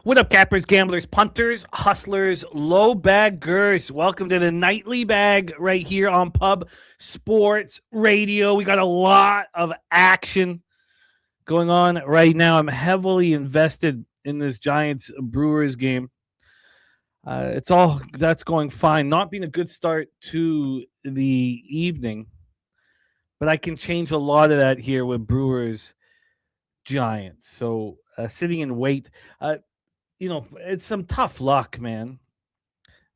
What up, cappers, gamblers, punters, hustlers, low baggers? Welcome to the nightly bag right here on Pub Sports Radio. We got a lot of action going on right now. I'm heavily invested in this Giants Brewers game. That's going fine. Not being a good start to the evening, but I can change a lot of that here with Brewers Giants. So sitting in wait. It's some tough luck, man.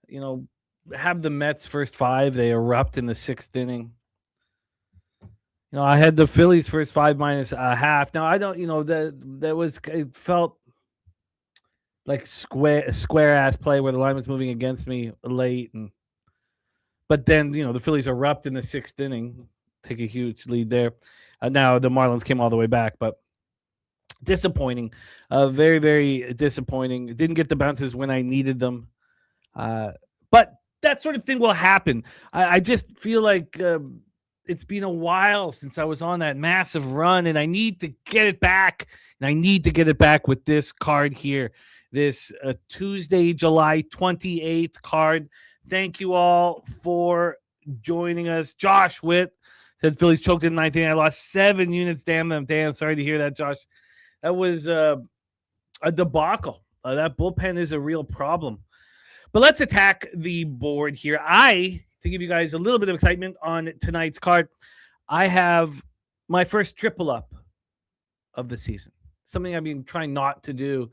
You know, have the Mets first five, they erupt in the sixth inning. I had the Phillies first five minus a half. Now I don't, it felt like square ass play where the line was moving against me late, but then the Phillies erupt in the sixth inning, take a huge lead there. Now the Marlins came all the way back, but disappointing, very, very disappointing. Didn't get the bounces when I needed them, but that sort of thing will happen. I just feel like it's been a while since I was on that massive run, and I need to get it back. And I need to get it back with this card here, this Tuesday, July 28th card. Thank you all for joining us. Josh Witt said Phillies choked in 19. I lost 7 units. Damn them. Damn. Sorry to hear that, Josh. That was a debacle. That bullpen is a real problem. But let's attack the board here. To give you guys a little bit of excitement on tonight's card, I have my first triple up of the season. Something I've been trying not to do.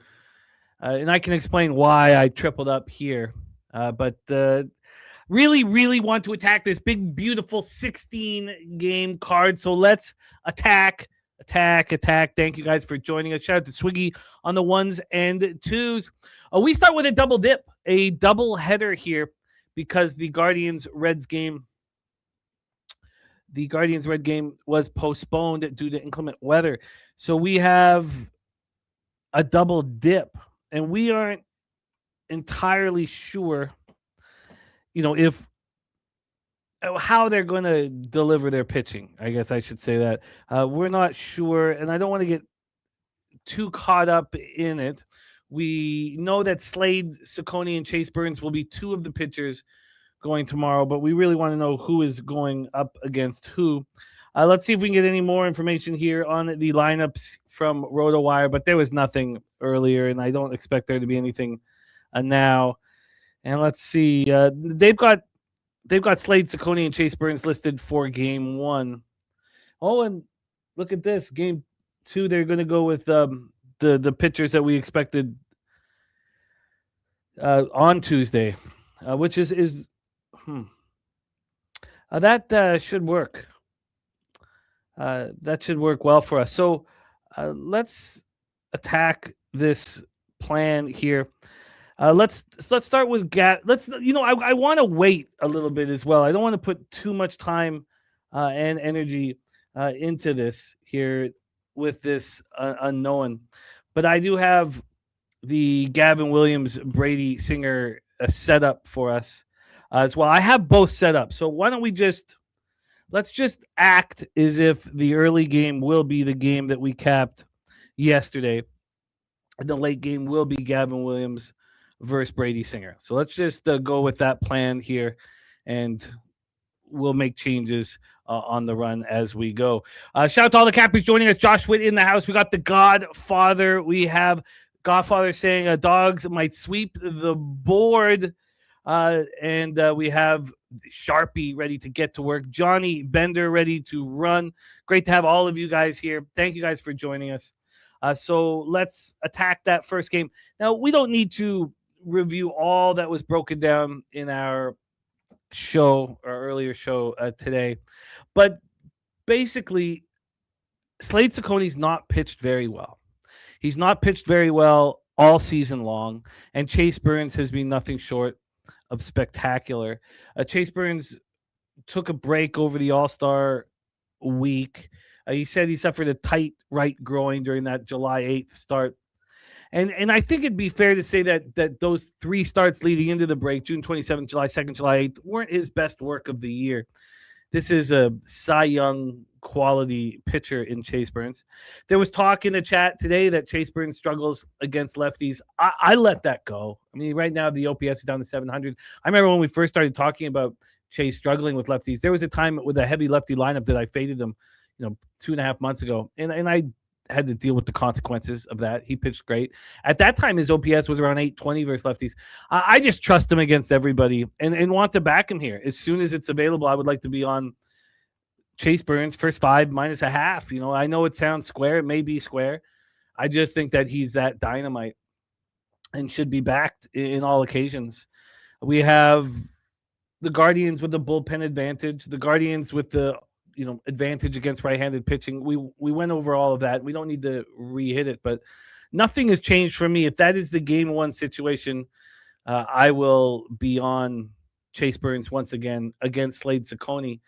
And I can explain why I tripled up here. But really, really want to attack this big, beautiful 16-game card. So let's attack. Thank you guys for joining us. Shout out to Swiggy on the ones and twos. We start with a double dip, a double header here, because the Guardians-Reds game was postponed due to inclement weather. So we have a double dip, and we aren't entirely sure, if how they're going to deliver their pitching. I guess I should say that. We're not sure, and I don't want to get too caught up in it. We know that Slade, Ciccone, and Chase Burns will be 2 of the pitchers going tomorrow, but we really want to know who is going up against who. Let's see if we can get any more information here on the lineups from RotoWire, but there was nothing earlier, and I don't expect there to be anything now. And let's see. They've got Slade, Ciccone, and Chase Burns listed for game 1. Oh, and look at this. Game 2, they're going to go with the pitchers that we expected on Tuesday, which is that should work. That should work well for us. So let's attack this plan here. Let's start with I want to wait a little bit as well. I don't want to put too much time and energy into this here with this unknown, but I do have the Gavin Williams Brady Singer set up for us as well. I have both set up, so why don't we let's just act as if the early game will be the game that we capped yesterday. The late game will be Gavin Williams versus Brady Singer. So let's just go with that plan here, and we'll make changes on the run as we go. Shout out to all the cappers joining us. Josh Witt in the house. We got the Godfather. We have Godfather saying dogs might sweep the board. And we have Sharpie ready to get to work. Johnny Bender ready to run. Great to have all of you guys here. Thank you guys for joining us. So let's attack that first game. Now, we don't need to review all that was broken down in our earlier show today. But basically, Slade Ciccone's not pitched very well. He's not pitched very well all season long, and Chase Burns has been nothing short of spectacular. Chase Burns took a break over the All-Star week. He said he suffered a tight right groin during that July 8th start. And I think it'd be fair to say that those 3 starts leading into the break, June 27th, July 2nd, July 8th, weren't his best work of the year. This is a Cy Young quality pitcher in Chase Burns. There was talk in the chat today that Chase Burns struggles against lefties. I let that go. I mean, right now the OPS is down to 700. I remember when we first started talking about Chase struggling with lefties, there was a time with a heavy lefty lineup that I faded him, 2.5 months ago. And I had to deal with the consequences of that. He pitched great. At that time, his OPS was around 820 versus lefties. I just trust him against everybody and want to back him here. As soon as it's available, I would like to be on Chase Burns, first 5 minus a half. I know it sounds square. It may be square. I just think that he's that dynamite and should be backed in all occasions. We have the Guardians with the bullpen advantage, the Guardians with the advantage against right-handed pitching. We went over all of that. We don't need to re-hit it, but nothing has changed for me. If that is the game one situation, I will be on Chase Burns once again against Slade Ciccone.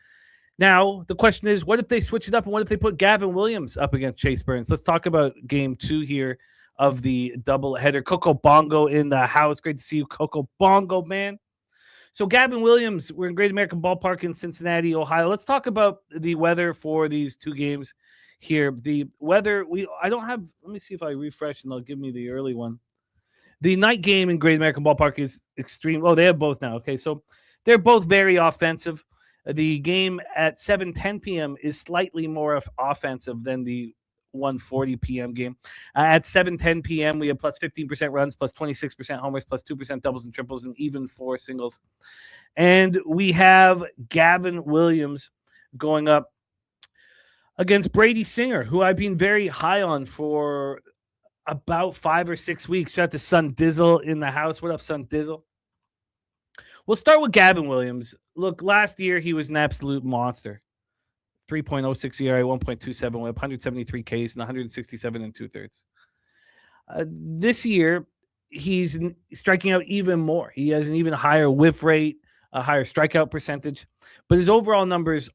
Now, the question is, what if they switch it up, and what if they put Gavin Williams up against Chase Burns? Let's talk about game 2 here of the doubleheader. Coco Bongo in the house. Great to see you, Coco Bongo, man. So Gavin Williams, we're in Great American Ballpark in Cincinnati, Ohio. Let's talk about the weather for these 2 games here. The weather, let me see if I refresh and they'll give me the early one. The night game in Great American Ballpark is extreme. Oh, they have both now. Okay, so they're both very offensive. The game at 7:10 p.m. is slightly more offensive than the 1:40 p.m. game. At 7:10 p.m., we have plus 15% runs, plus 26% homers, plus 2% doubles and triples, and even 4 singles. And we have Gavin Williams going up against Brady Singer, who I've been very high on for about 5 or 6 weeks. Shout out to Son Dizzle in the house. What up, Son Dizzle? We'll start with Gavin Williams. Look, last year he was an absolute monster. 3.06 ERA, 1.27 whip, 173 Ks, and 167 and 2/3. This year, he's striking out even more. He has an even higher whiff rate, a higher strikeout percentage, but his overall numbers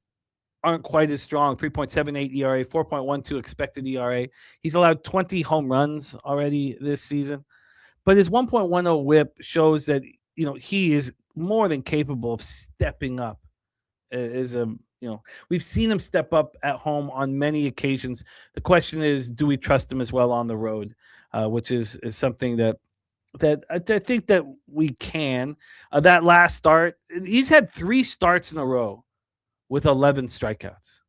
aren't quite as strong. 3.78 ERA, 4.12 expected ERA. He's allowed 20 home runs already this season, but his 1.10 whip shows that he is more than capable of stepping up as a we've seen him step up at home on many occasions. The question is, do we trust him as well on the road? Which is something that I think that we can. That last start, he's had 3 starts in a row with 11 strikeouts.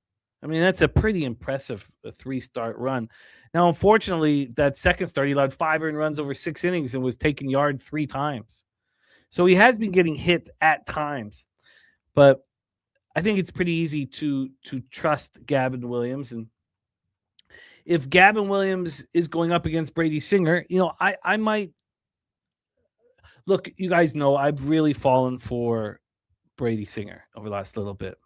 I mean, that's a pretty impressive 3-start run. Now, unfortunately, that second start, he allowed 5 earned runs over 6 innings and was taken yard 3 times. So he has been getting hit at times, but I think it's pretty easy to trust Gavin Williams. And if Gavin Williams is going up against Brady Singer, I might look. You guys know I've really fallen for Brady Singer over the last little bit.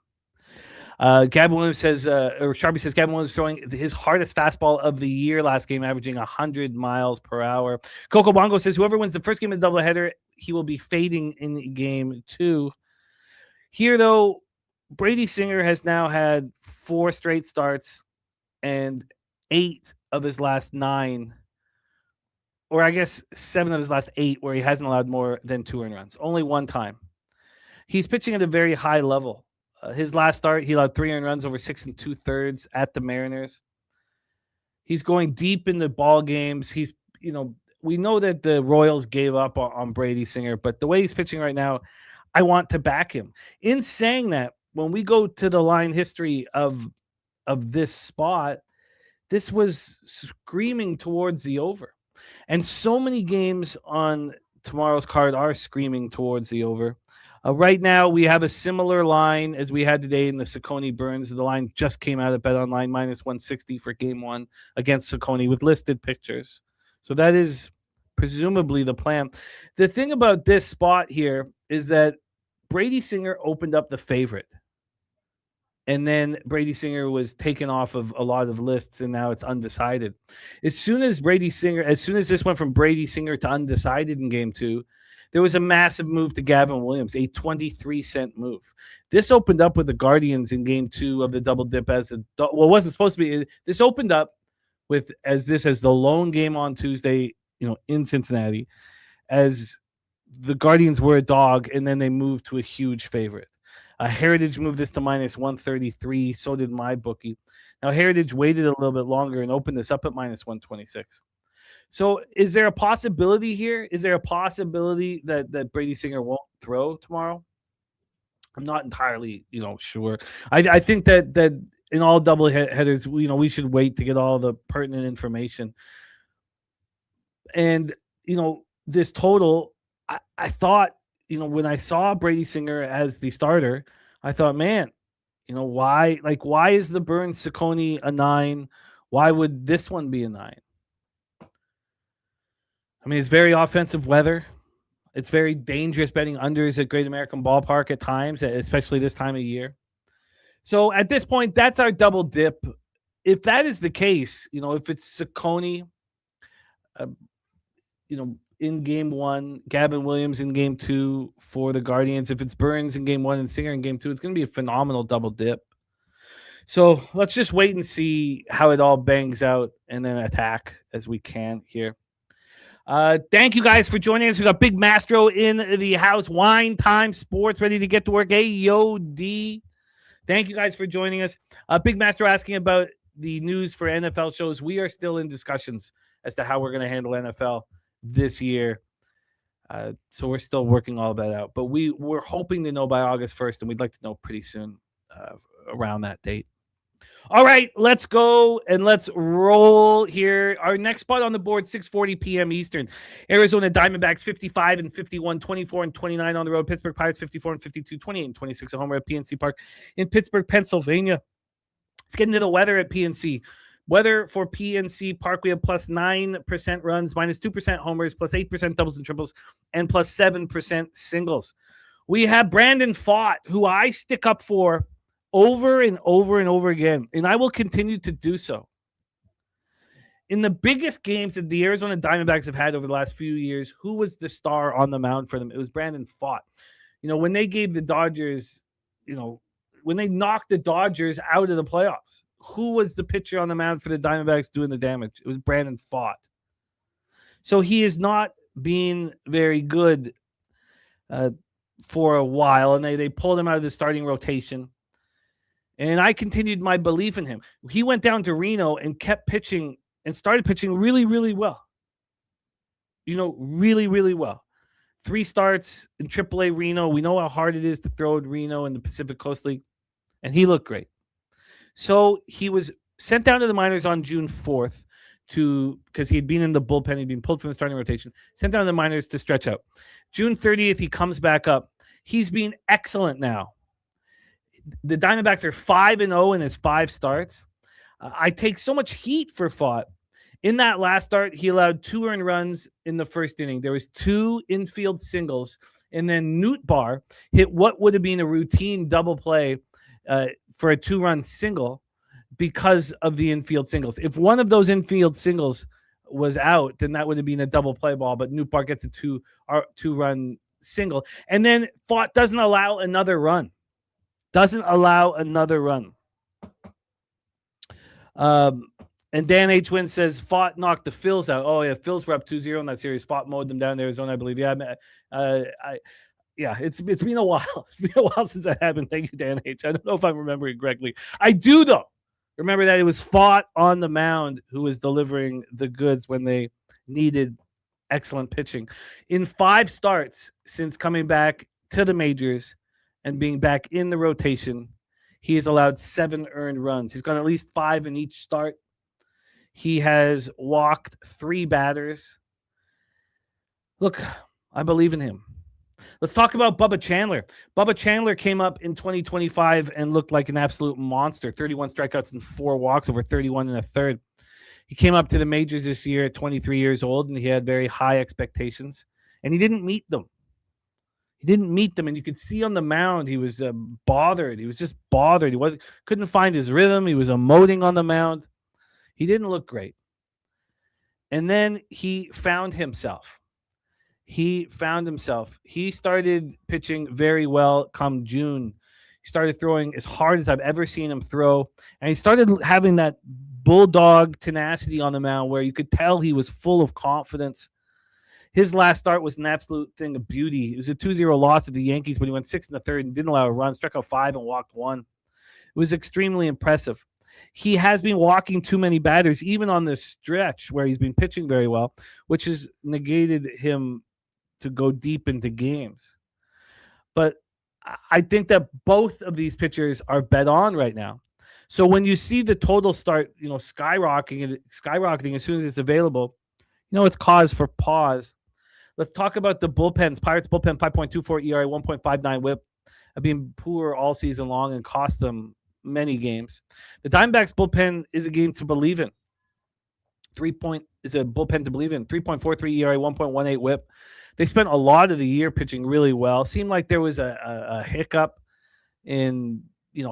Gavin Williams says, or Sharpie says, Gavin Williams throwing his hardest fastball of the year last game, averaging 100 miles per hour. Coco Bongo says, whoever wins the first game of the doubleheader, he will be fading in game 2. Here, though, Brady Singer has now had 4 straight starts and 8 of his last 9, or I guess 7 of his last 8, where he hasn't allowed more than 2 earned runs. Only 1 time. He's pitching at a very high level. His last start, he allowed 3 earned runs over 6 2/3 at the Mariners. He's going deep into ball games. He's, we know that the Royals gave up on Brady Singer, but the way he's pitching right now, I want to back him. In saying that, when we go to the line history of this spot, this was screaming towards the over. And so many games on tomorrow's card are screaming towards the over. Right now, we have a similar line as we had today in the Ciccone Burns. The line just came out at BetOnline, minus 160 for game 1 against Ciccone with listed pictures. So that is presumably the plan. The thing about this spot here is that Brady Singer opened up the favorite. And then Brady Singer was taken off of a lot of lists, and now it's undecided. As soon as this went from Brady Singer to undecided in game 2, there was a massive move to Gavin Williams, a 23-cent move. This opened up with the Guardians in game 2 of the double dip it wasn't supposed to be. This opened up with as the lone game on Tuesday, in Cincinnati, as the Guardians were a dog, and then they moved to a huge favorite. Heritage moved this to minus 133. So did my bookie. Now, Heritage waited a little bit longer and opened this up at minus 126. So is there a possibility here? Is there a possibility that Brady Singer won't throw tomorrow? I'm not entirely, sure. I think that in all double headers, we should wait to get all the pertinent information. And, this total, I thought, when I saw Brady Singer as the starter, I thought, man, why is the Burns Ciccone a 9? Why would this one be a 9? I mean, it's very offensive weather. It's very dangerous betting unders at Great American Ballpark at times, especially this time of year. So at this point, that's our double dip. If that is the case, if it's Ciccone, in game 1, Gavin Williams in game 2 for the Guardians. If it's Burns in game 1 and Singer in game 2, it's going to be a phenomenal double dip. So let's just wait and see how it all bangs out and then attack as we can here. Thank you guys for joining us. We got Big Mastro in the house. Wine Time Sports ready to get to work. AOD. Thank you guys for joining us. Big Mastro asking about the news for NFL shows. We are still in discussions as to how we're going to handle NFL this year. So we're still working all that out. But we're hoping to know by August 1st, and we'd like to know pretty soon around that date. All right, let's go and let's roll here. Our next spot on the board, 6:40 p.m. Eastern. Arizona Diamondbacks 55 and 51, 24 and 29 on the road. Pittsburgh Pirates 54 and 52, 28 and 26 at home at PNC Park in Pittsburgh, Pennsylvania. Let's get into the weather at PNC. Weather for PNC Park, we have plus 9% runs, minus 2% homers, plus 8% doubles and triples, and plus 7% singles. We have Brandon Pfaadt, who I stick up for over and over and over again, and I will continue to do so. In the biggest games that the Arizona Diamondbacks have had over the last few years, who was the star on the mound for them? It was Brandon Pfaadt. When they gave the Dodgers, when they knocked the Dodgers out of the playoffs, who was the pitcher on the mound for the Diamondbacks doing the damage? It was Brandon Pfaadt. So he is not being very good for a while, and they pulled him out of the starting rotation. And I continued my belief in him. He went down to Reno and kept pitching and started pitching really, really well. Really, really well. 3 starts in AAA Reno. We know how hard it is to throw at Reno in the Pacific Coast League. And he looked great. So he was sent down to the minors on June 4th because he had been in the bullpen. He'd been pulled from the starting rotation. Sent down to the minors to stretch out. June 30th, he comes back up. He's been excellent now. The Diamondbacks are 5-0 in his 5 starts. I take so much heat for Pfaadt. In that last start, he allowed 2 earned runs in the first inning. There was 2 infield singles, and then Nootbaar hit what would have been a routine double play for a 2-run single because of the infield singles. If one of those infield singles was out, then that would have been a double play ball, but Nootbaar gets a 2-run single. And then Pfaadt doesn't allow another run. And Dan H. Wynn says Pfaadt knocked the Phils out. Oh, yeah, Phils were up 2-0 in that series. Pfaadt mowed them down in Arizona, I believe. Yeah, it's been a while. It's been a while since that happened. Thank you, Dan H. I don't know if I'm remembering correctly. I do, though. Remember that it was Pfaadt on the mound who was delivering the goods when they needed excellent pitching. In 5 starts since coming back to the majors and being back in the rotation, he has allowed 7 earned runs. He's got at least 5 in each start. He has walked 3 batters. Look, I believe in him. Let's talk about Bubba Chandler. Bubba Chandler came up in 2025 and looked like an absolute monster. 31 strikeouts and 4 walks over 31 and a third. He came up to the majors this year at 23 years old, and he had very high expectations, and he didn't meet them. And you could see on the mound he was bothered. He was just bothered. He couldn't find his rhythm. He was emoting on the mound. He didn't look great. And then he found himself. He started pitching very well come June. He started throwing as hard as I've ever seen him throw. And he started having that bulldog tenacity on the mound where you could tell he was full of confidence. His last start was an absolute thing of beauty. It was a 2-0 loss at the Yankees, but he went 6 in the third and didn't allow a run, struck out 5 and walked 1. It was extremely impressive. He has been walking too many batters, even on this stretch where he's been pitching very well, which has negated him to go deep into games. But I think that both of these pitchers are bet on right now. So when you see the total start, skyrocketing as soon as it's available, it's cause for pause. Let's talk about the bullpens. Pirates bullpen, 5.24 ERA, 1.59 WHIP, have been poor all season long and cost them many games. The Diamondbacks bullpen is a game to believe in. Is a bullpen to believe in. 3.43 ERA, 1.18 WHIP. They spent a lot of the year pitching really well. Seemed like there was a hiccup in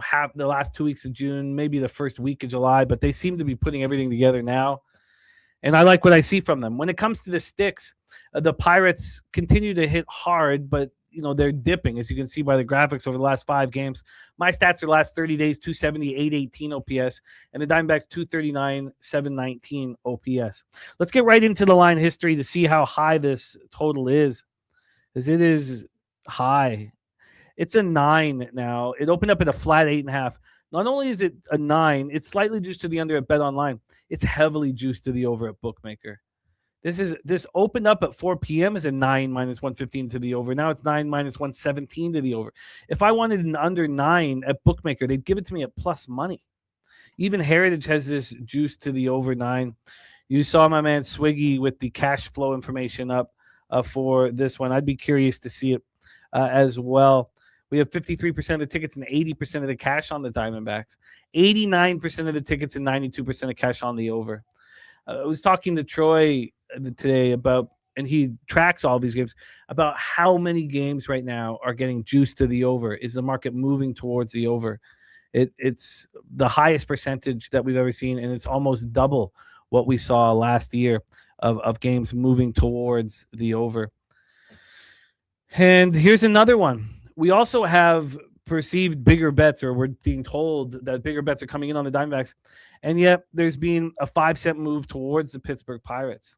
half the last 2 weeks of June, maybe the first week of July, but they seem to be putting everything together now. And I like what I see from them. When it comes to the sticks, the Pirates continue to hit hard, but they're dipping, as you can see by the graphics over the last 5 games. My stats are the last 30 days, 270, 818 OPS, and the Diamondbacks 239, 719 OPS. Let's get right into the line history to see how high this total is, because it is high. It's a 9 now. It opened up at a flat 8.5. Not only is it a 9, it's slightly juiced to the under at Bet Online. It's heavily juiced to the over at Bookmaker. This opened up at 4 p.m. as a 9 minus 115 to the over. Now it's 9 minus 117 to the over. If I wanted an under 9 at Bookmaker, they'd give it to me at plus money. Even Heritage has this juice to the over 9. You saw my man Swiggy with the cash flow information up for this one. I'd be curious to see it as well. We have 53% of the tickets and 80% of the cash on the Diamondbacks. 89% of the tickets and 92% of cash on the over. I was talking to Troy today about, and he tracks all these games, about how many games right now are getting juiced to the over. Is the market moving towards the over? It's the highest percentage that we've ever seen, and it's almost double what we saw last year of games moving towards the over. And here's another one. We also have perceived bigger bets, or we're being told that bigger bets are coming in on the Diamondbacks, and yet there's been a 5-cent move towards the Pittsburgh Pirates.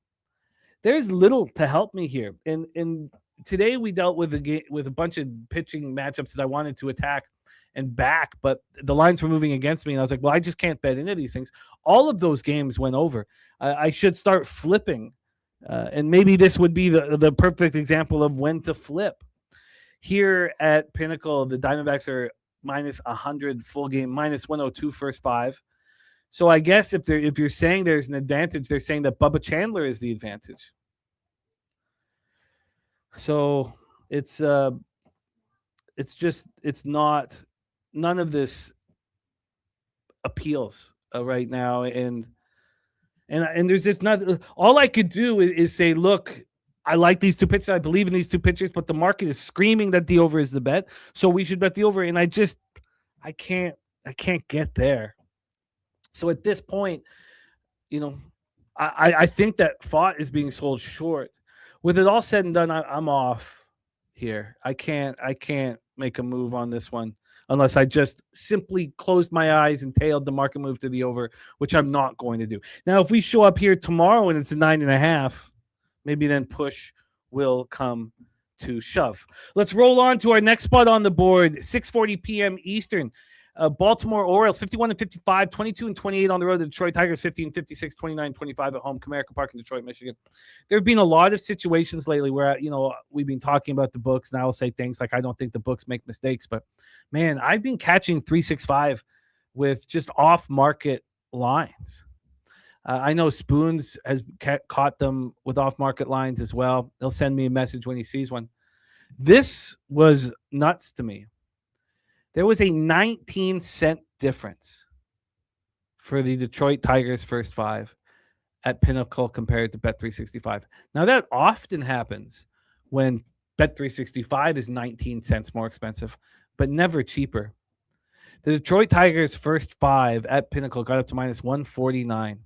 There's little to help me here. And today we dealt with a bunch of pitching matchups that I wanted to attack and back, but the lines were moving against me, and I was like, well, I just can't bet into these things. All of those games went over. I should start flipping, and maybe this would be the perfect example of when to flip. Here at Pinnacle, the Diamondbacks are minus 100 full game, minus 102 first 5. So I guess if you're saying there's an advantage, they're saying that Bubba Chandler is the advantage. So it's not, none of this appeals right now, and there's just not. All I could do is say, look, I like these two pitchers. I believe in these two pitchers, but the market is screaming that the over is the bet, so we should bet the over. And I can't get there. So at this point, I think that thought is being sold short. With it all said and done, I'm off here. I can't make a move on this one unless I just simply closed my eyes and tailed the market move to the over, which I'm not going to do. Now, if we show up here tomorrow and it's a 9.5, maybe then push will come to shove. Let's roll on to our next spot on the board, 6:40 p.m. Eastern. Baltimore Orioles, 51-55, 22-28 on the road. The Detroit Tigers, 15-56, 29-25 at home. Comerica Park in Detroit, Michigan. There have been a lot of situations lately where, we've been talking about the books, and I will say things like, I don't think the books make mistakes. But, man, I've been catching 3-6-5 with just off-market lines. I know Spoons has caught them with off-market lines as well. He'll send me a message when he sees one. This was nuts to me. There was a 19-cent difference for the Detroit Tigers first 5 at Pinnacle compared to Bet365. Now, that often happens when Bet365 is 19 cents more expensive, but never cheaper. The Detroit Tigers first 5 at Pinnacle got up to minus 149.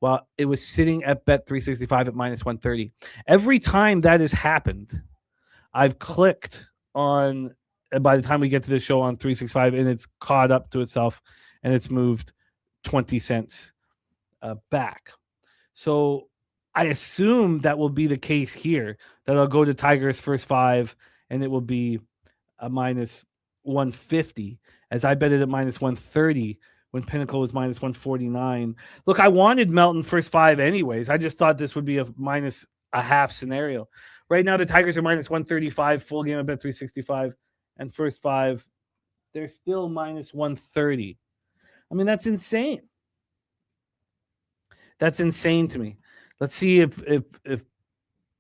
While it was sitting at Bet365 at minus 130. Every time that has happened, I've clicked on, and by the time we get to the show on 365, and it's caught up to itself, and it's moved 20 cents back. So I assume that will be the case here, that I'll go to Tigers first 5, and it will be a minus 150, as I bet it at minus 130 when Pinnacle was minus 149. Look, I wanted Melton first 5 anyways. I just thought this would be a minus a half scenario. Right now, the Tigers are minus 135, full game at bet 365, and first 5, they're still minus 130. I mean, that's insane. That's insane to me. Let's see if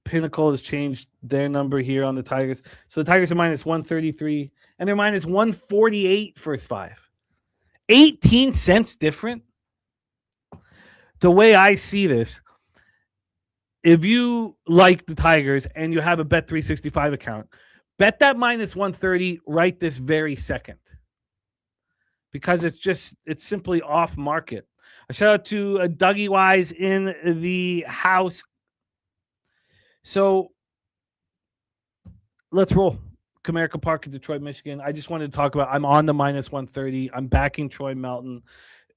Pinnacle has changed their number here on the Tigers. So the Tigers are minus 133, and they're minus 148 first 5. 18 cents different. The way I see this, if you like the Tigers and you have a Bet365 account, bet that minus 130 right this very second, because it's simply off market. A shout out to Dougie Wise in the house. So let's roll. Comerica Park in Detroit, Michigan. I just wanted to talk about, I'm on the minus 130. I'm backing Troy Melton.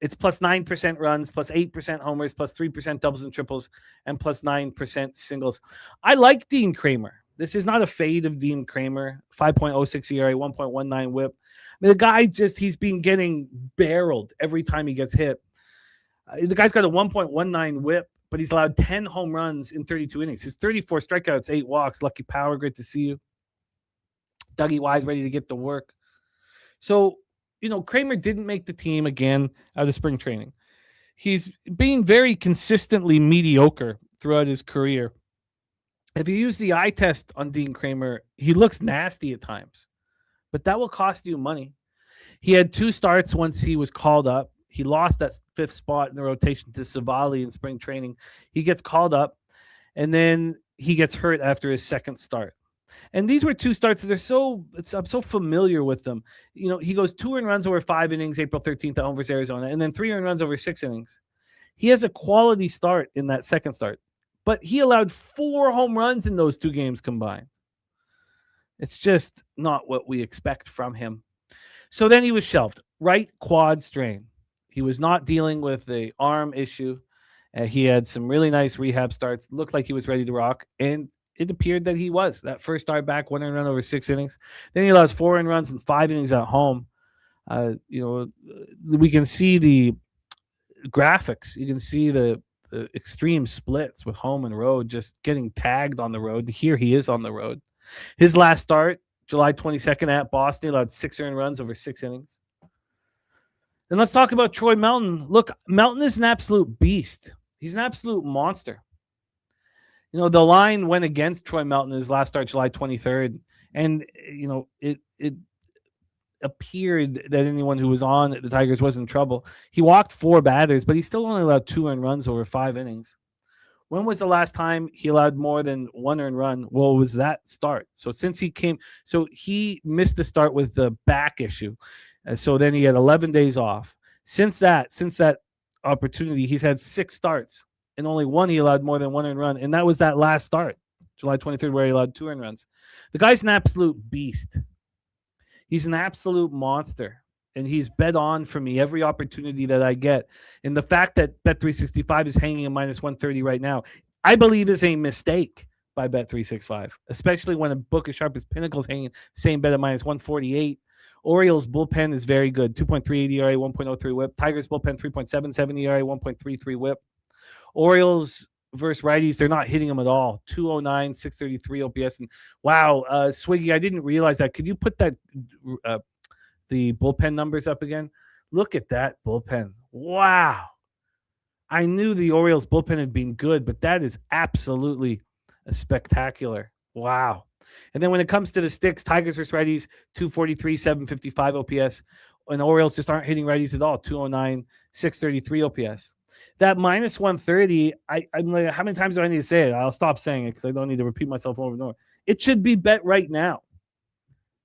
It's plus 9% runs, plus 8% homers, plus 3% doubles and triples, and plus 9% singles. I like Dean Kramer. This is not a fade of Dean Kramer. 5.06 ERA, 1.19 whip. I mean, the guy he's been getting barreled every time he gets hit. The guy's got a 1.19 whip, but he's allowed 10 home runs in 32 innings. His 34 strikeouts, 8 walks. Lucky Power, great to see you. Dougie Wise ready to get to work. So, Kramer didn't make the team again out of spring training. He's being very consistently mediocre throughout his career. If you use the eye test on Dean Kramer, he looks nasty at times, but that will cost you money. He had 2 starts once he was called up. He lost that 5th spot in the rotation to Savali in spring training. He gets called up, and then he gets hurt after his 2nd start. And these were 2 starts that I'm so familiar with them. He goes 2 earned runs over 5 innings, April 13th at home versus Arizona, and then 3 earned runs over 6 innings. He has a quality start in that 2nd start, but he allowed 4 home runs in those 2 games combined. It's just not what we expect from him. So then he was shelved. Right quad strain. He was not dealing with the arm issue. He had some really nice rehab starts. Looked like he was ready to rock, and it appeared that he was. That first start back, 1 earned run over 6 innings. Then he allows 4 earned runs in 5 innings at home. We can see the graphics. You can see the extreme splits with home and road, just getting tagged on the road. Here he is on the road. His last start, July 22nd at Boston, he allowed 6 earned runs over 6 innings. Then let's talk about Troy Melton. Look, Melton is an absolute beast. He's an absolute monster. The line went against Troy Melton in his last start, July 23rd, and it appeared that anyone who was on the Tigers was in trouble. He walked 4 batters, but he still only allowed 2 earned runs over 5 innings. When was the last time he allowed more than 1 earned run? Well, it was that start. So he missed the start with the back issue. So then he had 11 days off. Since that opportunity, he's had 6 starts. And only 1 he allowed more than 1 earned run, and that was that last start, July 23rd, where he allowed 2 earned runs. The guy's an absolute beast. He's an absolute monster, and he's bet on for me every opportunity that I get. And the fact that Bet365 is hanging a minus 130 right now, I believe is a mistake by Bet365, especially when a book as sharp as Pinnacle's hanging same bet at minus 148. Orioles bullpen is very good, 2.38 ERA, 1.03 whip. Tigers bullpen, 3.77 ERA, 1.33 whip. Orioles versus righties, they're not hitting them at all. 209, 633 OPS. And wow, Swiggy, I didn't realize that. Could you put that the bullpen numbers up again? Look at that bullpen. Wow. I knew the Orioles bullpen had been good, but that is absolutely spectacular. Wow. And then when it comes to the sticks, Tigers versus righties, 243, 755 OPS. And the Orioles just aren't hitting righties at all. 209, 633 OPS. That minus 130, I'm like, how many times do I need to say it? I'll stop saying it because I don't need to repeat myself over and over. It should be bet right now.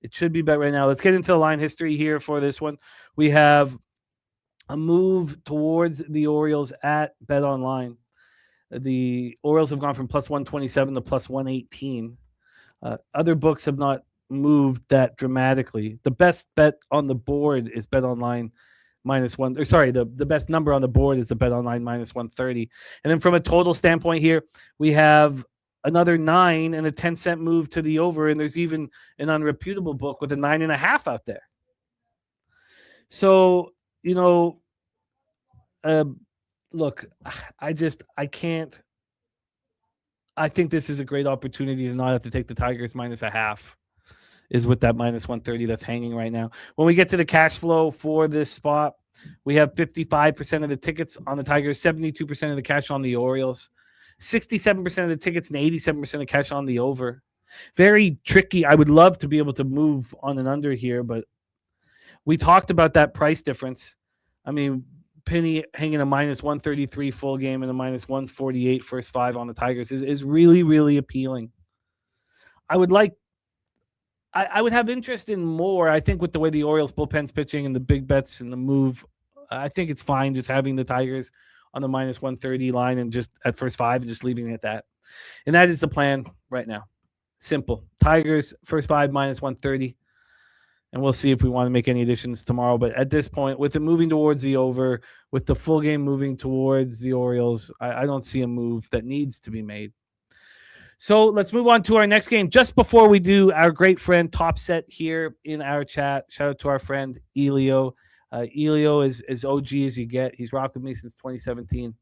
Let's get into the line history here for this one. We have a move towards the Orioles at Bet Online. The Orioles have gone from plus 127 to plus 118. Other books have not moved that dramatically. The best bet on the board is Bet Online. -1. Or sorry, the best number on the board is the Bet Online -130. And then from a total standpoint here, we have another 9 and a 10-cent move to the over, and there's even an unreputable book with a 9.5 out there. So, look, I can't. I think this is a great opportunity to not have to take the Tigers -0.5, is with that -130 that's hanging right now. When we get to the cash flow for this spot, we have 55% of the tickets on the Tigers, 72% of the cash on the Orioles, 67% of the tickets, and 87% of cash on the over. Very tricky. I would love to be able to move on and under here, but we talked about that price difference. I mean, Penny hanging a -133 full game and a -148 first 5 on the Tigers is really, really appealing. I would have interest in more. I think with the way the Orioles bullpen's pitching and the big bets and the move, I think it's fine just having the Tigers on the -130 line and just at first 5 and just leaving it at that. And that is the plan right now. Simple. Tigers, first 5, -130. And we'll see if we want to make any additions tomorrow. But at this point, with it moving towards the over, with the full game moving towards the Orioles, I don't see a move that needs to be made. So let's move on to our next game. Just before we do, our great friend Top Set here in our chat. Shout out to our friend Elio. Elio is as OG as you get. He's rocked with me since 2017.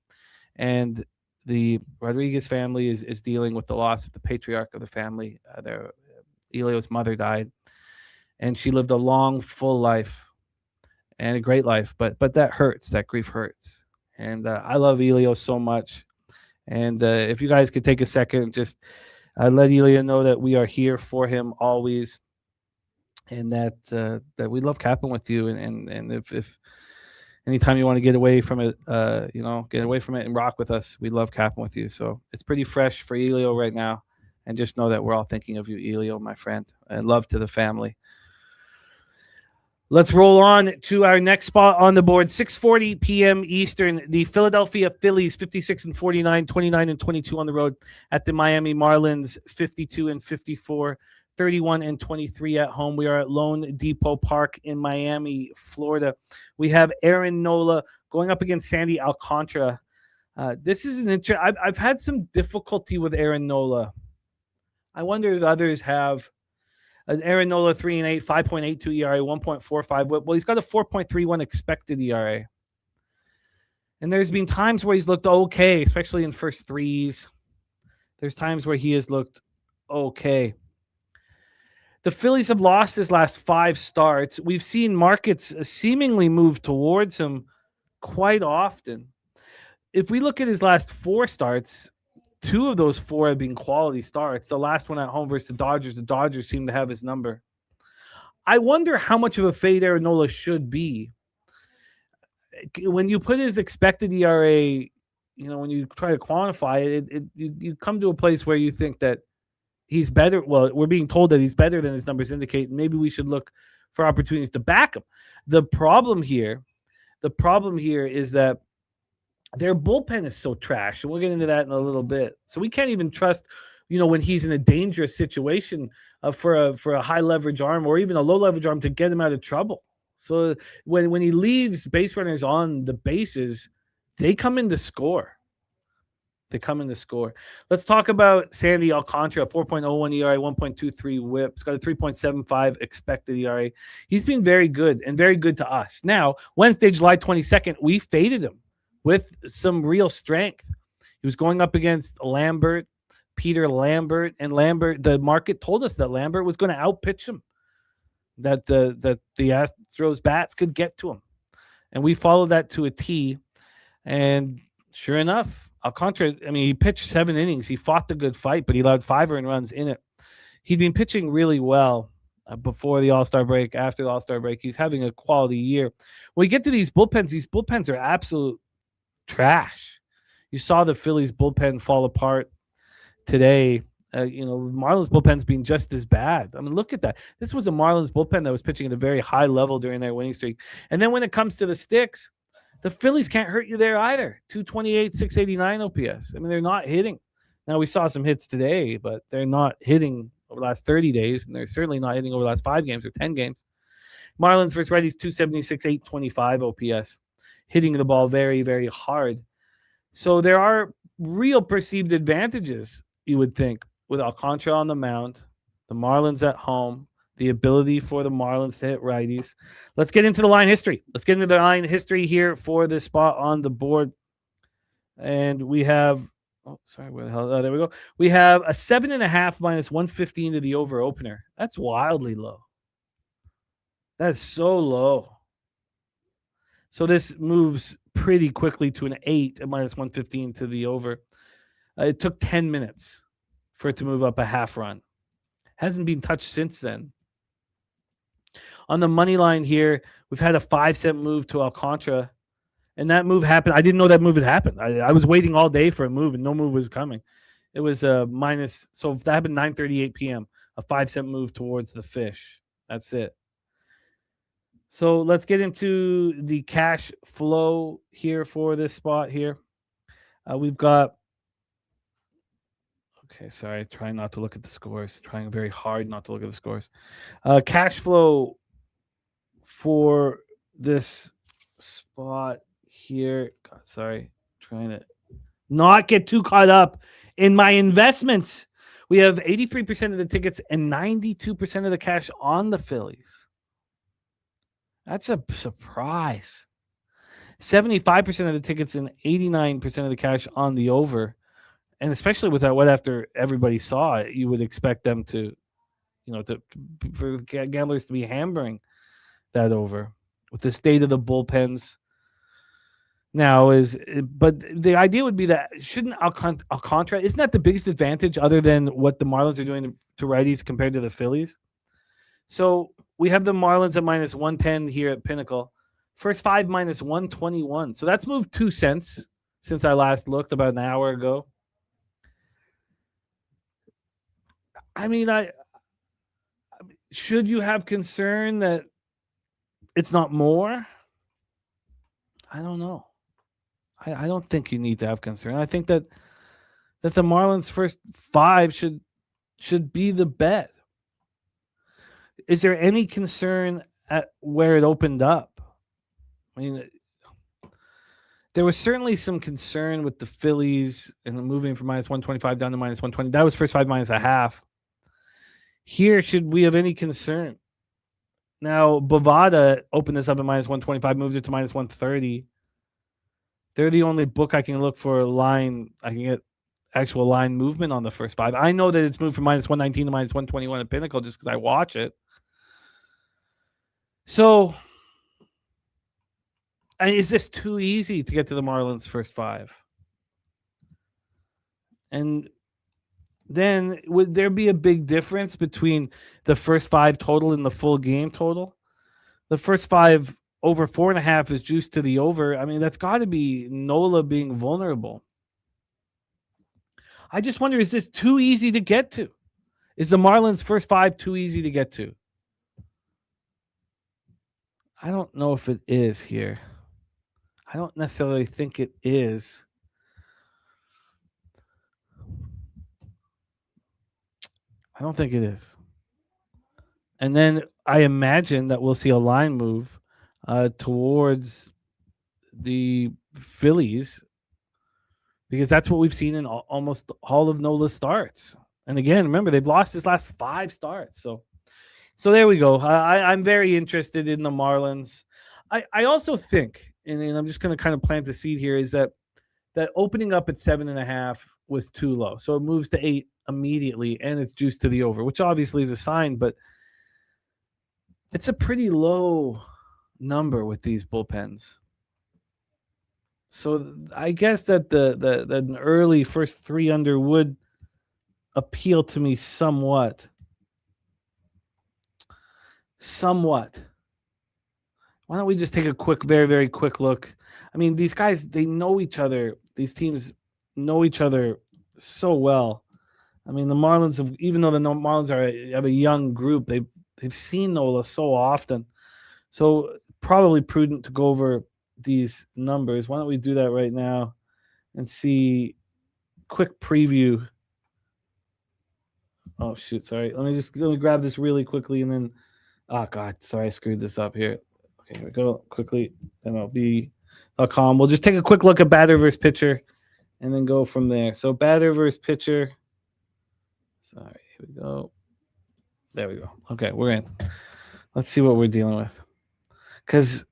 And the Rodriguez family is dealing with the loss of the patriarch of the family. Elio's mother died. And she lived a long, full life and a great life. But that hurts. That grief hurts. And I love Elio so much. And if you guys could take a second, just let Elio know that we are here for him always. And that we love capping with you. And if anytime you want to get away from it, get away from it and rock with us, we love capping with you. So it's pretty fresh for Elio right now. And just know that we're all thinking of you, Elio, my friend. And love to the family. Let's roll on to our next spot on the board. 6:40 p.m. Eastern. The Philadelphia Phillies, 56-49, 29-22 on the road at the Miami Marlins, 52-54, 31-23 at home. We are at Lone Depot Park in Miami, Florida. We have Aaron Nola going up against Sandy Alcantara. This is an interesting. I've had some difficulty with Aaron Nola. I wonder if others have. Aaron Nola, 3-8, 5.82 ERA, 1.45 WHIP. Well, he's got a 4.31 expected ERA. And there's been times where he's looked okay, especially in first threes. There's times where he has looked okay. The Phillies have lost his last 5 starts. We've seen markets seemingly move towards him quite often. If we look at his last 4 starts, 2 of those 4 have been quality starts. The last one at home versus the Dodgers seem to have his number. I wonder how much of a fade Aaron Nola should be. When you put his expected ERA, when you try to quantify it, you come to a place where you think that he's better. Well, we're being told that he's better than his numbers indicate. Maybe we should look for opportunities to back him. The problem here is that their bullpen is so trash, and we'll get into that in a little bit. So we can't even trust, when he's in a dangerous situation for a high leverage arm or even a low leverage arm to get him out of trouble. So when he leaves base runners on the bases, they come in to score. Let's talk about Sandy Alcantara, 4.01 ERA, 1.23 WHIP. He's got a 3.75 expected ERA. He's been very good and very good to us. Now, Wednesday, July 22nd, we faded him with some real strength. He was going up against Peter Lambert, and the market told us that Lambert was going to outpitch him, that the Astros bats could get to him. And we followed that to a T. And sure enough, Alcantara, he pitched 7 innings. He fought the good fight, but he allowed 5 earned runs in it. He'd been pitching really well before the All-Star break, after the All-Star break. He's having a quality year. When we get to these bullpens are absolute trash. You saw the Phillies bullpen fall apart today. Marlins bullpen's been just as bad. Look at that. This was a Marlins bullpen that was pitching at a very high level during their winning streak. And then when it comes to the sticks, the Phillies can't hurt you there either. 228, 689 OPS. They're not hitting. Now, we saw some hits today, but they're not hitting over the last 30 days, and they're certainly not hitting over the last 5 games or 10 games. Marlins versus righties, 276, 825 OPS. Hitting the ball very, very hard. So there are real perceived advantages, you would think, with Alcantara on the mound, the Marlins at home, the ability for the Marlins to hit righties. Let's get into the line history. Let's get into the line history here for this spot on the board. And we have, where the hell? Oh, there we go. We have a 7.5 minus 115 to the over opener. That's wildly low. That's so low. So this moves pretty quickly to an 8 at minus 115 to the over. It took 10 minutes for it to move up a half run. Hasn't been touched since then. On the money line here, we've had a 5-cent move to Alcantara, and that move happened. I didn't know that move had happened. I was waiting all day for a move, and no move was coming. It was a minus. So that happened 9:38 p.m. A 5-cent move towards the fish. That's it. So let's get into the cash flow here for this spot here. We've got. Okay, sorry. Trying not to look at the scores. Trying very hard not to look at the scores. Cash flow for this spot here. God, sorry. Trying to not get too caught up in my investments. We have 83% of the tickets and 92% of the cash on the Phillies. That's a surprise. 75% of the tickets and 89% of the cash on the over. And especially with that, what after everybody saw it, you would expect them to, for gamblers to be hammering that over. With the state of the bullpens now but the idea would be that shouldn't Alcantara, isn't that the biggest advantage other than what the Marlins are doing to righties compared to the Phillies? So we have the Marlins at minus 110 here at Pinnacle. First 5 minus 121. So that's moved 2 cents since I last looked about an hour ago. I mean, should you have concern that it's not more? I don't know. I don't think you need to have concern. I think that the Marlins' first 5 should be the bet. Is there any concern at where it opened up? I mean, there was certainly some concern with the Phillies and moving from minus 125 down to minus 120. That was first 5 minus a half. Here, should we have any concern? Now, Bovada opened this up at minus 125, moved it to minus 130. They're the only book I can look for line. I can get actual line movement on the first 5. I know that it's moved from minus 119 to minus 121 at Pinnacle just because I watch it. So, is this too easy to get to the Marlins' first 5? And then would there be a big difference between the first 5 total and the full game total? The first 5 over 4.5 is juiced to the over. I mean, that's got to be Nola being vulnerable. I just wonder, is this too easy to get to? Is the Marlins' first 5 too easy to get to? I don't know if it is here. I don't necessarily think it is. I don't think it is. And then I imagine that we'll see a line move towards the Phillies because that's what we've seen in almost all of Nola's starts. And again, remember, they've lost his last 5 starts. So there we go. I'm very interested in the Marlins. I also think, and I'm just going to kind of plant the seed here, is that opening up at 7.5 was too low. So it moves to 8 immediately, and it's juiced to the over, which obviously is a sign, but it's a pretty low number with these bullpens. So I guess that the early first 3 under would appeal to me somewhat. Why don't we just take a quick, very, very quick look? I mean, these guys, they know each other. These teams know each other so well. I mean, the Marlins, even though the Marlins have a young group, they've seen Nola so often. So probably prudent to go over these numbers. Why don't we do that right now and see quick preview. Oh shoot, sorry. Let me grab this really quickly and then Oh, God. Sorry, I screwed this up here. Okay, here we go. Quickly. MLB.com. We'll just take a quick look at batter versus pitcher and then go from there. So, batter versus pitcher. Sorry, here we go. There we go. Okay, we're in. Let's see what we're dealing with. Because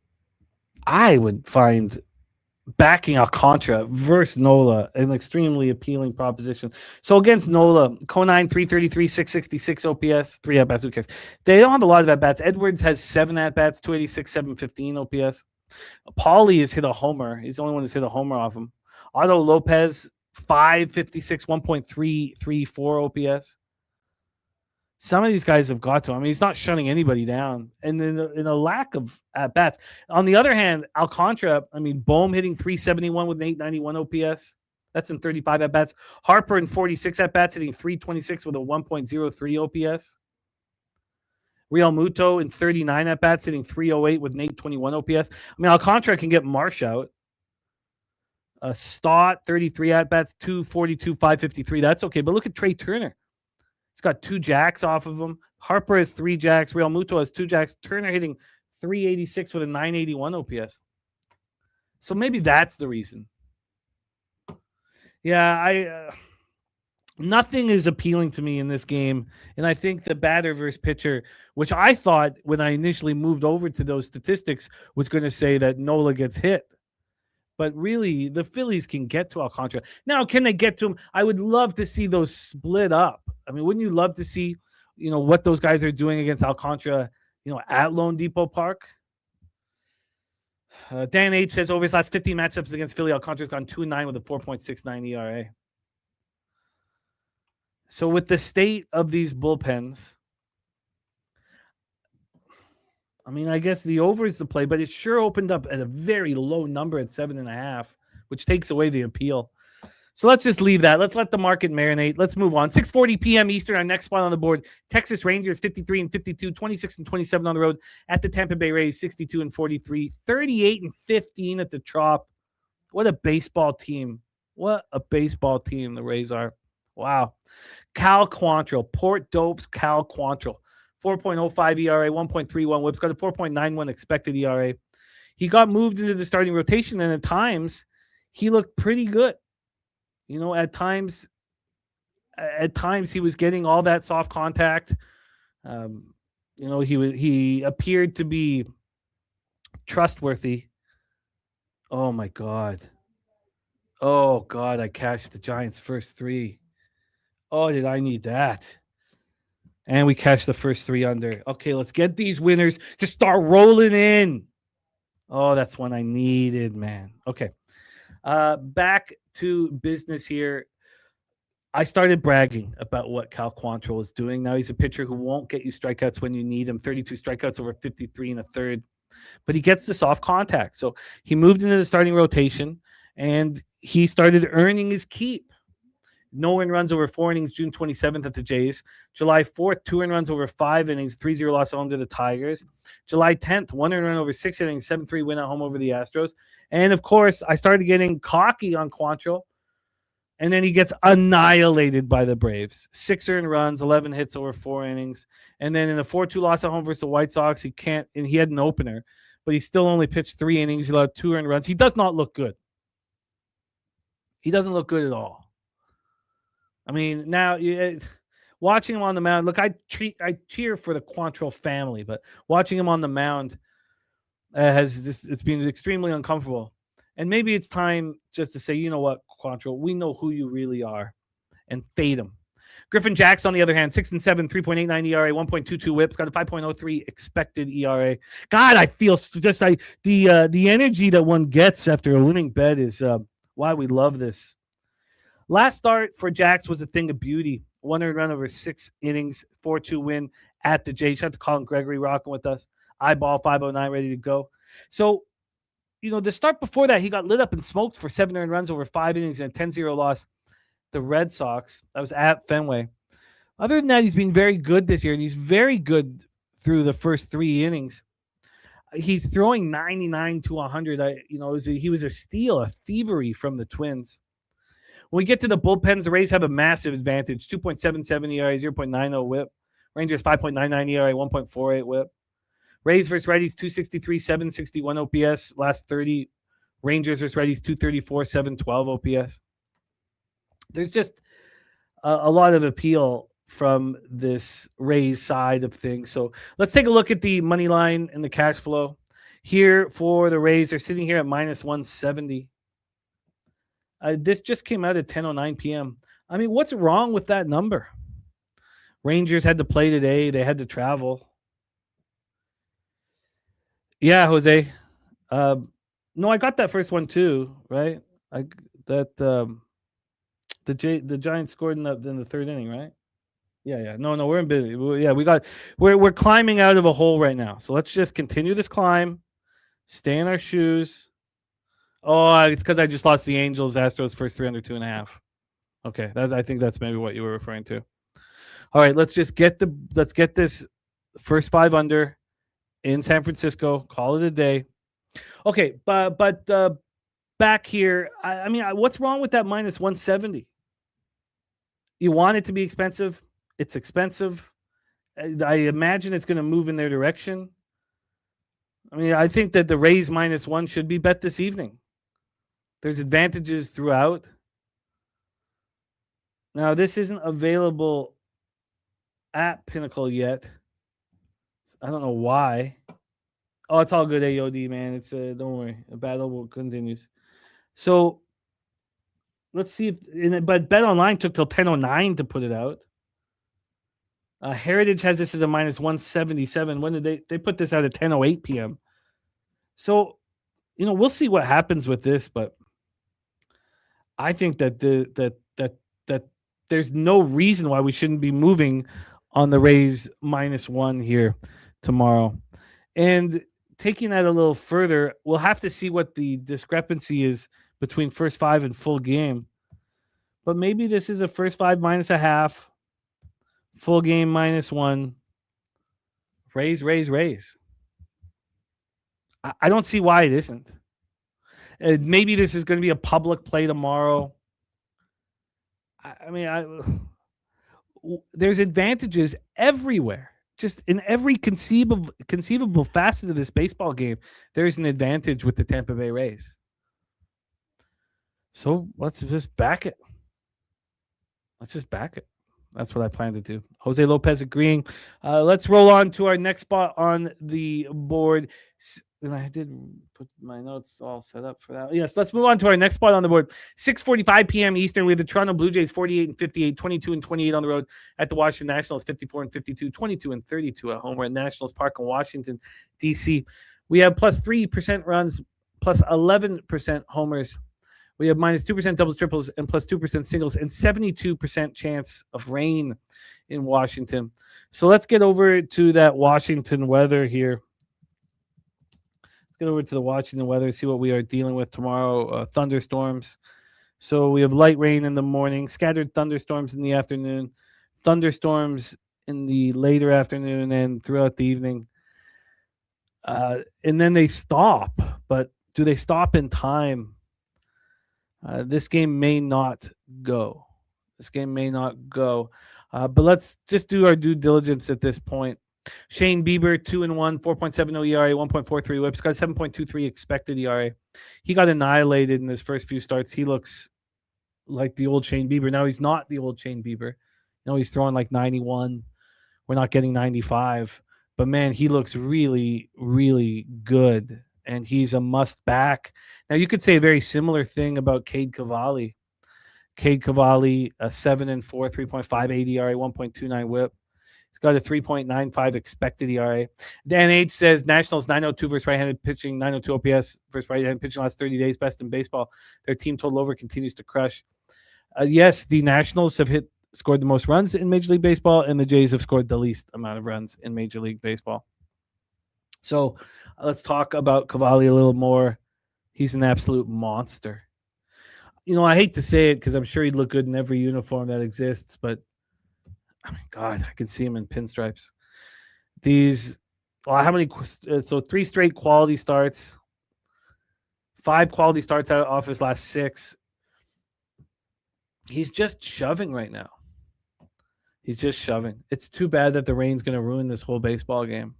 I would find backing Alcantara versus Nola an extremely appealing proposition. So against Nola, Conine 333, 666 OPS, 3 at bats. Who cares? They don't have a lot of at bats. Edwards has 7 at bats, 286, 715 OPS. Paulie has hit a homer. He's the only one who's hit a homer off him. Otto Lopez 556, 1.334 OPS. Some of these guys have got to him. I mean, he's not shutting anybody down. And then in a lack of at-bats. On the other hand, Alcantara, I mean, Bohm hitting 371 with an 891 OPS. That's in 35 at-bats. Harper in 46 at-bats hitting 326 with a 1.03 OPS. Real Muto in 39 at-bats hitting 308 with an 821 OPS. I mean, Alcantara can get Marsh out. Stott, 33 at-bats, 242, 553. That's okay. But look at Trey Turner. He's got 2 jacks off of him. Harper has 3 jacks. Real Muto has 2 jacks. Turner hitting 386 with a 981 OPS. So maybe that's the reason. Yeah, nothing is appealing to me in this game. And I think the batter versus pitcher, which I thought when I initially moved over to those statistics was going to say that Nola gets hit. But really, the Phillies can get to Alcantara. Now, can they get to him? I would love to see those split up. I mean, wouldn't you love to see, what those guys are doing against Alcantara, at Lone Depot Park? Dan H says over his last 15 matchups against Philly, Alcantara's gone 2-9 with a 4.69 ERA. So with the state of these bullpens, I mean, I guess the over is the play, but it sure opened up at a very low number at 7.5, which takes away the appeal. So let's just leave that. Let's let the market marinate. Let's move on. 6:40 p.m. Eastern, our next spot on the board. Texas Rangers 53-52, 26-27 on the road at the Tampa Bay Rays 62-43, 38-15 at the Trop. What a baseball team! What a baseball team the Rays are. Wow. Cal Quantrill, Port Dopes Cal Quantrill. 4.05 ERA, 1.31 whips, got a 4.91 expected ERA. He got moved into the starting rotation, and at times he looked pretty good. At times he was getting all that soft contact. He appeared to be trustworthy. Oh my God. Oh God, I cashed the Giants' first 3. Oh, did I need that? And we catch the first 3 under. Okay, let's get these winners to start rolling in. Oh, that's one I needed, man. Okay. Back to business here. I started bragging about what Cal Quantrill is doing. Now he's a pitcher who won't get you strikeouts when you need him. 32 strikeouts over 53 and a third. But he gets the soft contact. So he moved into the starting rotation, and he started earning his keep. No earned runs over 4 innings, June 27th at the Jays. July 4th, 2 earned runs over 5 innings, 3-0 loss at home to the Tigers. July 10th, 1 earned run over 6 innings, 7-3 win at home over the Astros. And, of course, I started getting cocky on Quantrill, and then he gets annihilated by the Braves. 6 earned runs, 11 hits over 4 innings. And then in a 4-2 loss at home versus the White Sox, he had an opener, but he still only pitched 3 innings. He allowed 2 earned runs. He does not look good. He doesn't look good at all. I mean, now watching him on the mound, look, I cheer for the Quantrill family, but watching him on the mound it's been extremely uncomfortable. And maybe it's time just to say, you know what, Quantrill, we know who you really are, and fade him. Griffin Jacks, on the other hand, 6-7, 3.89 ERA, 1.22 whips, got a 5.03 expected ERA. God, I feel just the energy that one gets after a winning bet is why we love this. Last start for Jacks was a thing of beauty. 1 earned run over 6 innings, 4-2 win at the Jays. Shout out to Colin Gregory rocking with us. Eyeball 509 ready to go. So, the start before that, he got lit up and smoked for 7 earned runs over 5 innings and a 10-0 loss. The Red Sox. That was at Fenway. Other than that, he's been very good this year, and he's very good through the first 3 innings. He's throwing 99 to 100. He was a steal, a thievery from the Twins. When we get to the bullpens, the Rays have a massive advantage. 2.77 ERA, 0.90 whip. Rangers 5.99 ERA, 1.48 whip. Rays versus Righties, 263, 761 OPS. Last 30. Rangers versus Righties, 234, 712 OPS. There's just a lot of appeal from this Rays side of things. So let's take a look at the money line and the cash flow. Here for the Rays, they're sitting here at minus 170. This just came out at 10:09 p.m. I mean, what's wrong with that number? Rangers had to play today. They had to travel. Yeah, Jose. No, I got that first one too, right? The Giants scored in the third inning, right? Yeah. No, we're in busy. Yeah, we're climbing out of a hole right now. So let's just continue this climb. Stay in our shoes. Oh, it's because I just lost the Angels Astros first 3 under 2.5. Okay, I think that's maybe what you were referring to. All right, let's get this first 5 under in San Francisco. Call it a day. Okay, but back here, I mean, what's wrong with that minus 170? You want it to be expensive. It's expensive. I imagine it's going to move in their direction. I mean, I think that the Rays minus 1 should be bet this evening. There's advantages throughout. Now, this isn't available at Pinnacle yet. I don't know why. Oh, it's all good, AOD, man. It's don't worry. The battle continues. So let's see but Bet Online took till 10:09 to put it out. Heritage has this at a minus 177. When did they put this out at 10:08 p.m.? So, we'll see what happens with this, but I think that that there's no reason why we shouldn't be moving on the Rays minus 1 here tomorrow. And taking that a little further, we'll have to see what the discrepancy is between first 5 and full game. But maybe this is a first 5 minus a half, full game minus 1. Rays. I don't see why it isn't. Maybe this is going to be a public play tomorrow. I mean, there's advantages everywhere. Just in every conceivable facet of this baseball game, there's an advantage with the Tampa Bay Rays. So let's just back it. That's what I plan to do. Jose Lopez agreeing. Let's roll on to our next spot on the board. And I did put my notes all set up for that. Yes, let's move on to our next spot on the board. 6:45 p.m. Eastern. We have the Toronto Blue Jays 48 and 58, 22 and 28 on the road at the Washington Nationals 54 and 52, 22 and 32 at home. We're at Nationals Park in Washington, D.C. We have plus 3% runs, plus 11% homers. We have minus 2% doubles, triples, and plus 2% singles, and 72% chance of rain in Washington. So let's get over to that Washington weather here. Let's get over to the Washington weather, see what we are dealing with tomorrow. Thunderstorms. So we have light rain in the morning, scattered thunderstorms in the afternoon, thunderstorms in the later afternoon and throughout the evening. And then they stop. But do they stop in time? This game may not go. But let's just do our due diligence at this point. Shane Bieber, 2-1, 4.70 ERA, 1.43 whips, got 7.23 expected ERA. He got annihilated in his first few starts. He looks like the old Shane Bieber. Now he's not the old Shane Bieber. He's throwing like 91. We're not getting 95. But man, he looks really, really good. And he's a must back. Now, you could say a very similar thing about Cade Cavalli. A 7-4, 3.58 ERA, 1.29 whip. He's got a 3.95 expected ERA. Dan H says Nationals 902 versus right-handed pitching, 902 OPS versus right-handed pitching last 30 days, best in baseball. Their team total over continues to crush. Yes, the Nationals have scored the most runs in Major League Baseball, and the Jays have scored the least amount of runs in Major League Baseball. So let's talk about Cavalli a little more. He's an absolute monster. I hate to say it because I'm sure he'd look good in every uniform that exists, but I mean, God, I can see him in pinstripes. How many? So 3 straight quality starts, 5 quality starts out off his last 6. He's just shoving right now. It's too bad that the rain's going to ruin this whole baseball game.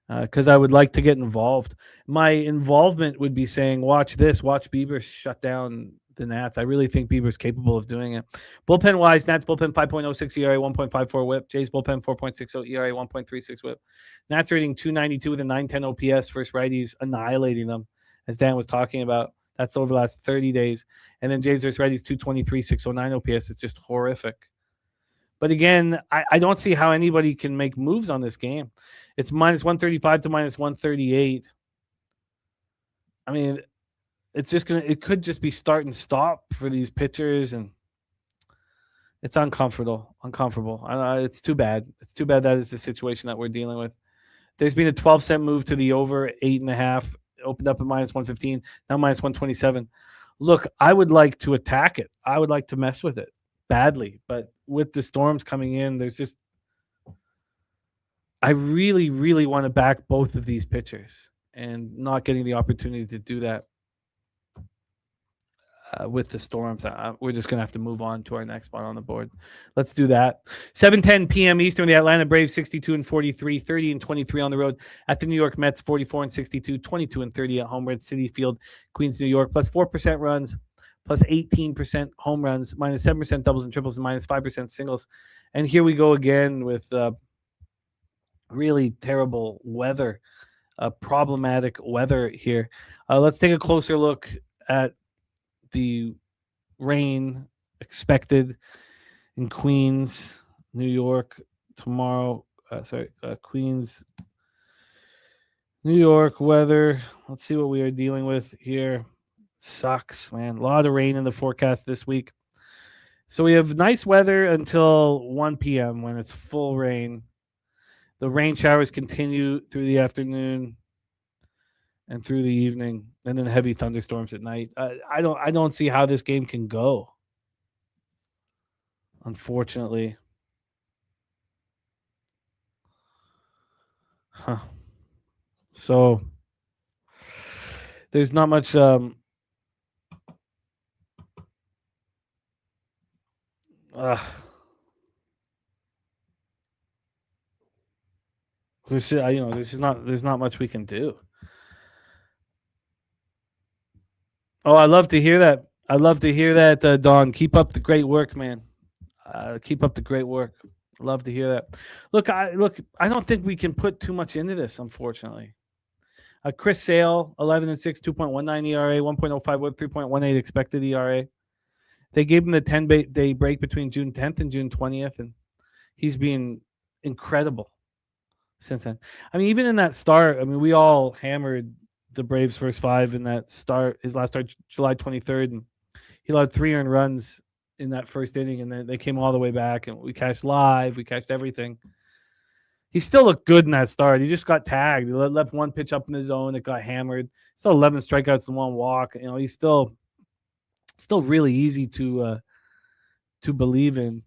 because I would like to get involved. My involvement would be saying, watch this, watch Bieber shut down the Nats. I really think Bieber's capable of doing it. Bullpen wise, Nats bullpen 5.06 ERA, 1.54 whip. Jays bullpen 4.60 ERA, 1.36 whip. Nats rating 292 with a 910 OPS. First righties annihilating them, as Dan was talking about. That's over the last 30 days. And then Jays versus righties 223, 609 OPS. It's just horrific. But again, I don't see how anybody can make moves on this game. It's minus 135 to minus 138. I mean, it could just be start and stop for these pitchers, and it's uncomfortable. It's too bad. It's too bad that is the situation that we're dealing with. There's been a 12-cent move to the over 8.5. Opened up at minus 115, now minus 127. Look, I would like to attack it. I would like to mess with it badly, but with the storms coming in, I really, really want to back both of these pitchers, and not getting the opportunity to do that with the storms. We're just going to have to move on to our next one on the board. Let's do that. 7:10 p.m. Eastern, the Atlanta Braves 62-43, 30-23 on the road at the New York Mets 44-62, 22-30 at home, Red City Field, Queens, New York, plus 4% runs, plus 18% home runs, minus 7% doubles and triples, and minus 5% singles. And here we go again with really terrible weather, problematic weather here. Let's take a closer look at the rain expected in Queens, New York tomorrow. Queens, New York weather. Let's see what we are dealing with here. Sucks, man. A lot of rain in the forecast this week. So we have nice weather until 1 p.m. when it's full rain. The rain showers continue through the afternoon and through the evening, and then heavy thunderstorms at night. I don't see how this game can go, unfortunately. So there's not much there's not much we can do. Oh, I love to hear that. Don. Keep up the great work, man. Keep up the great work. Love to hear that. Look, I don't think we can put too much into this, unfortunately. Chris Sale, 11-6, 2.19 ERA, 1.05 WHIP, 3.18 expected ERA. They gave him the 10-day break between June 10th and June 20th, and he's been incredible since then. I mean, even in that start, I mean, we all hammered the Braves' first five in that start. His last start, July 23rd, and he allowed 3 earned runs in that first inning, and then they came all the way back, and we cashed live. We cashed everything. He still looked good in that start. He just got tagged. He left one pitch up in the zone. It got hammered. Still 11 strikeouts and 1 walk. You know, he's still really easy to believe in,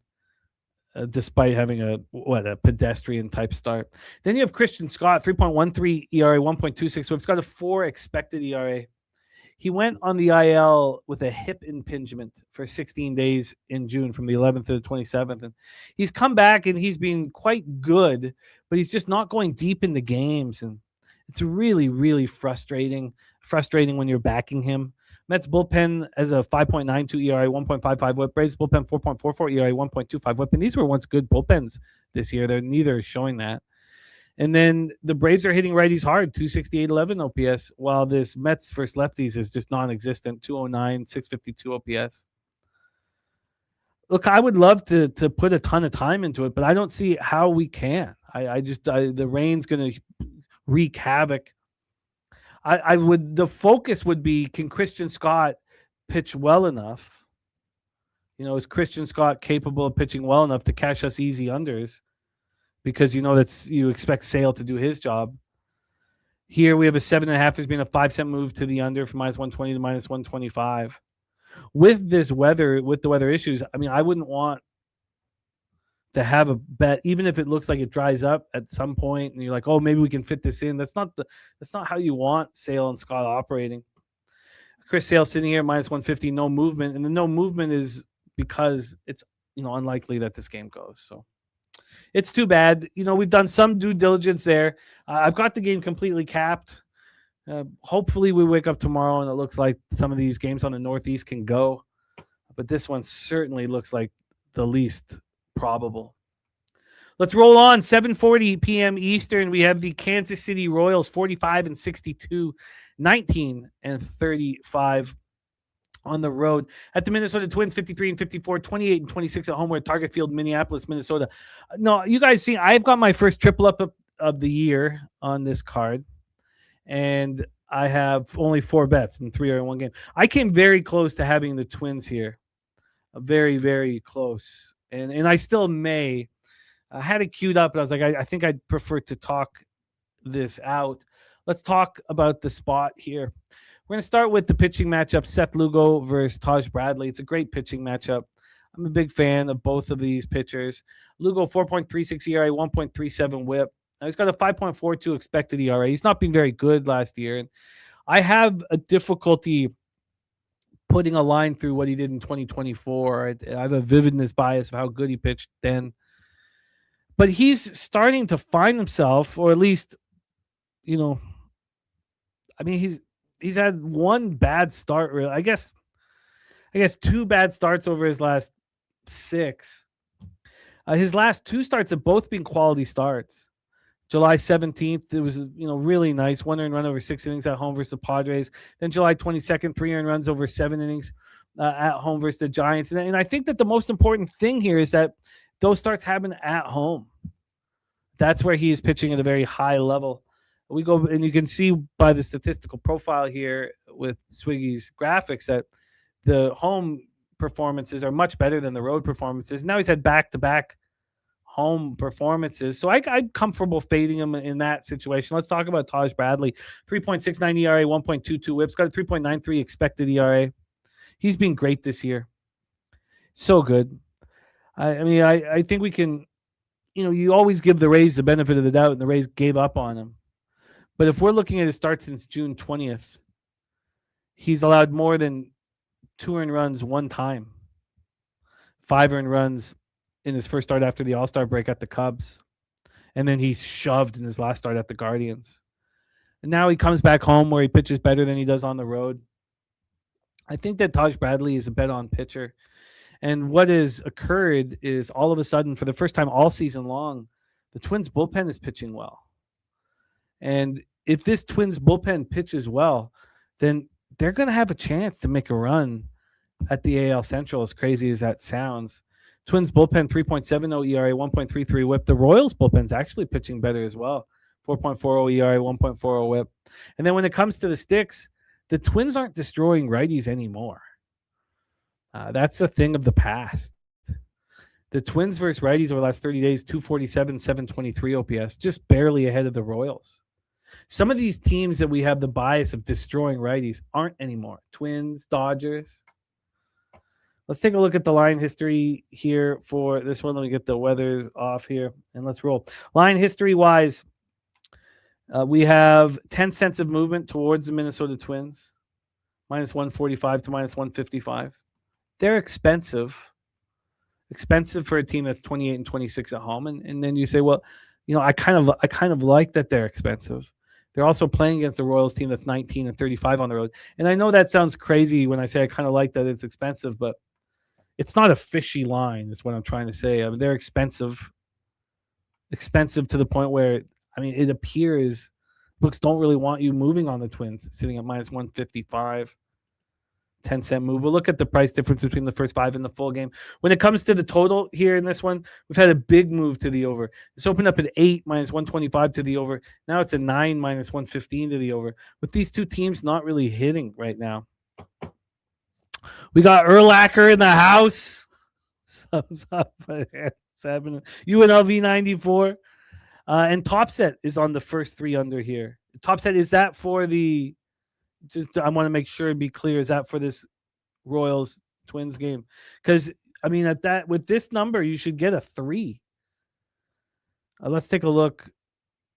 despite having a pedestrian type start. Then you have Christian Scott, 3.13 ERA, 1.26 WHIP. He's got a 4 expected ERA. He went on the IL with a hip impingement for 16 days in June, from the 11th to the 27th. And he's come back and he's been quite good, but he's just not going deep into games. And it's really, really frustrating when you're backing him. Mets bullpen as a 5.92 ERA, 1.55 WHIP. Braves bullpen 4.44 ERA, 1.25 WHIP. And these were once good bullpens this year. They're neither showing that. And then the Braves are hitting righties hard, 268-11 OPS, while this Mets versus lefties is just non-existent, 209, 652 OPS. Look, I would love to put a ton of time into it, but I don't see how we can. The rain's going to wreak havoc. The focus would be, can Christian Scott pitch well enough? You know, is Christian Scott capable of pitching well enough to cash us easy unders? Because you expect Sale to do his job. Here we have a 7.5. There's been a 5-cent move to the under from minus 120 to minus 125. With the weather issues, I mean, I wouldn't want to have a bet, even if it looks like it dries up at some point, and you're like, oh, maybe we can fit this in. That's not how you want Sale and Scott operating. Chris Sale sitting here minus 150, no movement, and the no movement is because it's unlikely that this game goes. So It's too bad. We've done some due diligence there. I've got the game completely capped. Hopefully we wake up tomorrow and it looks like some of these games on the Northeast can go. But this one certainly looks like the least probable. Let's roll on. 7:40 p.m. Eastern. We have the Kansas City Royals 45-62, 19-35 on the road. At the Minnesota Twins 53-54, 28-26 at home. We're at Target Field, Minneapolis, Minnesota. No, you guys see, I've got my first triple up of the year on this card. And I have only 4 bets and 3 are in one game. I came very close to having the Twins here. Very, very close. And I still may. I had it queued up, but I was like, I think I'd prefer to talk this out. Let's talk about the spot here. We're going to start with the pitching matchup, Seth Lugo versus Taj Bradley. It's a great pitching matchup. I'm a big fan of both of these pitchers. Lugo, 4.36 ERA, 1.37 whip. Now he's got a 5.42 expected ERA. He's not been very good last year. And I have a difficulty putting a line through what he did in 2024. I have a vividness bias of how good he pitched then. But he's starting to find himself, or at least, he's had one bad start. Really, I guess 2 bad starts over his last 6. His last 2 starts have both been quality starts. July 17th, it was really nice. 1 earned run over 6 innings at home versus the Padres. Then July 22nd, 3 earned runs over 7 innings at home versus the Giants. And I think that the most important thing here is that those starts happen at home. That's where he is pitching at a very high level. We go, and you can see by the statistical profile here with Swiggy's graphics that the home performances are much better than the road performances. Now he's had back-to-back home performances. So I'm comfortable fading him in that situation. Let's talk about Taj Bradley. 3.69 ERA, 1.22 whips, got a 3.93 expected ERA. He's been great this year. So good. I think we can, you always give the Rays the benefit of the doubt, and the Rays gave up on him. But if we're looking at his start since June 20th, he's allowed more than 2 earned runs one time. 5 earned runs in his first start after the All-Star break at the Cubs. And then he's shoved in his last start at the Guardians. And now he comes back home where he pitches better than he does on the road. I think that Taj Bradley is a bet-on pitcher. And what has occurred is all of a sudden, for the first time all season long, the Twins bullpen is pitching well. And if this Twins bullpen pitches well, then they're going to have a chance to make a run at the AL Central, as crazy as that sounds. Twins bullpen 3.70 ERA, 1.33 whip. The Royals bullpen's actually pitching better as well. 4.40 ERA, 1.40 whip. And then when it comes to the sticks, the Twins aren't destroying righties anymore. That's a thing of the past. The Twins versus righties over the last 30 days, 247, 723 OPS, just barely ahead of the Royals. Some of these teams that we have the bias of destroying righties aren't anymore. Twins, Dodgers. Let's take a look at the line history here for this one. Let me get the weathers off here, and let's roll. Line history-wise, we have 10 cents of movement towards the Minnesota Twins, minus 145 to minus 155. They're expensive for a team that's 28-26 at home. And then you say, well, I kind of like that they're expensive. They're also playing against the Royals team that's 19-35 on the road. And I know that sounds crazy when I say I kind of like that it's expensive, but it's not a fishy line is what I'm trying to say. I mean, they're expensive to the point where, it appears books don't really want you moving on the Twins, sitting at minus 155. 10-cent move. We'll look at the price difference between the first 5 and the full game. When it comes to the total here in this one, we've had a big move to the over. It's opened up at 8 minus 125 to the over. Now it's a 9 minus 115 to the over. With these two teams not really hitting right now. We got Urlacher in the house. What's up? UNLV 94. And Topset is on the first 3 under here. Topset, is that for the... I want to make sure and be clear. Is that for this Royals Twins game? Because at that, with this number, you should get a 3. Let's take a look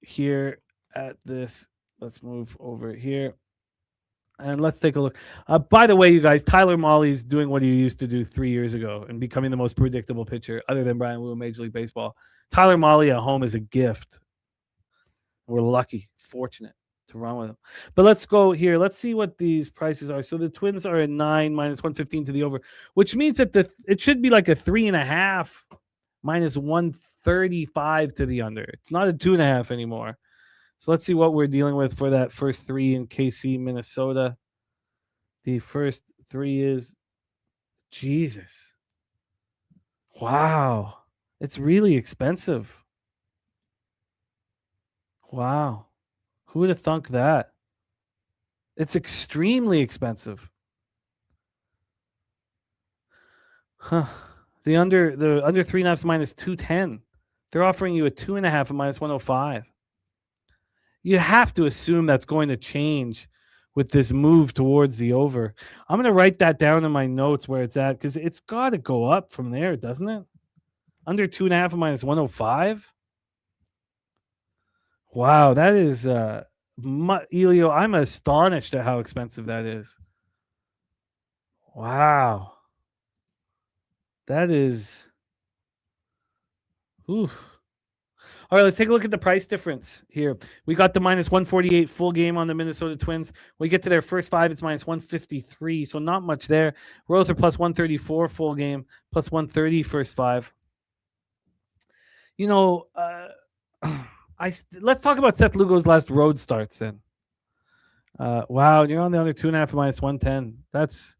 here at this. Let's move over here. And let's take a look. By the way, you guys, Tyler Mahley's doing what he used to do 3 years ago and becoming the most predictable pitcher other than Brian Wu in Major League Baseball. Tyler Mahley at home is a gift. We're lucky, fortunate to run with him. But let's go here. Let's see what these prices are. So the Twins are at 9 minus 115 to the over, which means that it should be like a 3.5 minus 135 to the under. It's not a 2.5 anymore. So let's see what we're dealing with for that first 3 in KC, Minnesota. The first 3 is Jesus. Wow. It's really expensive. Wow. Who would have thunk that? It's extremely expensive. Huh. The under 3.5 minus 210. They're offering you a 2.5 at minus 105. You have to assume that's going to change with this move towards the over. I'm going to write that down in my notes where it's at because it's got to go up from there, doesn't it? Under 2.5 at minus 105. Wow, that is Elio. I'm astonished at how expensive that is. Wow. That is. Oof. All right, let's take a look at the price difference here. We got the minus 148 full game on the Minnesota Twins. We get to their first 5, it's minus 153, so not much there. Royals are plus 134 full game, plus 130 first 5. You know, let's talk about Seth Lugo's last road starts then. Wow, you're on the under 2.5 minus 110. That's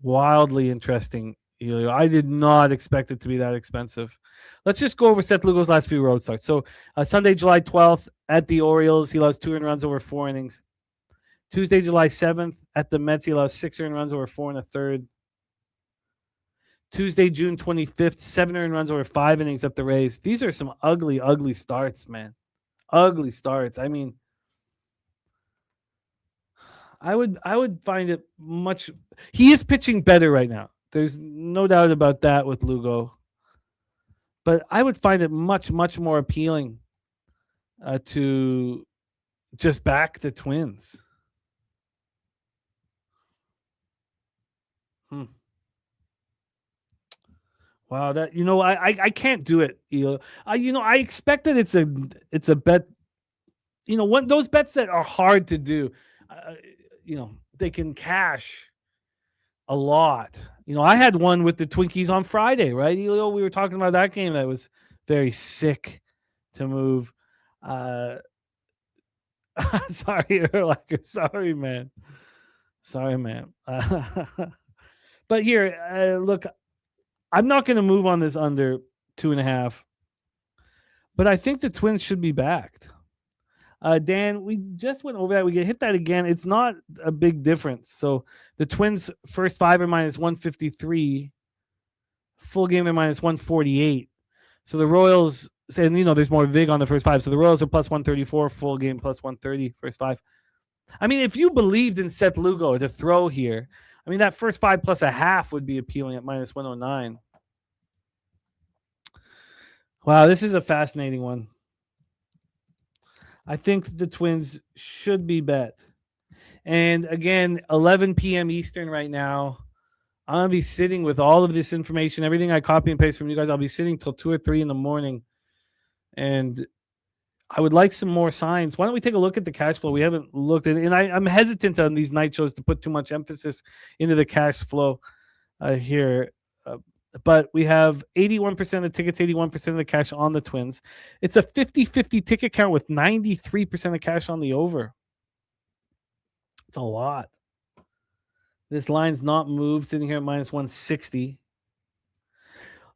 wildly interesting, Elio. I did not expect it to be that expensive. Let's just go over Seth Lugo's last few road starts. So Sunday, July 12th at the Orioles, he allows 2 earned runs over 4 innings. Tuesday, July 7th at the Mets, he allows 6 earned runs over 4 1/3. Tuesday, June 25th, 7 earned runs over 5 innings at the Rays. These are some ugly, ugly starts, man. Ugly starts. I mean, I would find it much. He is pitching better right now. There's no doubt about that with Lugo. But I would find it much, much more appealing to just back the Twins. Wow, that I can't do it. I expect that it's a bet. Those bets that are hard to do. They can cash a lot. I had one with the Twinkies on Friday, right? We were talking about that game that was very sick to move. Sorry, Erlacher. Sorry, man. But here, look, I'm not going to move on this under 2.5, but I think the Twins should be backed. Dan, we just went over that. We get hit that again. It's not a big difference. So the Twins' first 5 are minus 153. Full game are minus 148. So the Royals, and there's more vig on the first 5. So the Royals are plus 134. Full game plus 130. First 5. I mean, if you believed in Seth Lugo to throw here, I mean, that first 5 plus a half would be appealing at minus 109. Wow, this is a fascinating one. I think the Twins should be bet. And again, 11 p.m. Eastern right now. I'm going to be sitting with all of this information, everything I copy and paste from you guys. I'll be sitting till 2 or 3 in the morning. And I would like some more signs. Why don't we take a look at the cash flow? We haven't looked at it. And I'm hesitant on these night shows to put too much emphasis into the cash flow here. But we have 81% of tickets, 81% of the cash on the Twins. It's a 50-50 ticket count with 93% of cash on the over. It's a lot. This line's not moved, sitting here at minus 160.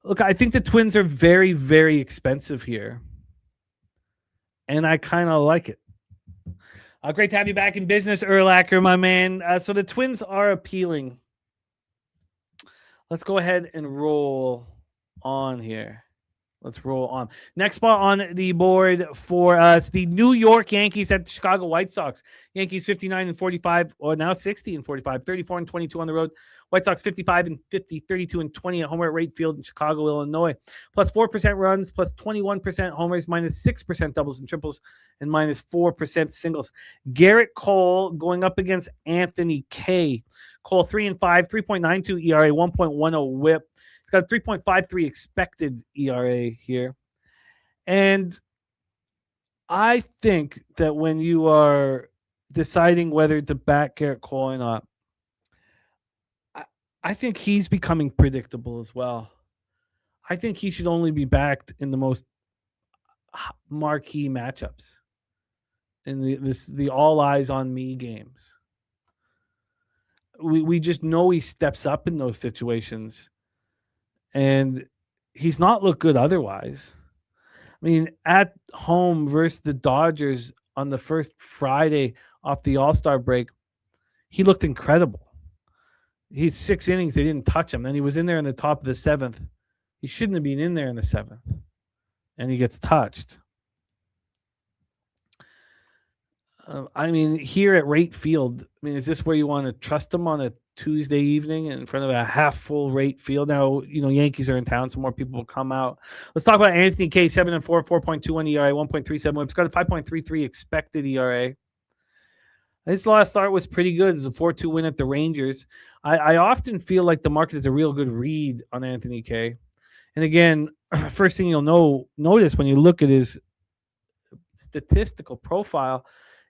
Look, I think the Twins are very, very expensive here. And I kind of like it. Great to have you back in business, Erlacher, my man. So the Twins are appealing. Let's go ahead and roll on here. Let's roll on. Next spot on the board for us, the New York Yankees at the Chicago White Sox. Yankees 59 and 45, or now 60 and 45, 34 and 22 on the road. White Sox 55 and 50, 32 and 20 at home at Wright Field in Chicago, Illinois. Plus 4% runs, plus 21% homers, minus 6% doubles and triples, and minus 4% singles. Garrett Cole going up against Anthony Kay. Cole 3 and 5, 3.92 ERA, 1.10 WHIP. He's got a 3.53 expected ERA here. And I think that when you are deciding whether to back Garrett Cole or not, I think he's becoming predictable as well. I think he should only be backed in the most marquee matchups, in the all eyes on me games. We just know he steps up in those situations, and he's not looked good otherwise. I mean, at home versus the Dodgers on the first Friday off the All-Star break, he looked incredible. He's 6 innings, they didn't touch him. Then he was in there in the top of the 7th. He shouldn't have been in there in the 7th. And he gets touched. I mean, here at Wright Field, I mean, is this where you want to trust him on a Tuesday evening in front of a half-full Wright Field? Now, Yankees are in town, so more people will come out. Let's talk about Anthony Kay, 7 and 4, 4.21 ERA, 1.37 WHIP. He's got a 5.33 expected ERA. His last start was pretty good. It's a 4-2 win at the Rangers. I often feel like the market is a real good read on Anthony Kay. And again, first thing you'll notice when you look at his statistical profile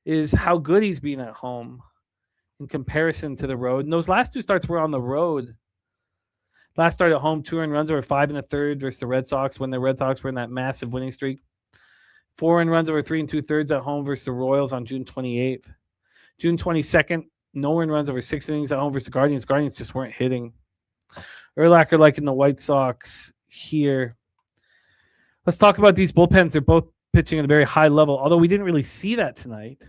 is how good he's been at home in comparison to the road. And those last 2 starts were on the road. Last start at home, 2 earned runs over 5 1/3 versus the Red Sox when the Red Sox were in that massive winning streak. 4 earned runs over 3 2/3 at home versus the Royals on June 28th. June 22nd, no earned runs over 6 innings at home versus the Guardians. Guardians just weren't hitting. Urlacher liking the White Sox here. Let's talk about these bullpens. They're both pitching at a very high level, although we didn't really see that tonight.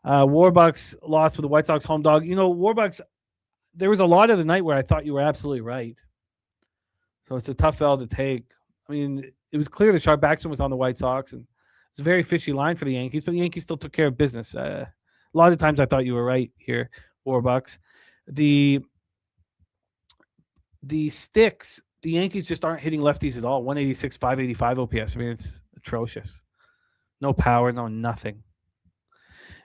Warbucks lost with the White Sox home dog. Warbucks, there was a lot of the night where I thought you were absolutely right. So it's a tough L to take. I mean, it was clear that Sharp Baxter was on the White Sox, and it's a very fishy line for the Yankees, but the Yankees still took care of business. A lot of times I thought you were right here, Warbucks. The sticks, the Yankees just aren't hitting lefties at all. 186, 585 OPS. I mean, it's atrocious. No power, no nothing.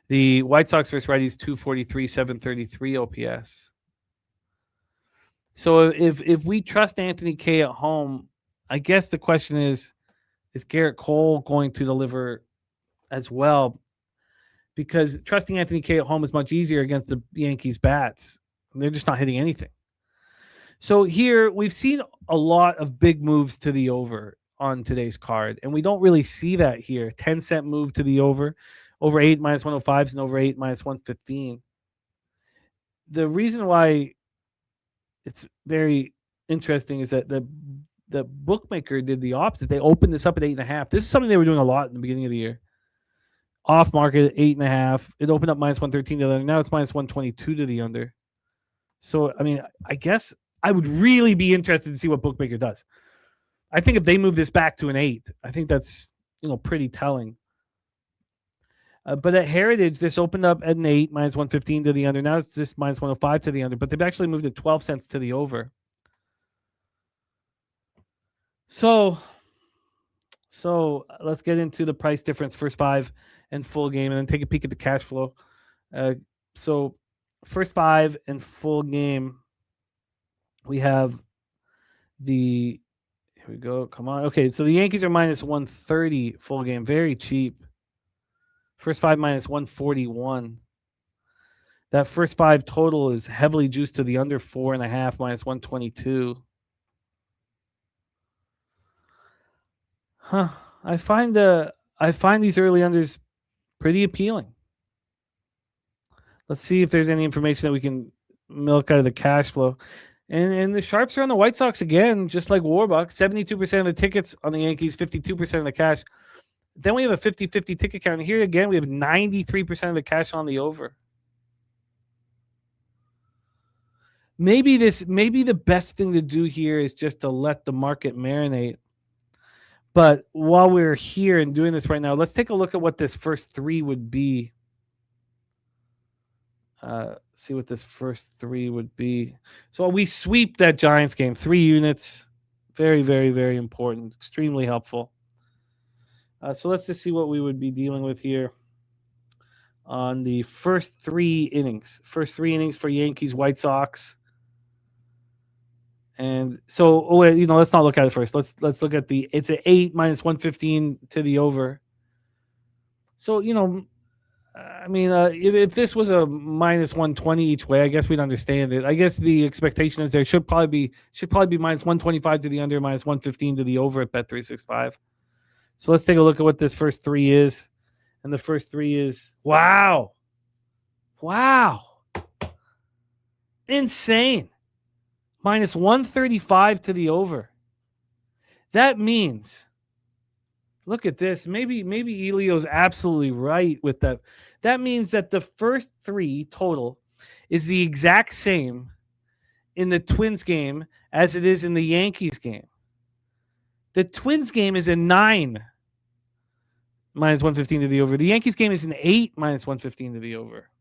The White Sox versus righties, 243, 733 OPS. So if we trust Anthony Kay at home, I guess the question is Garrett Cole going to deliver as well? Because trusting Anthony Kay at home is much easier against the Yankees bats. They're just not hitting anything. So here we've seen a lot of big moves to the over on today's card, and we don't really see that here. 10-cent move to the over 8 minus 105s and over 8 minus 115. The reason why it's very interesting is that the bookmaker did the opposite. They opened this up at 8.5. This is something they were doing a lot in the beginning of the year. Off market at 8.5. It opened up minus 113 to the under. Now it's minus 122 to the under. So, I mean, I guess I would really be interested to see what bookmaker does. I think if they move this back to an 8, I think that's, pretty telling. But at Heritage, this opened up at an 8, minus 115 to the under. Now it's just minus 105 to the under, but they've actually moved it 12 cents to the over. So let's get into the price difference, first 5 and full game, and then take a peek at the cash flow. So first 5 and full game, we have here we go. Come on. Okay, so the Yankees are minus 130 full game. Very cheap. First 5 minus 141. That first 5 total is heavily juiced to the under 4.5 minus 122. I find these early unders pretty appealing. Let's see if there's any information that we can milk out of the cash flow. And the sharps are on the White Sox again, just like Warbucks. 72% of the tickets on the Yankees, 52% of the cash. Then we have a 50-50 ticket count. And here again, we have 93% of the cash on the over. Maybe the best thing to do here is just to let the market marinate. But while we're here and doing this right now, let's take a look at what this first three would be. See what this first three would be. So we sweep that Giants game, 3 units. Very, very, very important. Extremely helpful. So let's just see what we would be dealing with here on the first 3 innings. First 3 innings for Yankees, White Sox. And so, let's not look at it first. Let's look at it's an 8 minus 115 to the over. So, if this was a minus 120 each way, I guess we'd understand it. I guess the expectation is there should probably be minus 125 to the under, minus 115 to the over at Bet365. So let's take a look at what this first 3 is. And the first 3 is, wow. Insane. Minus 135 to the over. That means, look at this. Maybe Elio's absolutely right with that. That means that the first 3 total is the exact same in the Twins game as it is in the Yankees game. The Twins game is a 9 minus 115 to the over. The Yankees game is an 8 minus 115 to the over.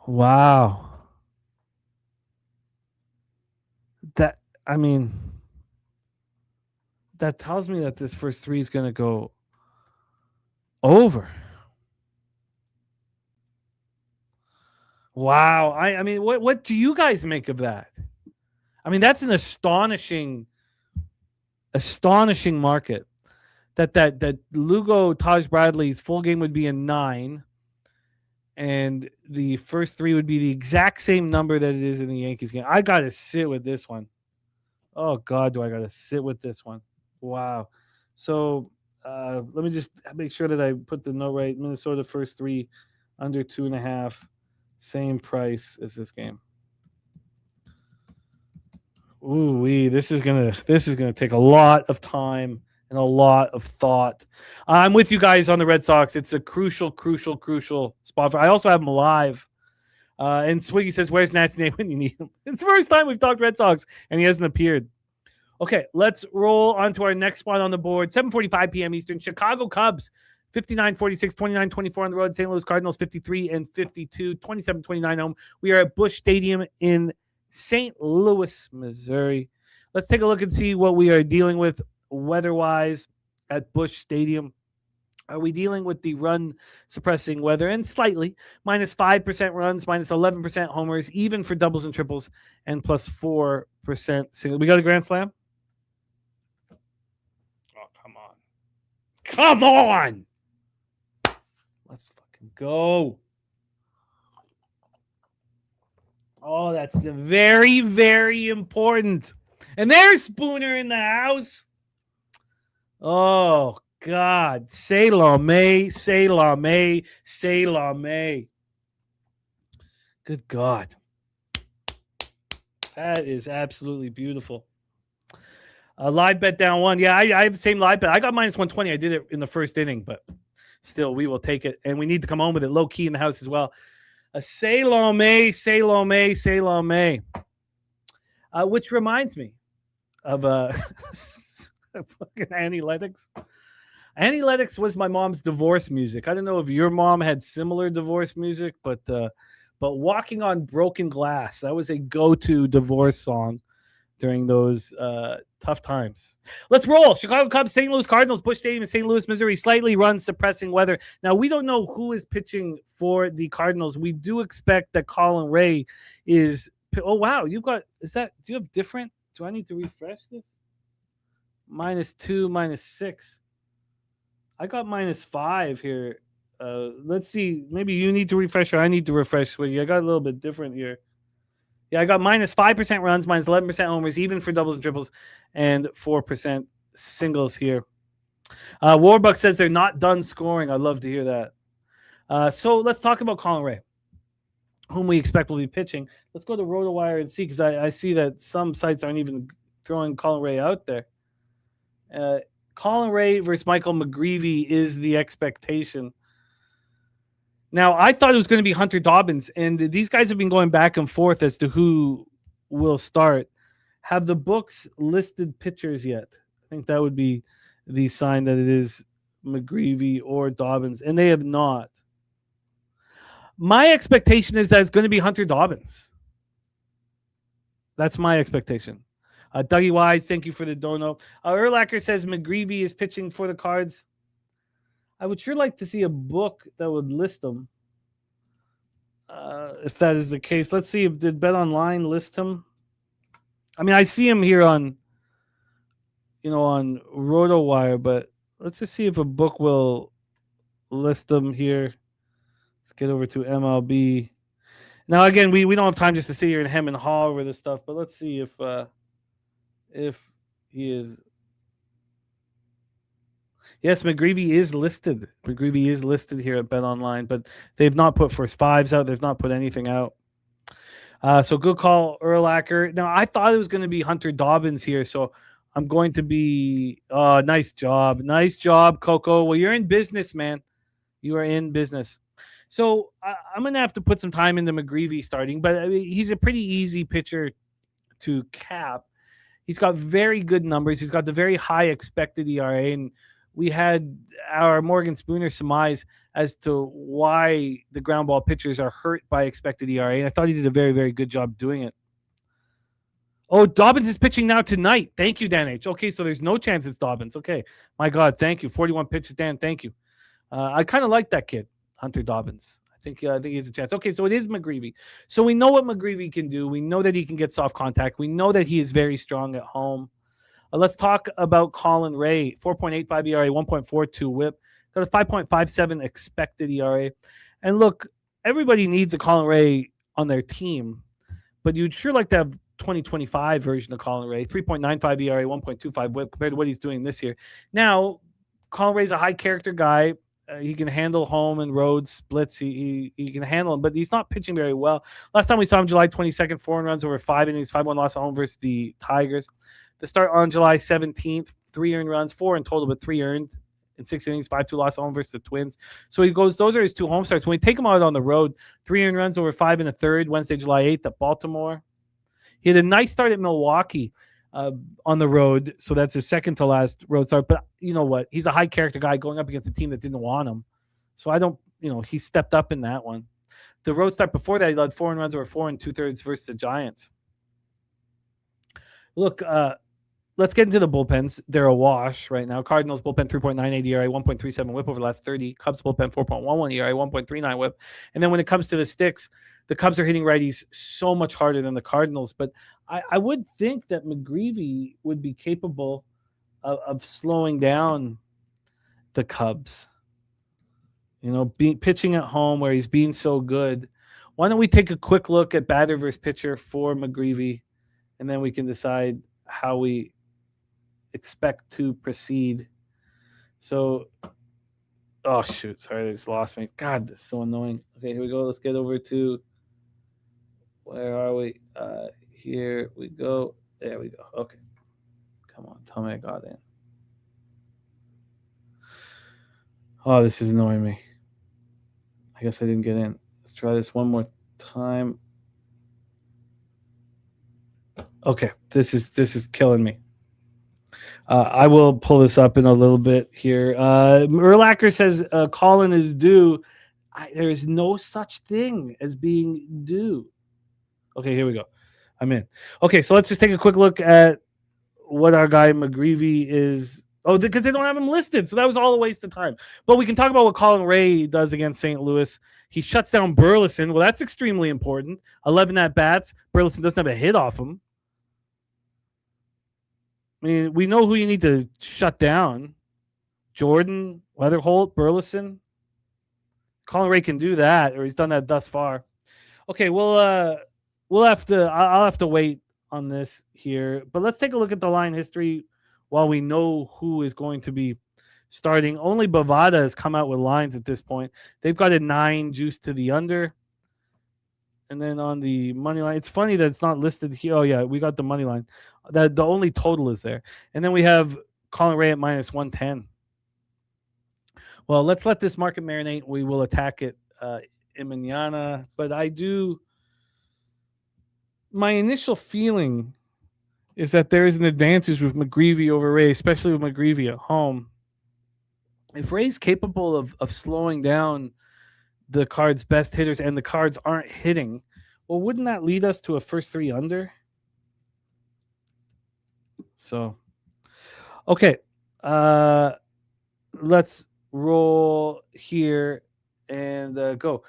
Wow. That tells me that this first 3 is going to go over. Wow. I mean, what do you guys make of that? I mean, that's an astonishing market. That Lugo Taj Bradley's full game would be a 9, and the first 3 would be the exact same number that it is in the Yankees game. I got to sit with this one. Oh God, do I got to sit with this one? Wow. So let me just make sure that I put the note right. Minnesota first 3 under 2.5, same price as this game. Ooh, this is gonna take a lot of time and a lot of thought. I'm with you guys on the Red Sox. It's a crucial spot. I also have them live. And Swiggy says, "Where's Nasty Nate when you need him?" It's the first time we've talked Red Sox, and he hasn't appeared. Okay, let's roll on to our next spot on the board. 7:45 p.m. Eastern. Chicago Cubs, 59-46, 29-24 on the road. St. Louis Cardinals, 53-52, 27-29 home. We are at Busch Stadium in St. Louis, Missouri. Let's take a look and see what we are dealing with weather-wise at Busch Stadium. Are we dealing with the run-suppressing weather? And slightly. Minus 5% runs, minus 11% homers, even for doubles and triples, and plus 4% singles. We got a grand slam? Oh, come on. Let's fucking go. Oh, that's very, very important. And there's Spooner in the house. Oh, God. Say la may. Good God. That is absolutely beautiful. Live bet down 1. Yeah, I have the same live bet. I got minus 120. I did it in the first inning, but still, we will take it. And we need to come home with it low key in the house as well. Say la may. Which reminds me of fucking Annie Lennox. Annie Lennox was my mom's divorce music. I don't know if your mom had similar divorce music, but Walking on Broken Glass, that was a go-to divorce song during those tough times. Let's roll. Chicago Cubs, St. Louis Cardinals, Busch Stadium in St. Louis, Missouri. Slightly run-suppressing weather. Now, we don't know who is pitching for the Cardinals. We do expect that Colin Ray is... Oh, wow. Do you have different... Do I need to refresh this? -2, -6. I got -5 here. Let's see. Maybe you need to refresh or I need to refresh, Swiggy. I got a little bit different here. Yeah, I got -5% runs, -11% homers, even for doubles and triples, and 4% singles here. Warbuck says they're not done scoring. I'd love to hear that. So let's talk about Colin Ray, whom we expect will be pitching. Let's go to RotoWire and see, because I see that some sites aren't even throwing Colin Ray out there. Colin Ray versus Michael McGreevy is the expectation. Now, I thought it was going to be Hunter Dobbins, and these guys have been going back and forth as to who will start. have the books listed pitchers yet? I think that would be the sign that it is McGreevy or Dobbins, and they have not. My expectation is that it's going to be Hunter Dobbins. That's my expectation. Dougie Wise, thank you for the dono. Erlacher says McGreevy is pitching for the Cards. I would sure like to see a book that would list them. If that is the case, let's see if did Bet Online list him. I mean, I see him here on RotoWire, but let's just see if a book will list them here. Let's get over to MLB. Now, again, we don't have time just to sit here and hem and haw over this stuff, but let's see if he is. Yes, McGreevy is listed. McGreevy is listed here at Bet Online, but they've not put first fives out. They've not put anything out. So good call, Erlacher. Now, I thought it was going to be Hunter Dobbins here, so I'm going to be nice job. Nice job, Coco. Well, you're in business, man. You are in business. So I'm going to have to put some time into McGreevy starting, but I mean, he's a pretty easy pitcher to cap. He's got very good numbers. He's got the very high expected ERA, and we had our Morgan Spooner surmise as to why the ground ball pitchers are hurt by expected ERA, and I thought he did a very, very good job doing it. Oh, Dobbins is pitching now tonight. Thank you, Dan H. Okay, so there's no chance it's Dobbins. Okay, my God, thank you. 41 pitches, Dan. Thank you. I kind of like that kid, Hunter Dobbins. I think he has a chance. Okay, so it is McGreevy. So we know what McGreevy can do. We know that he can get soft contact. We know that he is very strong at home. Let's talk about Colin Ray. 4.85 ERA, 1.42 WHIP. Got a 5.57 expected ERA. And look, everybody needs a Colin Ray on their team, but you'd sure like to have 2025 version of Colin Ray. 3.95 ERA, 1.25 WHIP compared to what he's doing this year. Now, Colin Ray's a high character guy. He can handle home and road splits. He can handle them, but he's not pitching very well. Last time we saw him July 22nd, 4 runs over 5 innings, 5-1 loss at home versus the Tigers. The start on July 17th, 3 earned runs, 4 in total, but 3 earned in 6 innings, 5-2 loss at home versus the Twins. So he goes, those are his 2 home starts. When we take him out on the road, 3 earned runs over 5 1/3, Wednesday, July 8th at Baltimore. He had a nice start at Milwaukee on the road, so that's his second to last road start. But you know what? He's a high character guy going up against a team that didn't want him. So I don't, he stepped up in that one. The road start before that, he led 4 runs over 4 2/3 versus the Giants. Look, let's get into the bullpens. They're a wash right now. Cardinals bullpen 3.98 ERA, 1.37 WHIP over the last 30. Cubs bullpen 4.11 ERA, 1.39 WHIP. And then when it comes to the sticks, the Cubs are hitting righties so much harder than the Cardinals. But I would think that McGreevy would be capable of slowing down the Cubs. Pitching at home where he's being so good. Why don't we take a quick look at batter versus pitcher for McGreevy, and then we can decide how we expect to proceed. So, oh, shoot. Sorry, I just lost me. God, this is so annoying. Okay, here we go. Let's get over to, where are we? Here we go. There we go. Okay. Come on. Tell me I got in. Oh, this is annoying me. I guess I didn't get in. Let's try this one more time. Okay, this is killing me. I will pull this up in a little bit here. Erlacher says Colin is due. There is no such thing as being due. Okay, here we go. I'm in. Okay, so let's just take a quick look at what our guy McGreevy is. Oh, because they don't have him listed, so that was all a waste of time. But we can talk about what Colin Ray does against St. Louis. He shuts down Burleson. Well, that's extremely important. 11 at-bats. Burleson doesn't have a hit off him. I mean, we know who you need to shut down. Jordan, Weatherholt, Burleson. Colin Ray can do that, or he's done that thus far. Okay, I'll have to wait on this here. But let's take a look at the line history while we know who is going to be starting. Only Bovada has come out with lines at this point. They've got a 9 juice to the under. And then on the money line, it's funny that it's not listed here. Oh, yeah, we got the money line. The only total is there. And then we have Colin Ray at minus 110. Well, let's let this market marinate. We will attack it in manana. But my initial feeling is that there is an advantage with McGreevy over Ray, especially with McGreevy at home. If Ray's capable of slowing down the Cards' best hitters and the Cards aren't hitting, well, wouldn't that lead us to a first 3 under? So, okay. Let's roll here and go.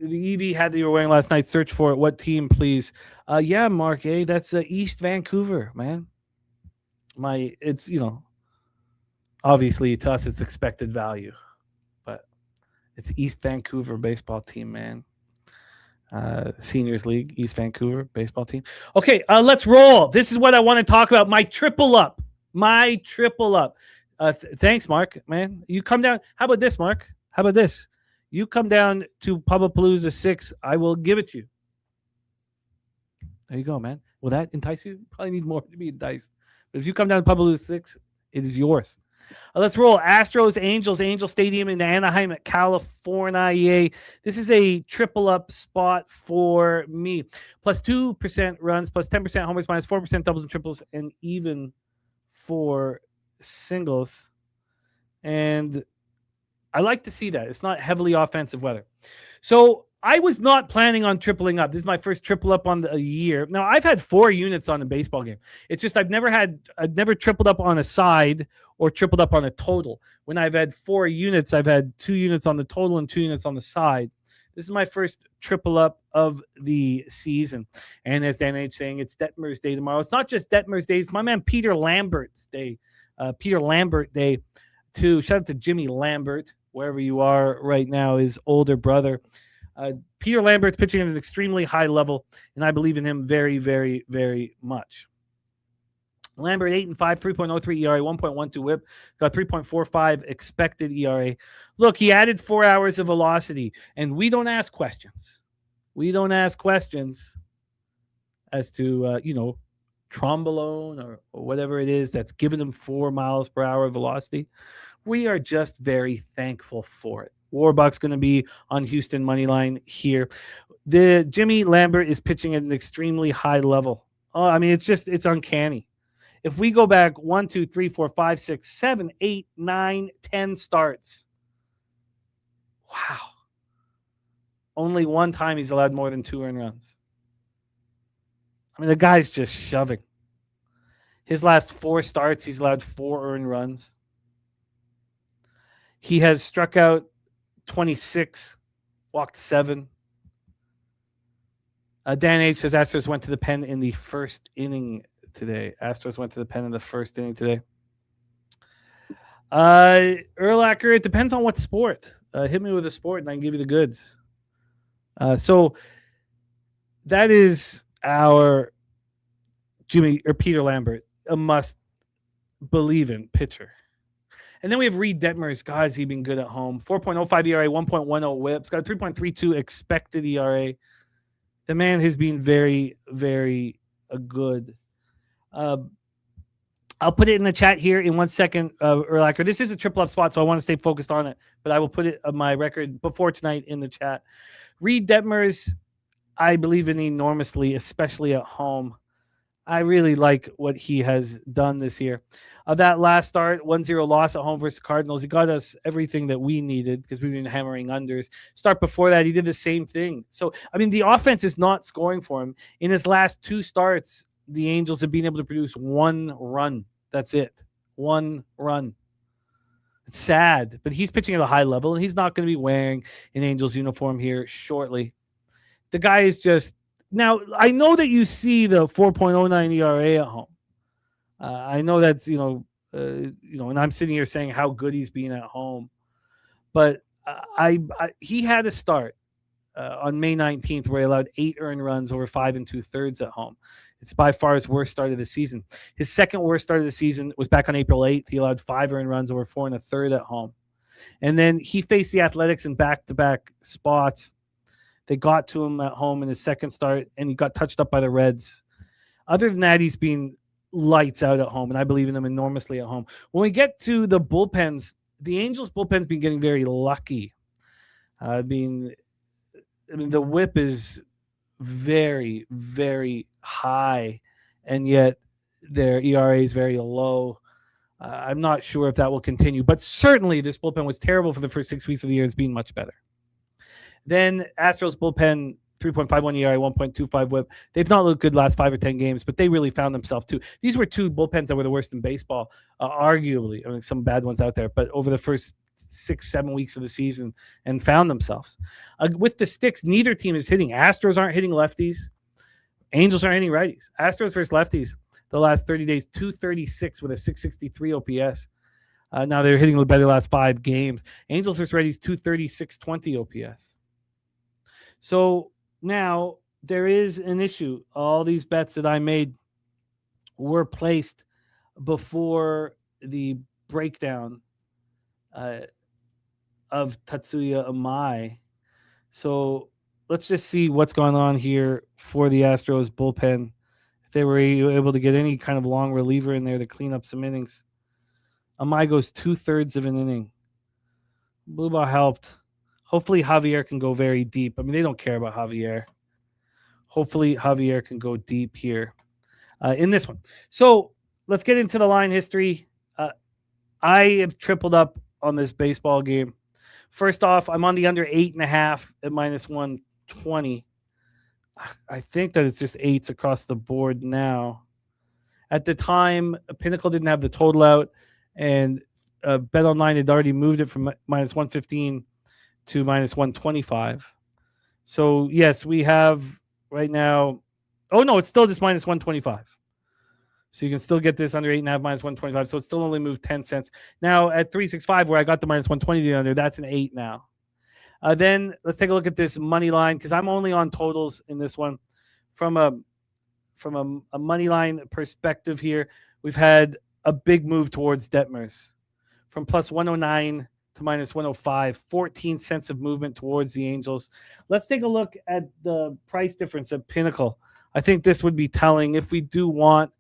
The EV hat that you were wearing last night, search for it. What team, please? Yeah, Mark A. That's East Vancouver, man. It's, obviously to us it's expected value, but it's East Vancouver baseball team, man. Seniors League, East Vancouver baseball team. Okay, let's roll. This is what I want to talk about. My triple up. Thanks, Mark, man. You come down. How about this, Mark? How about this? You come down to Pubapalooza 6. I will give it to you. There you go, man. Will that entice you? Probably need more to be enticed. But if you come down to Pubapalooza 6, it is yours. Let's roll. Astros, Angels, Angel Stadium in Anaheim, California. This is a triple up spot for me. Plus 2% runs, plus 10% homers, minus 4% doubles and triples, and even for singles. And I like to see that. It's not heavily offensive weather. So I was not planning on tripling up. This is my first triple up on the year. Now, I've had 4 units on a baseball game. It's just I've never tripled up on a side or tripled up on a total. When I've had 4 units, I've had 2 units on the total and 2 units on the side. This is my first triple up of the season. And as Dan H. saying, it's Detmer's Day tomorrow. It's not just Detmer's Day. It's my man Peter Lambert's Day. Peter Lambert Day, too. Shout out to Jimmy Lambert, wherever you are right now, his older brother. Peter Lambert's pitching at an extremely high level, and I believe in him very, very, very much. Lambert 8-5, 3.03 ERA, 1.12 WHIP, got 3.45 expected ERA. Look, he added 4 hours of velocity, and we don't ask questions. We don't ask questions as to trombolone or whatever it is that's giving him 4 miles per hour of velocity. We are just very thankful for it. Warbuck's going to be on Houston money line here. The Jimmy Lambert is pitching at an extremely high level. Oh, I mean, it's uncanny. If we go back 1, 2, 3, 4, 5, 6, 7, 8, 9, 10 starts. Wow. Only one time he's allowed more than 2 earned runs. I mean, the guy's just shoving. His last 4 starts, he's allowed 4 earned runs. He has struck out 26, walked 7. Dan H. says Astros went to the pen in the first inning today. Erlacher, it depends on what sport. Hit me with a sport and I can give you the goods. So that is our Peter Lambert, a must believe in pitcher. And then we have Reed Detmers. God, he's been good at home. 4.05 ERA, 1.10 whips. Got a 3.32 expected ERA. The man has been very, very good. I'll put it in the chat here in 1 second, Erlacher. This is a triple up spot, so I want to stay focused on it. But I will put it on my record before tonight in the chat. Reed Detmers, I believe in enormously, especially at home. I really like what he has done this year. That last start, 1-0 loss at home versus Cardinals, he got us everything that we needed because we've been hammering unders. Start before that, he did the same thing. So, I mean, the offense is not scoring for him. In his last 2 starts, the Angels have been able to produce 1 run. That's it. 1 run. It's sad, but he's pitching at a high level, and he's not going to be wearing an Angels uniform here shortly. The guy is just... Now, I know that you see the 4.09 ERA at home. I know that's, and I'm sitting here saying how good he's been at home. But he had a start on May 19th where he allowed 8 earned runs over 5 2/3 at home. It's by far his worst start of the season. His second worst start of the season was back on April 8th. He allowed 5 earned runs over 4 1/3 at home. And then he faced the Athletics in back-to-back spots. They got to him at home in his second start, and he got touched up by the Reds. Other than that, he's been lights out at home, and I believe in him enormously at home. When we get to the bullpens, the Angels' bullpen's been getting very lucky. I mean, the whip is very, very high and yet their ERA is very low. I'm not sure if that will continue, but certainly this bullpen was terrible for the first 6 weeks of the year. It's been much better. Then Astros bullpen, 3.51 ERA, 1.25 WHIP. They've not looked good last 5 or 10 games, but they really found themselves too. These were two bullpens that were the worst in baseball, arguably. I mean, some bad ones out there, but over the first 6-7 weeks of the season, and found themselves. With the sticks, neither team is hitting. Astros aren't hitting lefties. Angels aren't hitting righties. Astros versus lefties the last 30 days, 236 with a 663 OPS. Now they're hitting better the last 5 games. Angels versus righties, 236.20 OPS. So now there is an issue. All these bets that I made were placed before the breakdown of Tatsuya Amai. So let's just see what's going on here for the Astros bullpen. If they were able to get any kind of long reliever in there to clean up some innings. Amai goes 2/3 of an inning. Blue ball helped. Hopefully Javier can go very deep. I mean, they don't care about Javier. Hopefully Javier can go deep here in this one. So let's get into the line history. I have tripled up on this baseball game. First off, I'm on the under 8.5 at -120. I think that it's just 8s across the board now. At the time, Pinnacle didn't have the total out, and BetOnline had already moved it from -115 to -125. So, yes, we have right now. Oh, no, it's still just -125. So you can still get this under 8.5 -125. So it still only moved 10 cents. Now at 365, where I got the -120 under, that's an 8 now. Then let's take a look at this money line, because I'm only on totals in this one. From a money line perspective here, we've had a big move towards Detmers from +109 to -105, 14 cents of movement towards the Angels. Let's take a look at the price difference at Pinnacle. I think this would be telling if we do want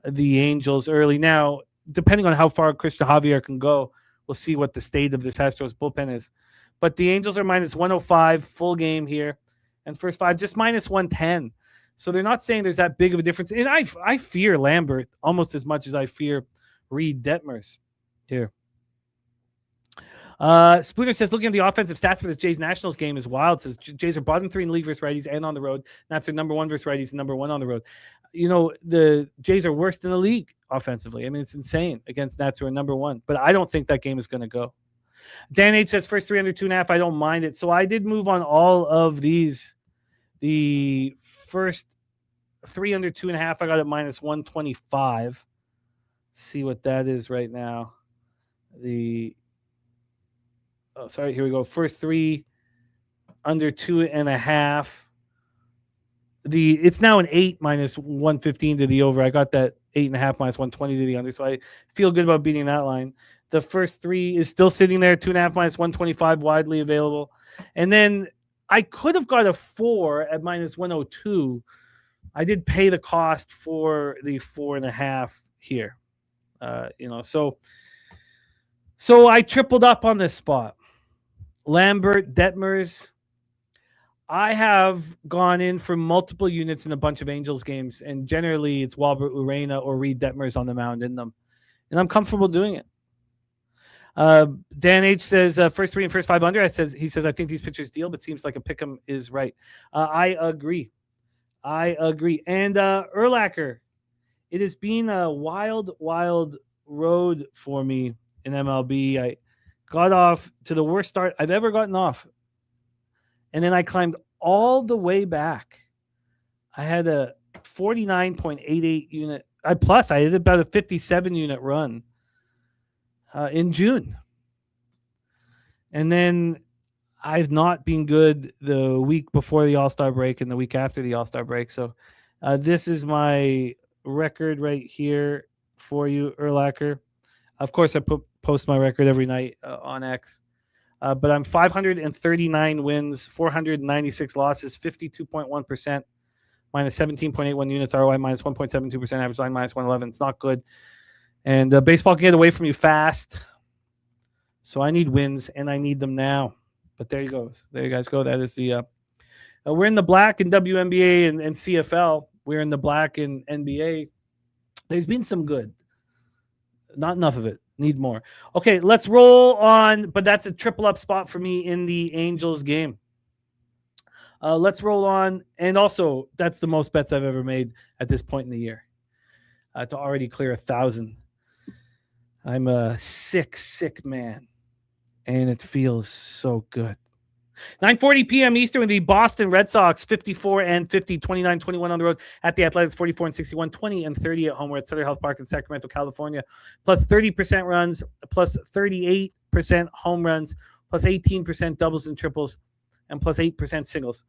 the Angels early. Now, depending on how far Christian Javier can go, we'll see what the state of this Astros bullpen is. But the Angels are -105 full game here, and first 5 just -110. So they're not saying there's that big of a difference. And I fear Lambert almost as much as I fear Reed Detmers here. Spooner says, looking at the offensive stats for this Jays Nationals game is wild. Says Jays are bottom 3 in the league versus righties and on the road. That's their number 1 versus righties and number 1 on the road. You know, the Jays are worst in the league offensively. I mean, it's insane against Nats, who are number 1. But I don't think that game is going to go. Dan H says first 3 under 2.5. I don't mind it. So I did move on all of these. The first 3 under 2.5, I got at -125. See what that is right now. Here we go. First 3 under 2.5. It's now an 8 -115 to the over. I got that 8.5 -120 to the under, so I feel good about beating that line. The first 3 is still sitting there, 2.5 -125, widely available. And then I could have got a 4 at -102. I did pay the cost for the 4.5 here. So I tripled up on this spot. Lambert, Detmers. I have gone in for multiple units in a bunch of Angels games, and generally it's Walbert Urena or Reed Detmers on the mound in them. And I'm comfortable doing it. Dan H says first 3 and first 5 under. He says I think these pitchers deal, but seems like a pick'em is right. I agree. And Urlacher, it has been a wild road for me in MLB. I got off to the worst start I've ever gotten off. And then I climbed all the way back. I had a 49.88 unit. I had about a 57 unit run in June. And then I've not been good the week before the All-Star break and the week after the All-Star break. So this is my record right here for you, Urlacher. Of course, I post my record every night on X. But I'm 539 wins, 496 losses, 52.1%, -17.81 units, ROI -1.72%, average line -111. It's not good. And baseball can get away from you fast. So I need wins, and I need them now. But there you guys go. That is the we're in the black in WNBA and CFL. we're in the black in NBA. There's been some good. Not enough of it. Need more. Okay, let's roll on. But that's a triple up spot for me in the Angels game. Let's roll on. And also, that's the most bets I've ever made at this point in the year. To already clear 1,000. I'm a sick man. And it feels so good. 9:40 p.m. Eastern with the Boston Red Sox 54-50, 29-21 on the road at the Athletics 44-61, 20-30 at home. We're at Sutter Health Park in Sacramento, California. Plus 30% runs, plus 38% home runs, plus 18% doubles and triples, and plus 8% singles.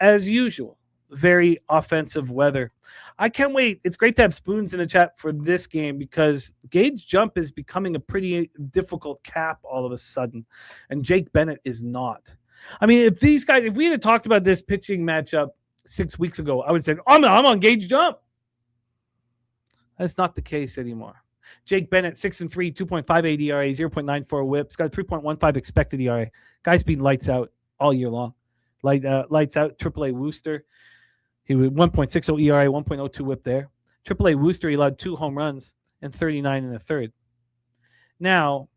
As usual, very offensive weather. I can't wait. It's great to have Spoons in the chat for this game because Gage Jump is becoming a pretty difficult cap all of a sudden, and Jake Bennett is not. I mean, if we had talked about this pitching matchup 6 weeks ago, I would say, I'm on Gage Jump. That's not the case anymore. Jake Bennett, 6-3, 2.58 ERA, 0.94 whip. He's got a 3.15 expected ERA. Guy's been lights out all year long. Lights out, AAA Wooster. He was 1.60 ERA, 1.02 whip there. AAA Wooster, he allowed 2 home runs and 39 in the third. Now,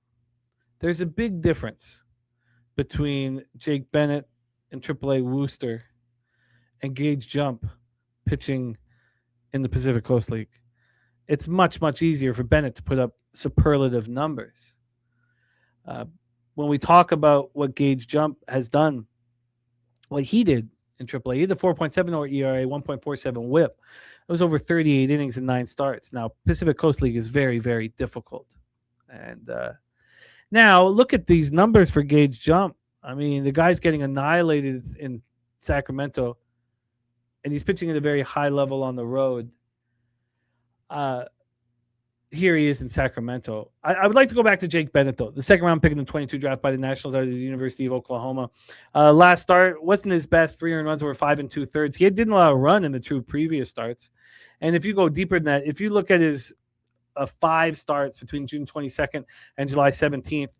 there's a big difference between Jake Bennett and AAA Wooster and Gage Jump pitching in the Pacific Coast League. It's much, much easier for Bennett to put up superlative numbers. When we talk about what Gage Jump has done, what he did in AAA, he had the 4.70 ERA, 1.47 whip. It was over 38 innings and 9 starts. Now, Pacific Coast League is very, very difficult. And now, look at these numbers for Gage Jump. I mean, the guy's getting annihilated in Sacramento, and he's pitching at a very high level on the road. Here he is in Sacramento. I would like to go back to Jake Bennett, though. The second-round pick in the 22 draft by the Nationals out of the University of Oklahoma. Last start wasn't his best. 3 earned runs over 5 2/3. He didn't allow a run in the 2 previous starts. And if you go deeper than that, if you look at his 5 starts between June 22nd and July 17th,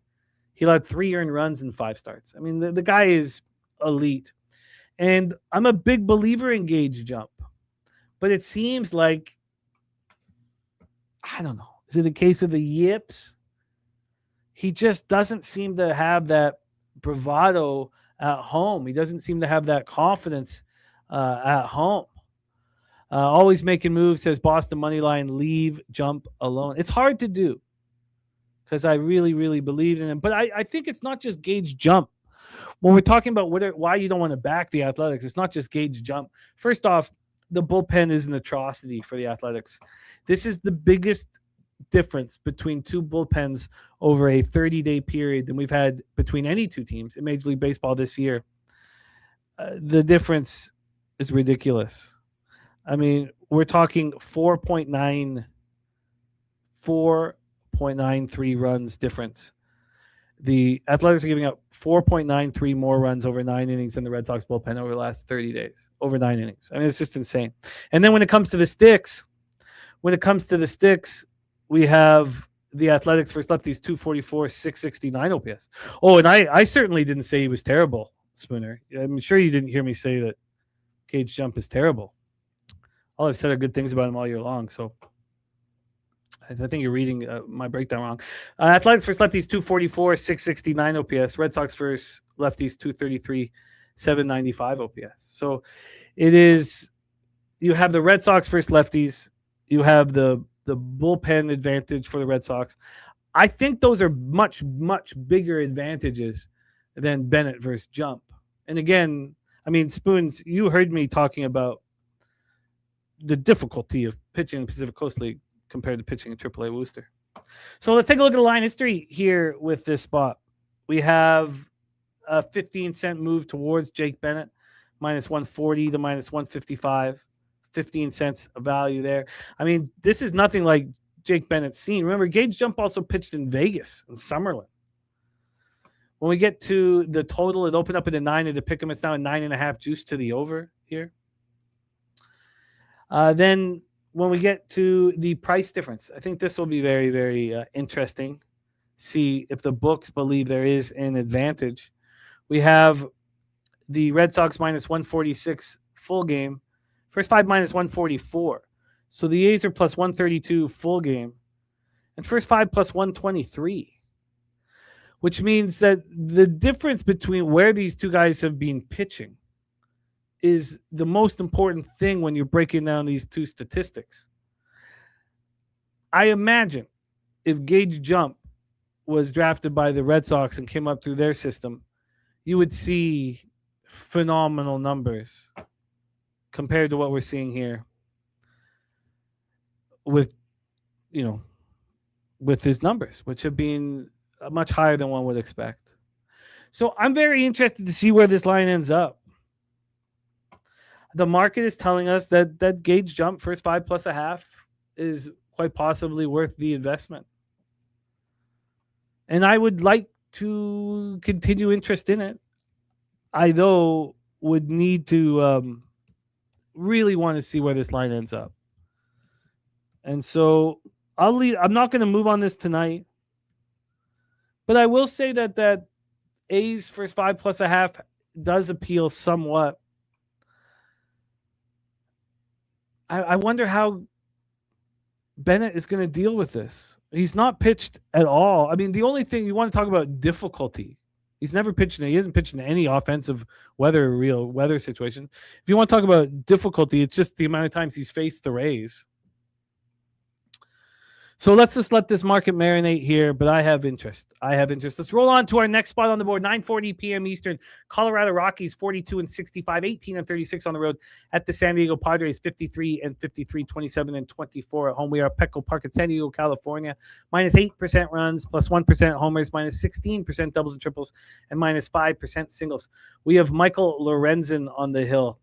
he allowed 3 earned runs in 5 starts. I mean, the guy is elite. And I'm a big believer in Gage Jump. But it seems like, I don't know. Is it a case of the yips? He just doesn't seem to have that bravado at home. He doesn't seem to have that confidence at home. Always making moves, says Boston Moneyline, leave Jump alone. It's hard to do because I really, really believe in him. But I think it's not just Gage Jump. When we're talking about why you don't want to back the Athletics, it's not just Gage Jump. First off, the bullpen is an atrocity for the Athletics. This is the biggest difference between 2 bullpens over a 30-day period than we've had between any 2 teams in Major League Baseball this year. The difference is ridiculous. I mean, we're talking 4.93 runs difference. The Athletics are giving up 4.93 more runs over 9 innings than the Red Sox bullpen over the last 30 days, over 9 innings. I mean, it's just insane. And then when it comes to the sticks, we have the Athletics versus lefties 244, 669 OPS. Oh, and I certainly didn't say he was terrible, Spooner. I'm sure you didn't hear me say that Gage Jump is terrible. All I've said are good things about him all year long. So I think you're reading my breakdown wrong. Athletics versus lefties 244, 669 OPS. Red Sox versus lefties 233, 795 OPS. So it is, you have the Red Sox versus lefties. You have the bullpen advantage for the Red Sox. I think those are much, much bigger advantages than Bennett versus Jump. And again, I mean, Spoons, you heard me talking about the difficulty of pitching in the Pacific Coast League compared to pitching in AAA Wooster. So let's take a look at the line history here with this spot. We have a 15-cent move towards Jake Bennett, minus 140 to minus 155. 15 cents of value there. I mean, this is nothing like Jake Bennett's seen. Remember, Gage Jump also pitched in Vegas, in Summerlin. When we get to the total, it opened up at a 9 at the pick 'em. It's now a 9.5 juice to the over here. Then when we get to the price difference, I think this will be very, very interesting. See if the books believe there is an advantage. We have the Red Sox minus 146 full game First 5 minus 144. So the A's are plus 132 full game. And first 5 plus 123. Which means that the difference between where these two guys have been pitching is the most important thing when you're breaking down these two statistics. I imagine if Gage Jump was drafted by the Red Sox and came up through their system, you would see phenomenal numbers compared to what we're seeing here with his numbers, which have been much higher than one would expect. So I'm very interested to see where this line ends up. The market is telling us that Gage Jump first 5 plus a half is quite possibly worth the investment. And I would like to continue interest in it. I, though, would need to really want to see where this line ends up. And so I'm not going to move on this tonight. But I will say that A's first 5 plus a half does appeal somewhat. I wonder how Bennett is going to deal with this. He's not pitched at all. I mean, the only thing you want to talk about difficulty. He's never pitched. He hasn't pitched in any offensive real weather situation. If you want to talk about difficulty, it's just the amount of times he's faced the Rays. So let's just let this market marinate here, but I have interest. Let's roll on to our next spot on the board, 9:40 p.m. Eastern. Colorado Rockies, 42-65, 18-36 on the road at the San Diego Padres, 53-53, 27-24 at home. We are at Petco Park in San Diego, California. Minus 8% runs, plus 1% homers, minus 16% doubles and triples, and minus 5% singles. We have Michael Lorenzen on the hill.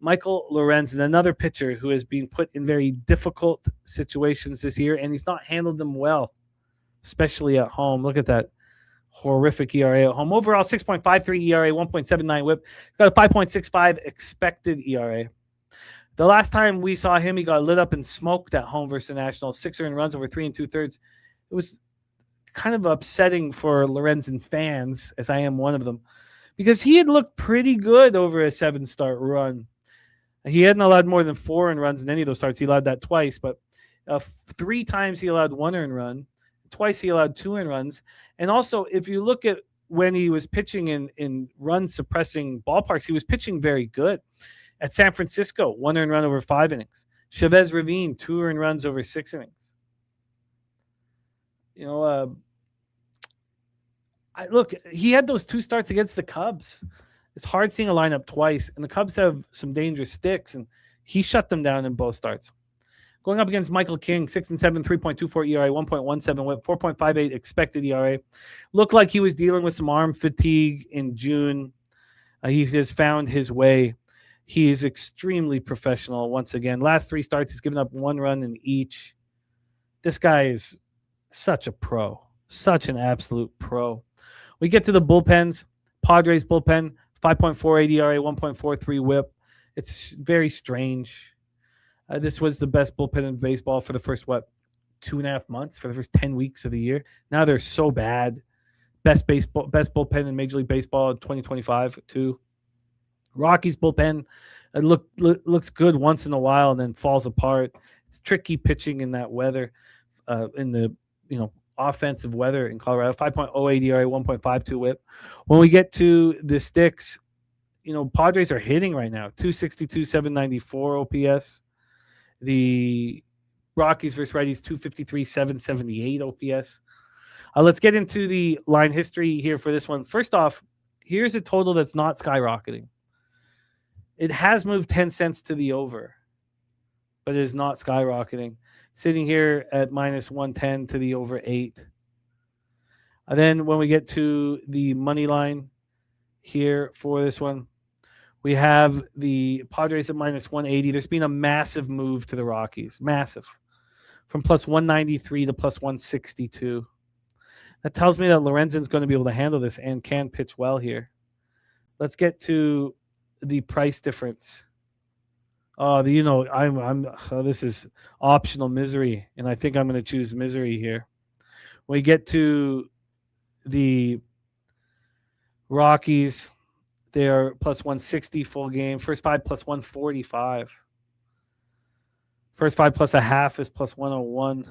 Michael Lorenzen, another pitcher who has been put in very difficult situations this year, and he's not handled them well, especially at home. Look at that horrific ERA at home. Overall, 6.53 ERA, 1.79 whip. Got a 5.65 expected ERA. The last time we saw him, he got lit up and smoked at home versus the Nationals. 6 earned runs over 3 2/3. It was kind of upsetting for Lorenzen fans, as I am one of them, because he had looked pretty good over a 7-start run. He hadn't allowed more than 4 earned runs in any of those starts. He allowed that twice, but 3 times he allowed 1 earned run. Twice he allowed 2 earned runs. And also, if you look at when he was pitching in run-suppressing ballparks, he was pitching very good. At San Francisco, 1 earned run over 5 innings. Chavez Ravine, 2 earned runs over 6 innings. Look, he had those 2 starts against the Cubs. It's hard seeing a lineup twice, and the Cubs have some dangerous sticks, and he shut them down in both starts. Going up against Michael King, 6-7, 3.24 ERA, 1.17 whip, 4.58 expected ERA. Looked like he was dealing with some arm fatigue in June. He has found his way. He is extremely professional once again. Last 3 starts, he's given up 1 run in each. This guy is such a pro, such an absolute pro. We get to the bullpens. Padres bullpen, 5.48 ERA, 1.43 whip. It's very strange. This was the best bullpen in baseball for the first, 2.5 months, for the first 10 weeks of the year. Now they're so bad. Best bullpen in Major League Baseball in 2025, too. Rockies bullpen looks good once in a while and then falls apart. It's tricky pitching in that weather, in the offensive weather in Colorado. 5.08 ERA, 1.52 whip. When we get to the sticks, Padres are hitting right now. 262, 794 OPS. The Rockies versus righties, 253, 778 OPS. Let's get into the line history here for this one. First off, here's a total that's not skyrocketing. It has moved 10 cents to the over, but it is not skyrocketing. Sitting here at minus 110 to the over 8. And then when we get to the money line here for this one, we have the Padres at minus 180. There's been a massive move to the Rockies. Massive. From plus 193 to plus 162. That tells me that Lorenzen's going to be able to handle this and can pitch well here. Let's get to the price difference. This is optional misery, and I think I'm going to choose misery here. When we get to the Rockies, They are plus 160 full game. First 5 plus 145. First 5 plus a half is plus 101.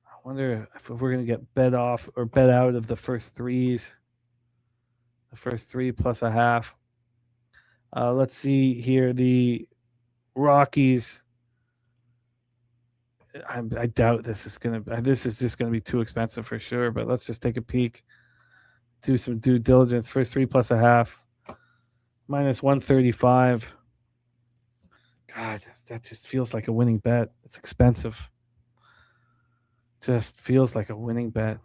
I wonder if we're going to get bet off or bet out of the first threes. The first 3 plus a half. Let's see here. The Rockies. I doubt this is going to. This is just going to be too expensive for sure. But let's just take a peek. Do some due diligence. First 3 plus a half. Minus 135. God, that just feels like a winning bet. It's expensive. Just feels like a winning bet.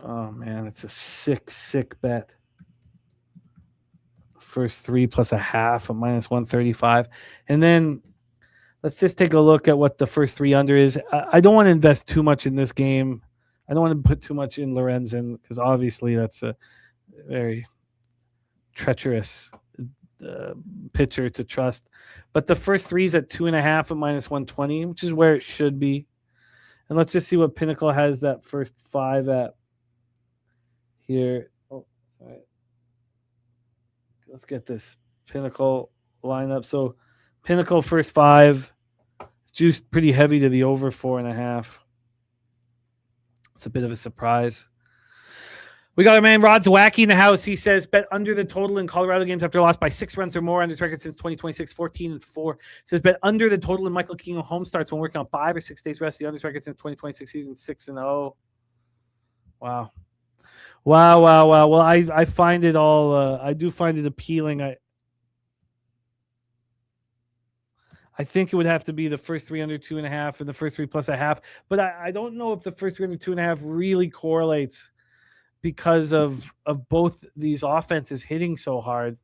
Oh, man, it's a sick bet. First 3 plus a half, a minus 135. And then let's just take a look at what the first 3 under is. I don't want to invest too much in this game. I don't want to put too much in Lorenzen because obviously that's a very treacherous pitcher to trust. But the first 3 is at 2.5 at minus 120, which is where it should be. And let's just see what Pinnacle has that first 5 at here. Oh, sorry. Let's get this Pinnacle lineup. So Pinnacle first 5. It's juiced pretty heavy to the over 4.5. It's a bit of a surprise. We got our man Rod's Wacky in the house. He says, bet under the total in Colorado games after loss by 6 runs or more on his record since 2026, 14-4. Says, bet under the total in Michael King home starts when working on 5 or 6 days rest. The under record since 2026 season, 6-0. Wow. Well, I find it all, I do find it appealing. I think it would have to be the first 3 under 2.5 and the first 3 plus a half. But I don't know if the first 3 under 2.5 really correlates because of both these offenses hitting so hard.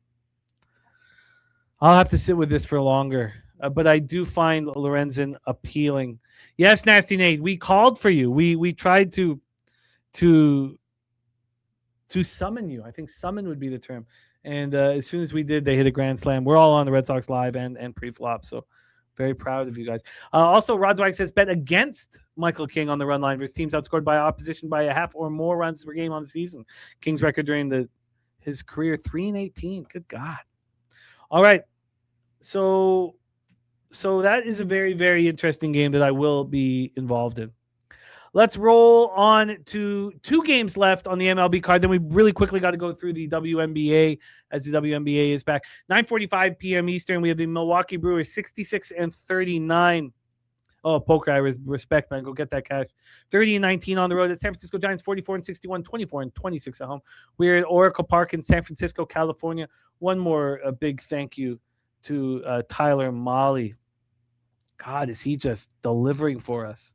I'll have to sit with this for longer. But I do find Lorenzen appealing. Yes, Nasty Nate, we called for you. We tried to summon you. I think summon would be the term. And as soon as we did, they hit a grand slam. We're all on the Red Sox live and pre-flop. So very proud of you guys. Also, Rodswag says bet against Michael King on the run line versus teams outscored by opposition by a half or more runs per game on the season. King's record during his career, 3-18. Good God. All right. So that is a very, very interesting game that I will be involved in. Let's roll on to 2 games left on the MLB card. Then we really quickly got to go through the WNBA as the WNBA is back. 9:45 p.m. Eastern. We have the Milwaukee Brewers 66-39. Oh, poker, I respect, man. Go get that cash. 30-19 on the road at San Francisco Giants, 44-61, 24-26 at home. We're at Oracle Park in San Francisco, California. One more big thank you to Tyler Molly. God, is he just delivering for us?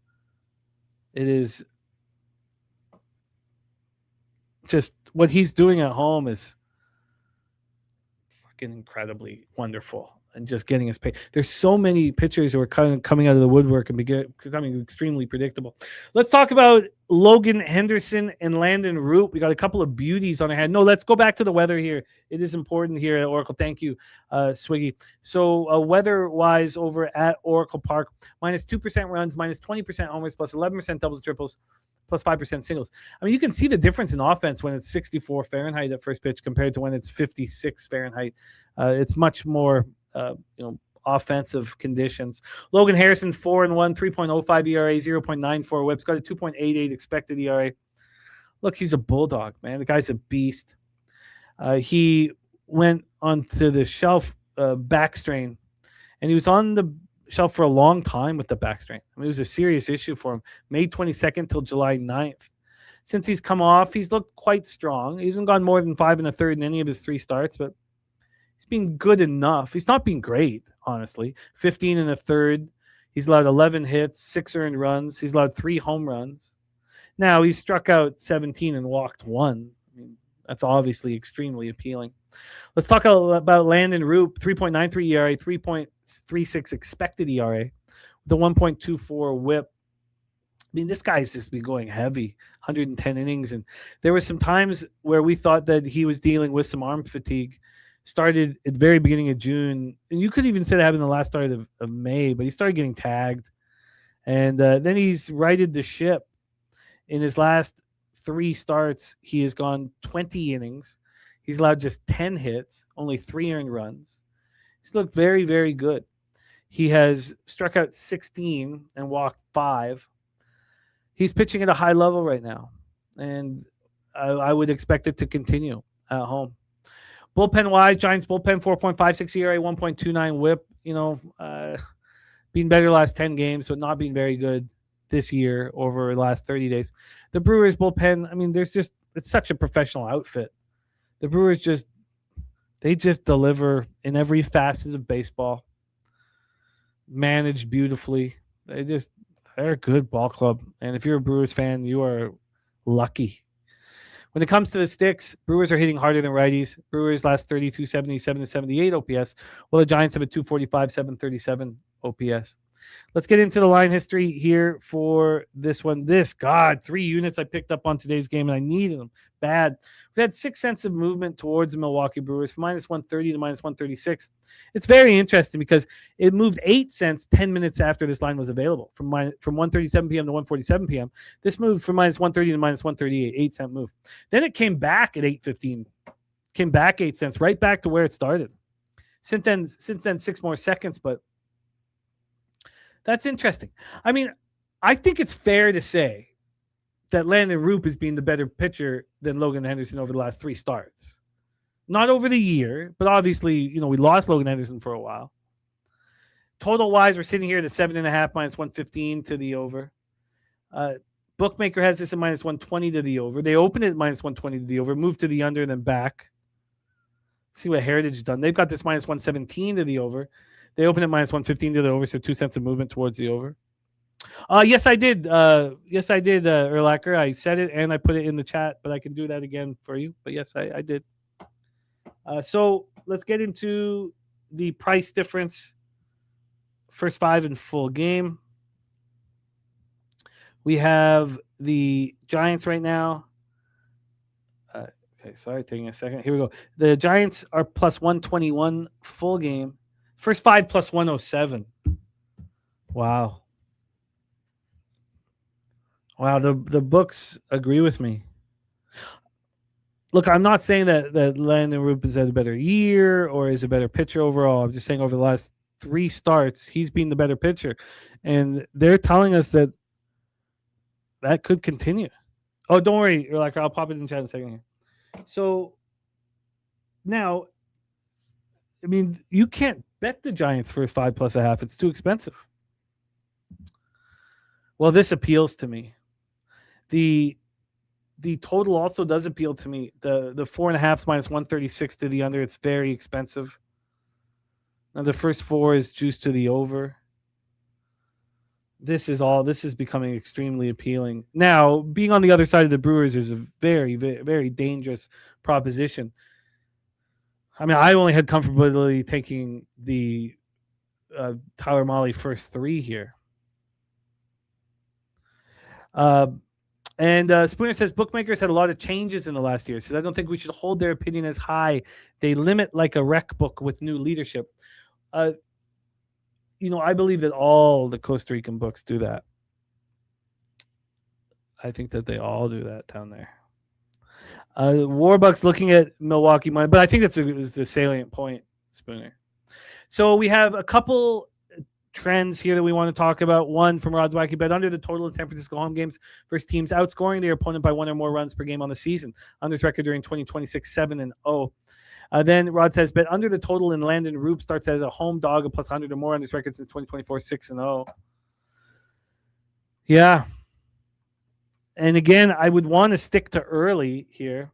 It is just what he's doing at home is fucking incredibly wonderful and just getting us paid. There's so many pitchers who are kind of coming out of the woodwork and becoming extremely predictable. Let's talk about Logan Henderson and Landon Root. We got a couple of beauties on our hand. No, let's go back to the weather here. It is important here at Oracle. Thank you, Swiggy. So weather-wise over at Oracle Park, minus 2% runs, minus 20% homers, plus 11% doubles and triples, plus 5% singles. I mean, you can see the difference in offense when it's 64 Fahrenheit at first pitch compared to when it's 56 Fahrenheit. It's much more offensive conditions. Logan Harrison, 4-1, 3.05 ERA, 0.94 whips, got a 2.88 expected ERA. Look, he's a bulldog, man. The guy's a beast. He went onto the shelf back strain, and he was on the shelf for a long time with the back strain. I mean, it was a serious issue for him. May 22nd till July 9th. Since he's come off, he's looked quite strong. He hasn't gone more than 5 1/3 in any of his 3 starts, but he's been good enough. He's not been great, honestly. 15 1/3. He's allowed 11 hits, 6 earned runs. He's allowed 3 home runs. Now, he struck out 17 and walked 1. I mean, that's obviously extremely appealing. Let's talk about Landon Root, 3.93 ERA, 3.36 expected ERA, with a 1.24 whip. I mean, this guy's just been going heavy, 110 innings. And there were some times where we thought that he was dealing with some arm fatigue. Started at the very beginning of June, and you could even say that happened the last start of May, but he started getting tagged. And then he's righted the ship in his last 3 starts, he has gone 20 innings. He's allowed just 10 hits, only 3 earned runs. He's looked very, very good. He has struck out 16 and walked 5. He's pitching at a high level right now, and I would expect it to continue at home. Bullpen-wise, Giants bullpen 4.56 ERA, 1.29 WHIP. Being better last 10 games, but not being very good this year over the last 30 days. The Brewers bullpen, I mean, it's such a professional outfit. The Brewers just deliver in every facet of baseball. Managed beautifully. They're a good ball club. And if you're a Brewers fan, you are lucky. When it comes to the sticks, Brewers are hitting harder than righties. Brewers last 32, 77 to 78 OPS, while the Giants have a 245, 737 OPS. Let's get into the line history here for this one. 3 units I picked up on today's game, and I needed them bad. We had 6 cents of movement towards the Milwaukee Brewers from minus 130 to minus 136. It's very interesting because it moved 8 cents 10 minutes after this line was available from 1:37 p.m. to 1:47 p.m. This moved from minus 130 to minus 138, 8 cent move. Then it came back at 8:15, came back 8 cents, right back to where it started. Since then, 6 more seconds, but that's interesting. I mean, I think it's fair to say that Landon Roop is being the better pitcher than Logan Henderson over the last 3 starts. Not over the year, but obviously, we lost Logan Henderson for a while. Total-wise, we're sitting here at a 7.5 minus 115 to the over. Bookmaker has this at minus 120 to the over. They opened it at minus 120 to the over, moved to the under, and then back. See what Heritage done. They've got this minus 117 to the over. They opened at minus 115 to the over, so 2 cents of movement towards the over. Yes, I did. Erlacher. I said it and I put it in the chat, but I can do that again for you. But yes, I did. So let's get into the price difference. First 5 in full game. We have the Giants right now. Okay, sorry, taking a second. Here we go. The Giants are plus 121 full game. First 5 plus 107. Wow. Wow, the books agree with me. Look, I'm not saying that Landon Roop has had a better year or is a better pitcher overall. I'm just saying over the last 3 starts, he's been the better pitcher. And they're telling us that could continue. Oh, don't worry. I'll pop it in chat in a second here. So now, I mean, you can't bet the Giants first 5 plus a half. It's too expensive. Well, this appeals to me. The total also does appeal to me. The 4.5 minus 136 to the under. It's very expensive. Now the first 4 is juiced to the over. This is becoming extremely appealing. Now, being on the other side of the Brewers is a very, very, very dangerous proposition. I mean, I only had comfortability taking the Tyler Mahle first 3 here. And Spooner says bookmakers had a lot of changes in the last year. Says I don't think we should hold their opinion as high. They limit like a rec book with new leadership. I believe that all the Costa Rican books do that. I think that they all do that down there. Warbucks looking at Milwaukee money, but I think that's a salient point, Spooner. So we have a couple trends here that we want to talk about. One from Rod's Wacky Bet under the total of San Francisco home games versus teams outscoring their opponent by 1 or more runs per game on the season. Under's record during 2026, 7-0. Then Rod says bet under the total in Landon Roop starts as a home dog of plus 100 or more on his record since 2024, 6-0. Yeah. And again, I would want to stick to early here.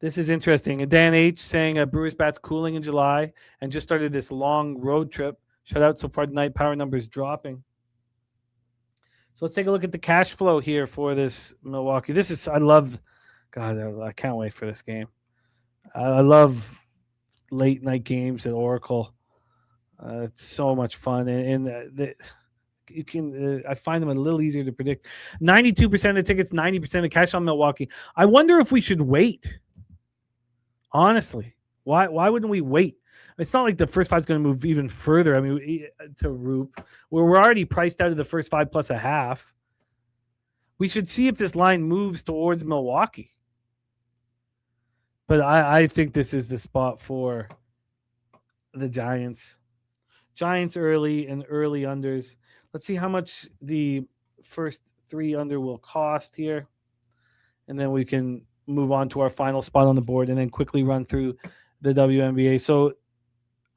This is interesting. And Dan H saying Brewers bats cooling in July and just started this long road trip. Shutout so far tonight. Power numbers dropping. So let's take a look at the cash flow here for this Milwaukee. I can't wait for this game. I love late night games at Oracle. It's so much fun. I find them a little easier to predict. 92% of the tickets, 90% of the cash on Milwaukee. I wonder if we should wait. Honestly, why wouldn't we wait? It's not like the first 5 is going to move even further. I mean, to Roop, we're already priced out of the first 5 plus a half. We should see if this line moves towards Milwaukee. But I think this is the spot for the Giants. Giants early and early unders. Let's see how much the first 3 under will cost here. And then we can move on to our final spot on the board and then quickly run through the WNBA. So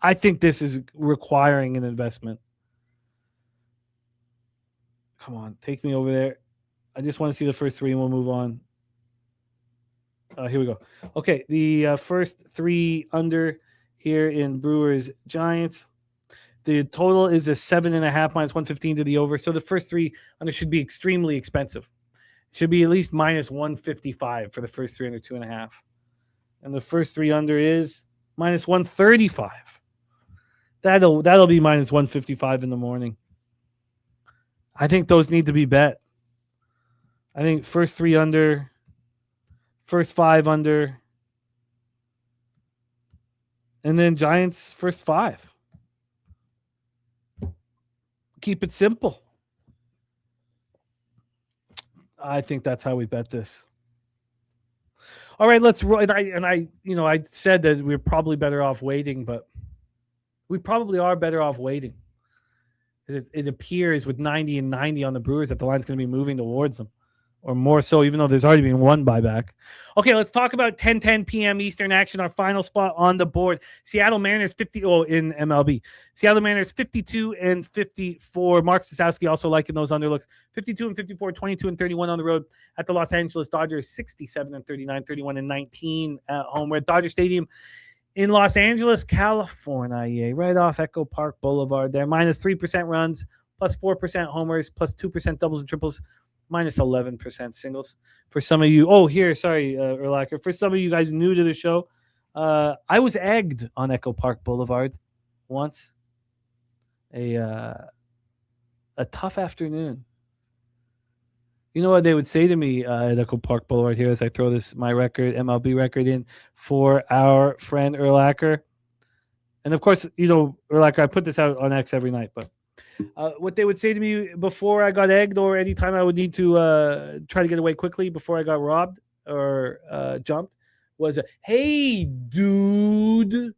I think this is requiring an investment. Come on, take me over there. I just want to see the first 3 and we'll move on. Here we go. Okay, the first 3 under here in Brewers Giants. The total is a 7.5 minus 115 to the over. So the first 3 under should be extremely expensive. Should be at least minus 155 for the first 3 under 2.5. And the first 3 under is minus 135. That'll be minus 155 in the morning. I think those need to be bet. I think first 3 under, first 5 under, and then Giants first 5. Keep it simple. I think that's how we bet this. All right, let's roll. I said that we're probably better off waiting, but we probably are better off waiting. It appears with 90 and 90 on the Brewers that the line's going to be moving towards them, or more so, even though there's already been one buyback. Okay, let's talk about 10:10 p.m. Eastern action. Our final spot on the board: Seattle Mariners 50. Oh, in MLB, Seattle Mariners 52 and 54. Mark Sosowski also liking those underlooks: 52 and 54, 22 and 31 on the road. At the Los Angeles Dodgers, 67 and 39, 31 and 19 at home. We're at Dodger Stadium in Los Angeles, California, right off Echo Park Boulevard. There, minus 3% runs, plus 4% homers, plus 2% doubles and triples, minus 11% singles. For some of you, Erlacher, for some of you guys new to the show, I was egged on Echo Park Boulevard once. A tough afternoon. You know what they would say to me at Echo Park Boulevard here as I throw my MLB record in for our friend Erlacher. And of course, Erlacher, I put this out on X every night, but what they would say to me before I got egged or anytime I would need to try to get away quickly before I got robbed or jumped was, hey, dude.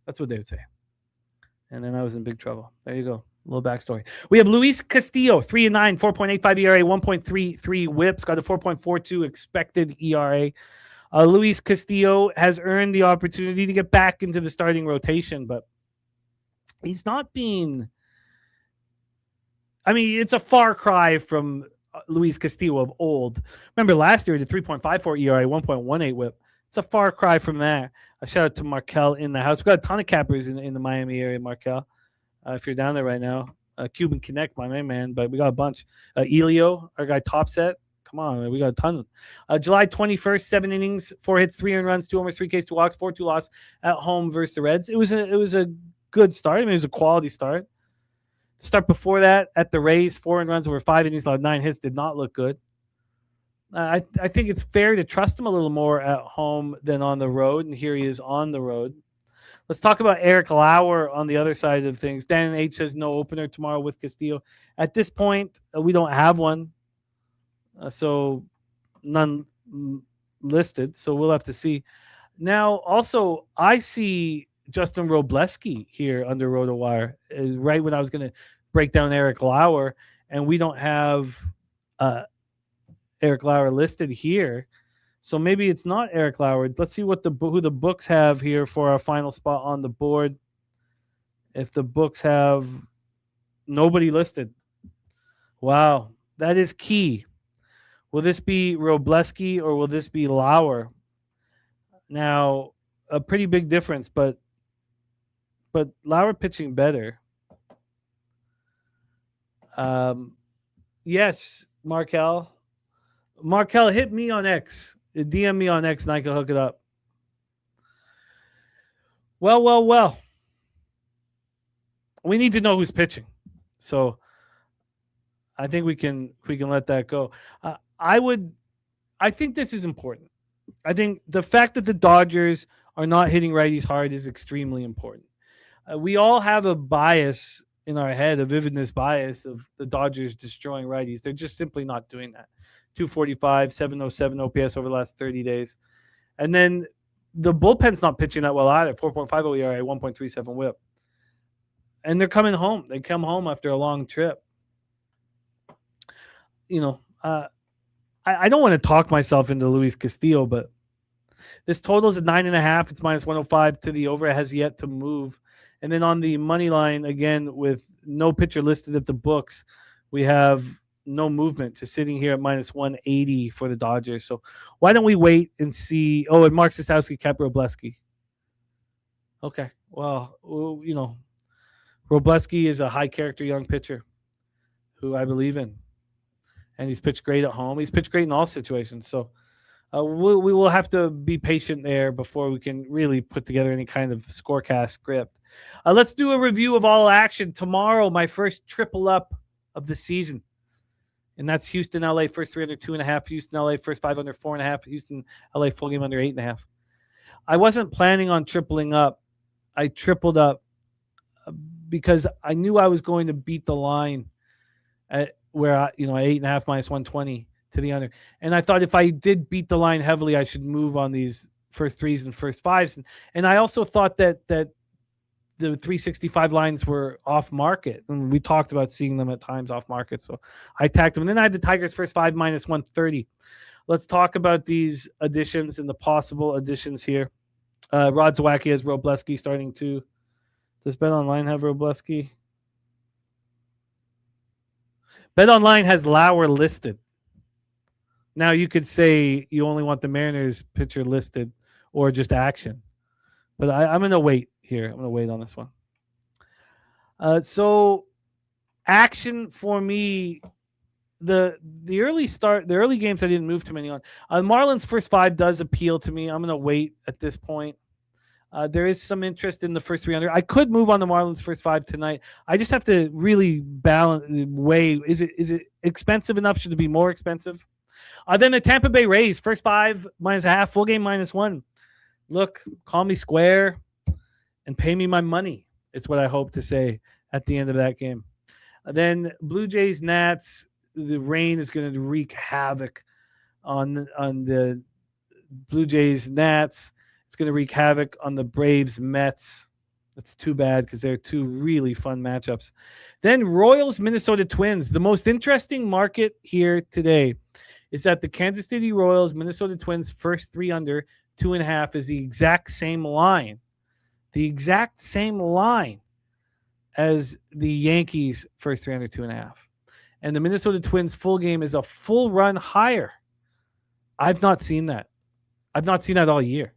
That's what they would say. And then I was in big trouble. There you go. A little backstory. We have Luis Castillo, 3-9, 4.85 ERA, 1.33 whips, got a 4.42 expected ERA. Luis Castillo has earned the opportunity to get back into the starting rotation, but he's not being... I mean, it's a far cry from Luis Castillo of old. Remember last year, he did 3.54 ERA, 1.18 whip. It's a far cry from there. A shout out to Markel in the house. We've got a ton of cappers in the Miami area, Markel. If you're down there right now, Cuban Connect, my main man, but we got a bunch. Elio, our guy Topset. Come on, we got a ton. July 21st, 7 innings, 4 hits, 3 earned runs, 2 homers, 3 Ks, 2 walks, 4-2 loss at home versus the Reds. It was a good start. I mean, it was a quality start. The start before that at the Rays, 4 earned runs over 5 innings, 9 hits, did not look good. I think it's fair to trust him a little more at home than on the road, and here he is on the road. Let's talk about Eric Lauer on the other side of things. Dan H says no opener tomorrow with Castillo. At this point, we don't have one, so none listed, so we'll have to see. Now, also, I see Justin Robleski here under RotoWire, right when I was going to break down Eric Lauer, and we don't have Eric Lauer listed here. So maybe it's not Eric Lauer. Let's see what who the books have here for our final spot on the board. If the books have nobody listed. Wow, that is key. Will this be Robleski or will this be Lauer? Now, a pretty big difference, but Lauer pitching better. Yes, Markel. Markel, hit me on X. DM me on X and I can hook it up. Well. We need to know who's pitching. So I think we can let that go. I think this is important. I think the fact that the Dodgers are not hitting righties hard is extremely important. We all have a bias in our head, a vividness bias of the Dodgers destroying righties. They're just simply not doing that. 245, 707 OPS over the last 30 days. And then the bullpen's not pitching that well either. 4.50 ERA, 1.37 whip. And they're coming home. They come home after a long trip. I don't want to talk myself into Luis Castillo, but this total is at 9.5. It's minus 105 to the over. It has yet to move. And then on the money line, again, with no pitcher listed at the books, we have no movement, just sitting here at minus 180 for the Dodgers. So why don't we wait and see? Oh, and Mark Sosowski, Cap Robleski. Okay. Well, Robleski is a high-character young pitcher who I believe in. And he's pitched great at home. He's pitched great in all situations. So we will have to be patient there before we can really put together any kind of scorecast script. Let's do a review of all action. Tomorrow, my first triple up of the season. And that's Houston, LA, first 3 under 2.5. Houston, LA, first 5 under 4.5. Houston, LA, full game under 8.5. I wasn't planning on tripling up. I tripled up because I knew I was going to beat the line at 8.5 minus 120 to the under. And I thought if I did beat the line heavily, I should move on these first 3s and first 5s. And I also thought that the 365 lines were off market. And we talked about seeing them at times off market. So I tacked them. And then I had the Tigers first 5 minus 130. Let's talk about these additions and the possible additions here. Rod Zawacki has Robleski starting to. Does BetOnline have Robleski? BetOnline has Lauer listed. Now you could say you only want the Mariners pitcher listed or just action. But I'm going to wait here. I'm going to wait on this one. So action for me, the early games I didn't move too many on. Marlins first 5 does appeal to me. I'm going to wait at this point. There is some interest in the first 3 under. I could move on the Marlins first 5 tonight. I just have to really weigh. Is it expensive enough? Should it be more expensive? Then the Tampa Bay Rays first 5 minus a half, full game minus 1. Look, call me square and pay me my money. Is what I hope to say at the end of that game. Then Blue Jays Nats. The rain is going to wreak havoc on the Blue Jays Nats. It's going to wreak havoc on the Braves Mets. That's too bad because they're two really fun matchups. Then Royals Minnesota Twins. The most interesting market here today is that the Kansas City Royals Minnesota Twins first 3 under 2.5 is the exact same line. The exact same line as the Yankees first 3 under 2.5. And the Minnesota Twins full game is a full run higher. I've not seen that. I've not seen that all year.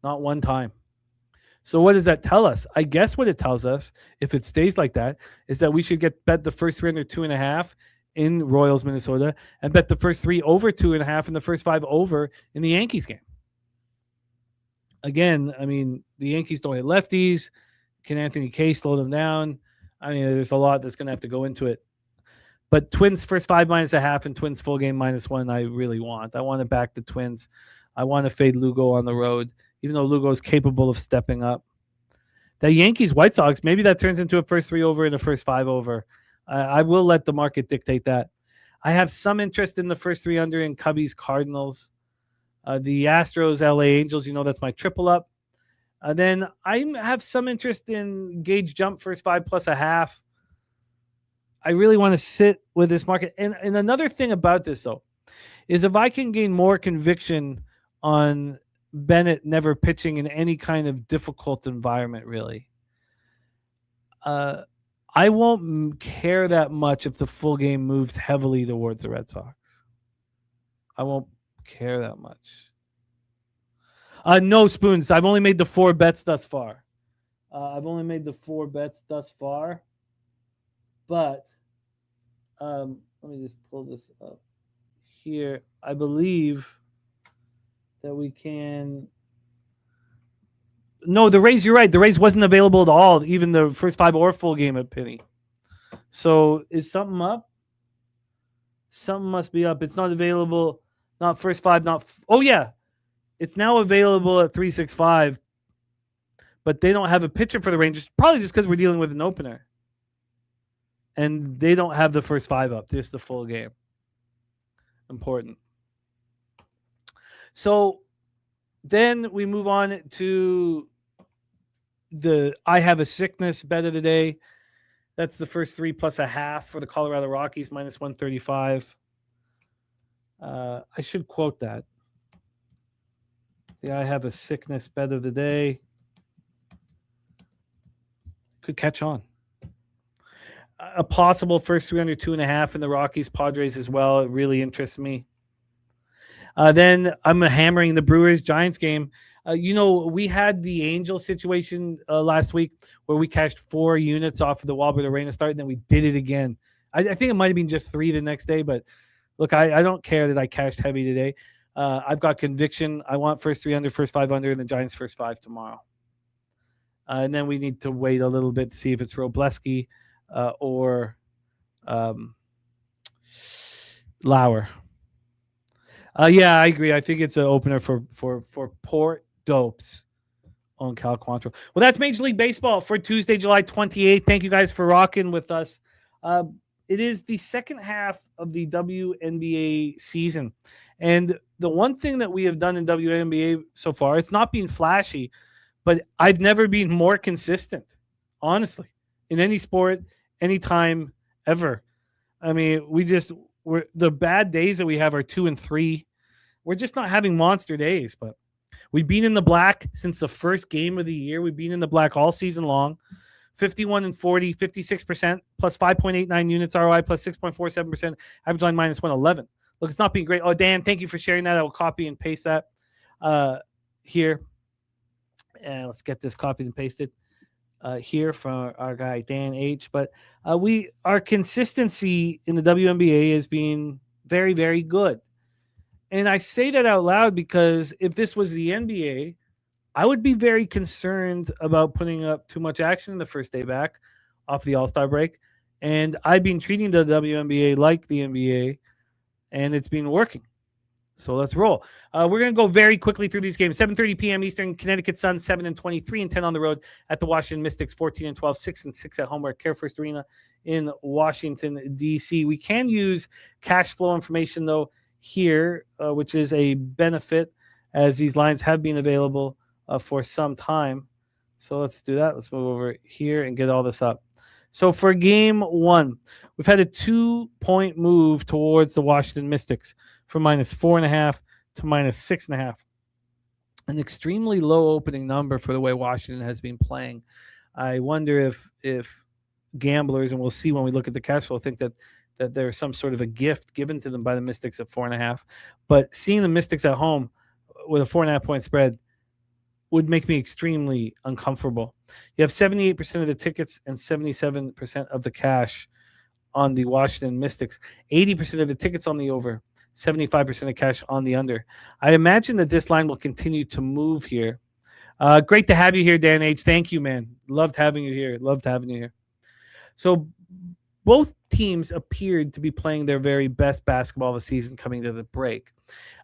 Not one time. So what does that tell us? I guess what it tells us, if it stays like that, is that we should bet the first 3 under 2.5 in Royals, Minnesota, and bet the first 3 over 2.5 and the first 5 over in the Yankees game. Again, I mean, the Yankees don't hit lefties. Can Anthony Kay slow them down? I mean, there's a lot that's going to have to go into it. But Twins first 5 minus a half and Twins full game minus 1, I really want. I want to back the Twins. I want to fade Lugo on the road, even though Lugo is capable of stepping up. The Yankees, White Sox, maybe that turns into a first 3 over and a first 5 over. I will let the market dictate that. I have some interest in the first 3 under in Cubbies, Cardinals. The Astros, LA Angels, that's my triple up. Then I have some interest in Gage Jump first 5 plus a half. I really want to sit with this market. And another thing about this, though, is if I can gain more conviction on Bennett never pitching in any kind of difficult environment, really, I won't care that much if the full game moves heavily towards the Red Sox. I won't care that much. No, Spoons. I've only made the 4 bets thus far. But let me just pull this up here. I believe that we can. No, the Rays, you're right. The Rays wasn't available at all, even the first 5 or full game at Penny. So is something up? Something must be up. It's not available. Not first 5, not. Oh, yeah. It's now available at 365, but they don't have a pitcher for the Rangers, probably just because we're dealing with an opener. And they don't have the first 5 up. Just the full game. Important. So then we move on to the I have a sickness bet of the day. That's the first 3 plus a half for the Colorado Rockies, minus 135. I should quote that. The I have a sickness bet of the day. Could catch on. A possible first 3 under 2.5 in the Rockies, Padres as well. It really interests me. Then I'm hammering the Brewers Giants game. We had the Angels situation last week where we cashed 4 units off of the Walbert Arena start, and then we did it again. I think it might have been just 3 the next day, but look, I don't care that I cashed heavy today. I've got conviction. I want first 3 under, first 5 under, and the Giants first 5 tomorrow. And then we need to wait a little bit to see if it's Robleski or Lauer. Yeah, I agree. I think it's an opener for Port Dopes on Cal Quantrill. Well, that's Major League Baseball for Tuesday, July 28th. Thank you guys for rocking with us. It is the second half of the WNBA season. And the one thing that we have done in WNBA so far, it's not been flashy, but I've never been more consistent, honestly, in any sport, anytime, ever. I mean, the bad days that we have are 2 and 3. We're just not having monster days, but we've been in the black since the first game of the year. We've been in the black all season long. 51 and 40, 56%, plus 5.89 units ROI, plus 6.47%, average line minus 111. Look, it's not being great. Oh, Dan, thank you for sharing that. I will copy and paste that here. And let's get this copied and pasted here from our guy, Dan H. But our consistency in the WNBA is being very, very good. And I say that out loud because if this was the NBA, I would be very concerned about putting up too much action in the first day back off the All-Star break. And I've been treating the WNBA like the NBA, and it's been working. So let's roll. We're going to go very quickly through these games. 7:30 p.m. Eastern, Connecticut Sun, 7 and 23 and 10 on the road at the Washington Mystics, 14 and 12, 6 and 6 at home. We're at Care First Arena in Washington, D.C. We can use cash flow information, though, here, which is a benefit as these lines have been available for some time. So let's do that. Let's move over here and get all this up. So for game 1, we've had a 2-point move towards the Washington Mystics from minus 4.5 to minus 6.5. An extremely low opening number for the way Washington has been playing. I wonder if gamblers, and we'll see when we look at the cash flow, think that there's some sort of a gift given to them by the Mystics at 4.5. But seeing the Mystics at home with a 4.5 point spread would make me extremely uncomfortable. You have 78% of the tickets and 77% of the cash on the Washington Mystics, 80% of the tickets on the over, 75% of cash on the under. I imagine that this line will continue to move here. Great to have you here, Dan H. Thank you, man. Loved having you here. So both teams appeared to be playing their very best basketball of the season coming to the break.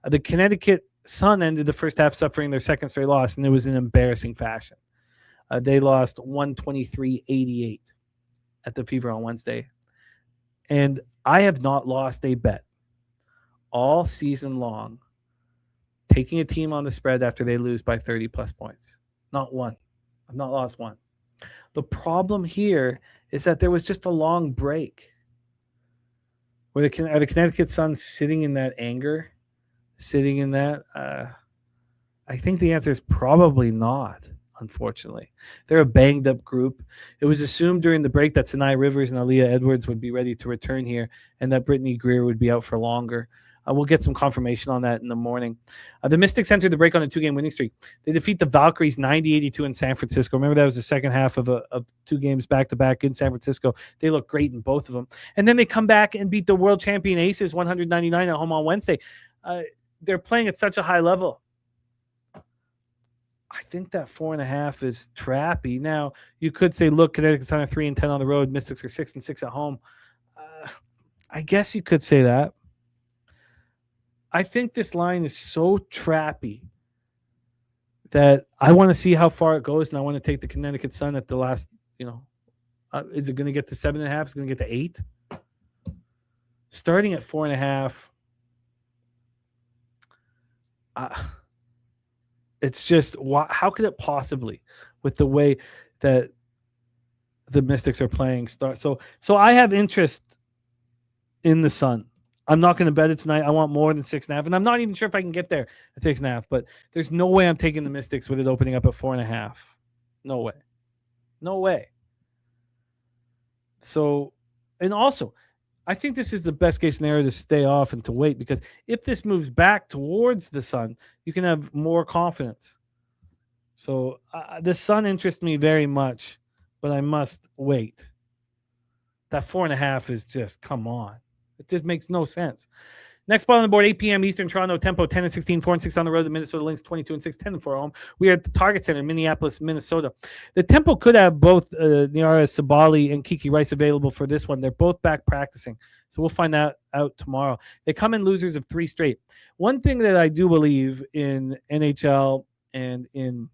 The Connecticut Sun ended the first half suffering their second straight loss, and it was in embarrassing fashion. They lost 123-88 at the Fever on Wednesday. And I have not lost a bet all season long taking a team on the spread after they lose by 30-plus points. Not one. I've not lost one. The problem here is that there was just a long break. Are the Connecticut Sun sitting in that anger? Sitting in that? I think the answer is probably not, unfortunately. They're a banged-up group. It was assumed during the break that Sinai Rivers and Aaliyah Edwards would be ready to return here and that Brittany Greer would be out for longer. We'll get some confirmation on that in the morning. The Mystics entered the break on a 2-game winning streak. They defeat the Valkyries 90-82 in San Francisco. Remember, that was the second half of 2 games back-to-back in San Francisco. They look great in both of them. And then they come back and beat the world champion Aces 199 at home on Wednesday. They're playing at such a high level. I think that 4.5 is trappy. Now, you could say, look, Connecticut's on 3 and 10 on the road. Mystics are 6 and 6 at home. I guess you could say that. I think this line is so trappy that I want to see how far it goes, and I want to take the Connecticut Sun at the last, Is it going to get to 7.5? Is it going to get to 8? Starting at 4.5. It's just, how could it possibly, with the way that the Mystics are playing, start? So I have interest in the Sun. I'm not going to bet it tonight. I want more than 6.5, and I'm not even sure if I can get there at 6.5. But there's no way I'm taking the Mystics with it opening up at 4.5. No way. No way. So, and also, I think this is the best case scenario to stay off and to wait, because if this moves back towards the Sun, you can have more confidence. So the Sun interests me very much, but I must wait. That 4.5 is just, come on. It just makes no sense. Next ball on the board, 8 p.m. Eastern, Toronto, tempo 10-16, 4-6 on the road. The Minnesota Lynx 22-6, 10-4 home. We are at the Target Center, Minneapolis, Minnesota. The tempo could have both Nyara Sabali and Kiki Rice available for this one. They're both back practicing, so we'll find that out tomorrow. They come in losers of 3 straight. One thing that I do believe in NHL and in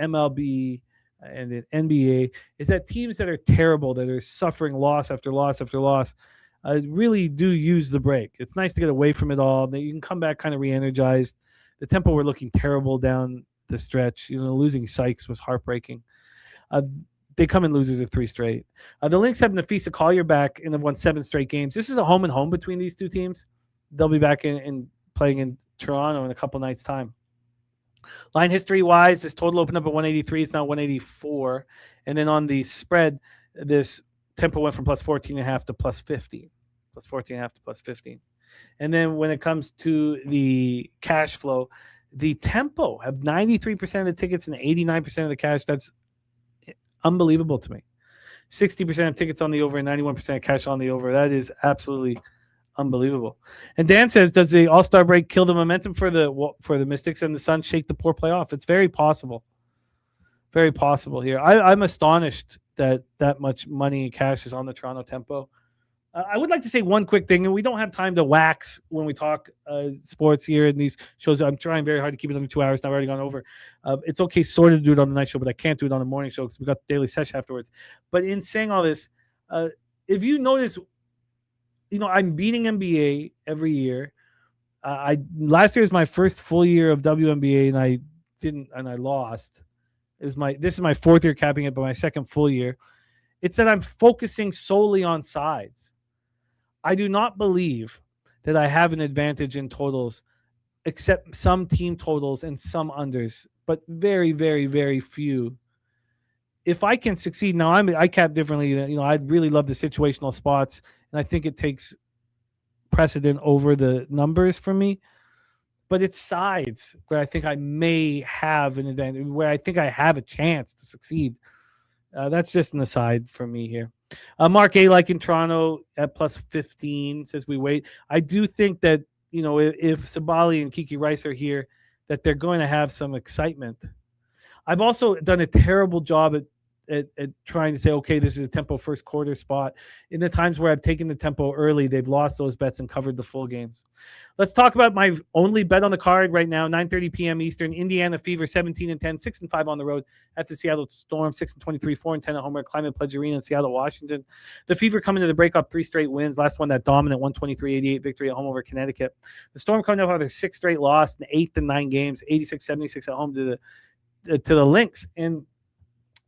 MLB and in NBA is that teams that are terrible, that are suffering loss after loss after loss, I really do use the break. It's nice to get away from it all. You can come back kind of re-energized. The Tempo were looking terrible down the stretch. Losing Sykes was heartbreaking. They come in losers of 3 straight. The Lynx have Nafisa Collier back and have won 7 straight games. This is a home and home between these two teams. They'll be back in playing in Toronto in a couple nights' time. Line history-wise, this total opened up at 183. It's now 184. And then on the spread, this Tempo went from plus 14.5 to plus 15. Plus 14.5 to plus 15. And then when it comes to the cash flow, the Tempo have 93% of the tickets and 89% of the cash. That's unbelievable to me. 60% of tickets on the over and 91% of cash on the over. That is absolutely unbelievable. And Dan says, does the All-Star break kill the momentum for the Mystics and the Suns shake the poor playoff? It's very possible. Very possible here. I'm astonished that much money and cash is on the Toronto Tempo. I would like to say one quick thing, and we don't have time to wax when we talk sports here in these shows. I'm trying very hard to keep it under 2 hours. Now I've already gone over. It's okay sort of to do it on the night show, but I can't do it on the morning show because we got the daily session afterwards. But in saying all this, if you notice, I'm beating NBA every year. Last year was my first full year of WNBA, and I lost. This is my 4th year capping it, but my 2nd full year. It's that I'm focusing solely on sides. I do not believe that I have an advantage in totals, except some team totals and some unders, but very, very, very few. If I can succeed, now I cap differently. I really love the situational spots, and I think it takes precedent over the numbers for me. But it's sides where I think I may have an advantage, where I think I have a chance to succeed. That's just an aside for me here. Mark A, like in Toronto, at plus 15, says we wait. I do think that, if Sabali and Kiki Rice are here, that they're going to have some excitement. I've also done a terrible job at trying to say, okay, this is a Tempo first quarter spot. In the times where I've taken the Tempo early, they've lost those bets and covered the full games. Let's talk about my only bet on the card right now, 9:30 p.m. Eastern. Indiana Fever, 17-10, 6-5 on the road at the Seattle Storm, 6-23, 4-10 at home at Climate Pledge Arena in Seattle, Washington. The Fever coming to the break up 3 straight wins. Last one, that dominant 123-88 victory at home over Connecticut. The Storm coming off their 6th straight loss in 8 to 9 games, 86-76 at home to the Lynx. And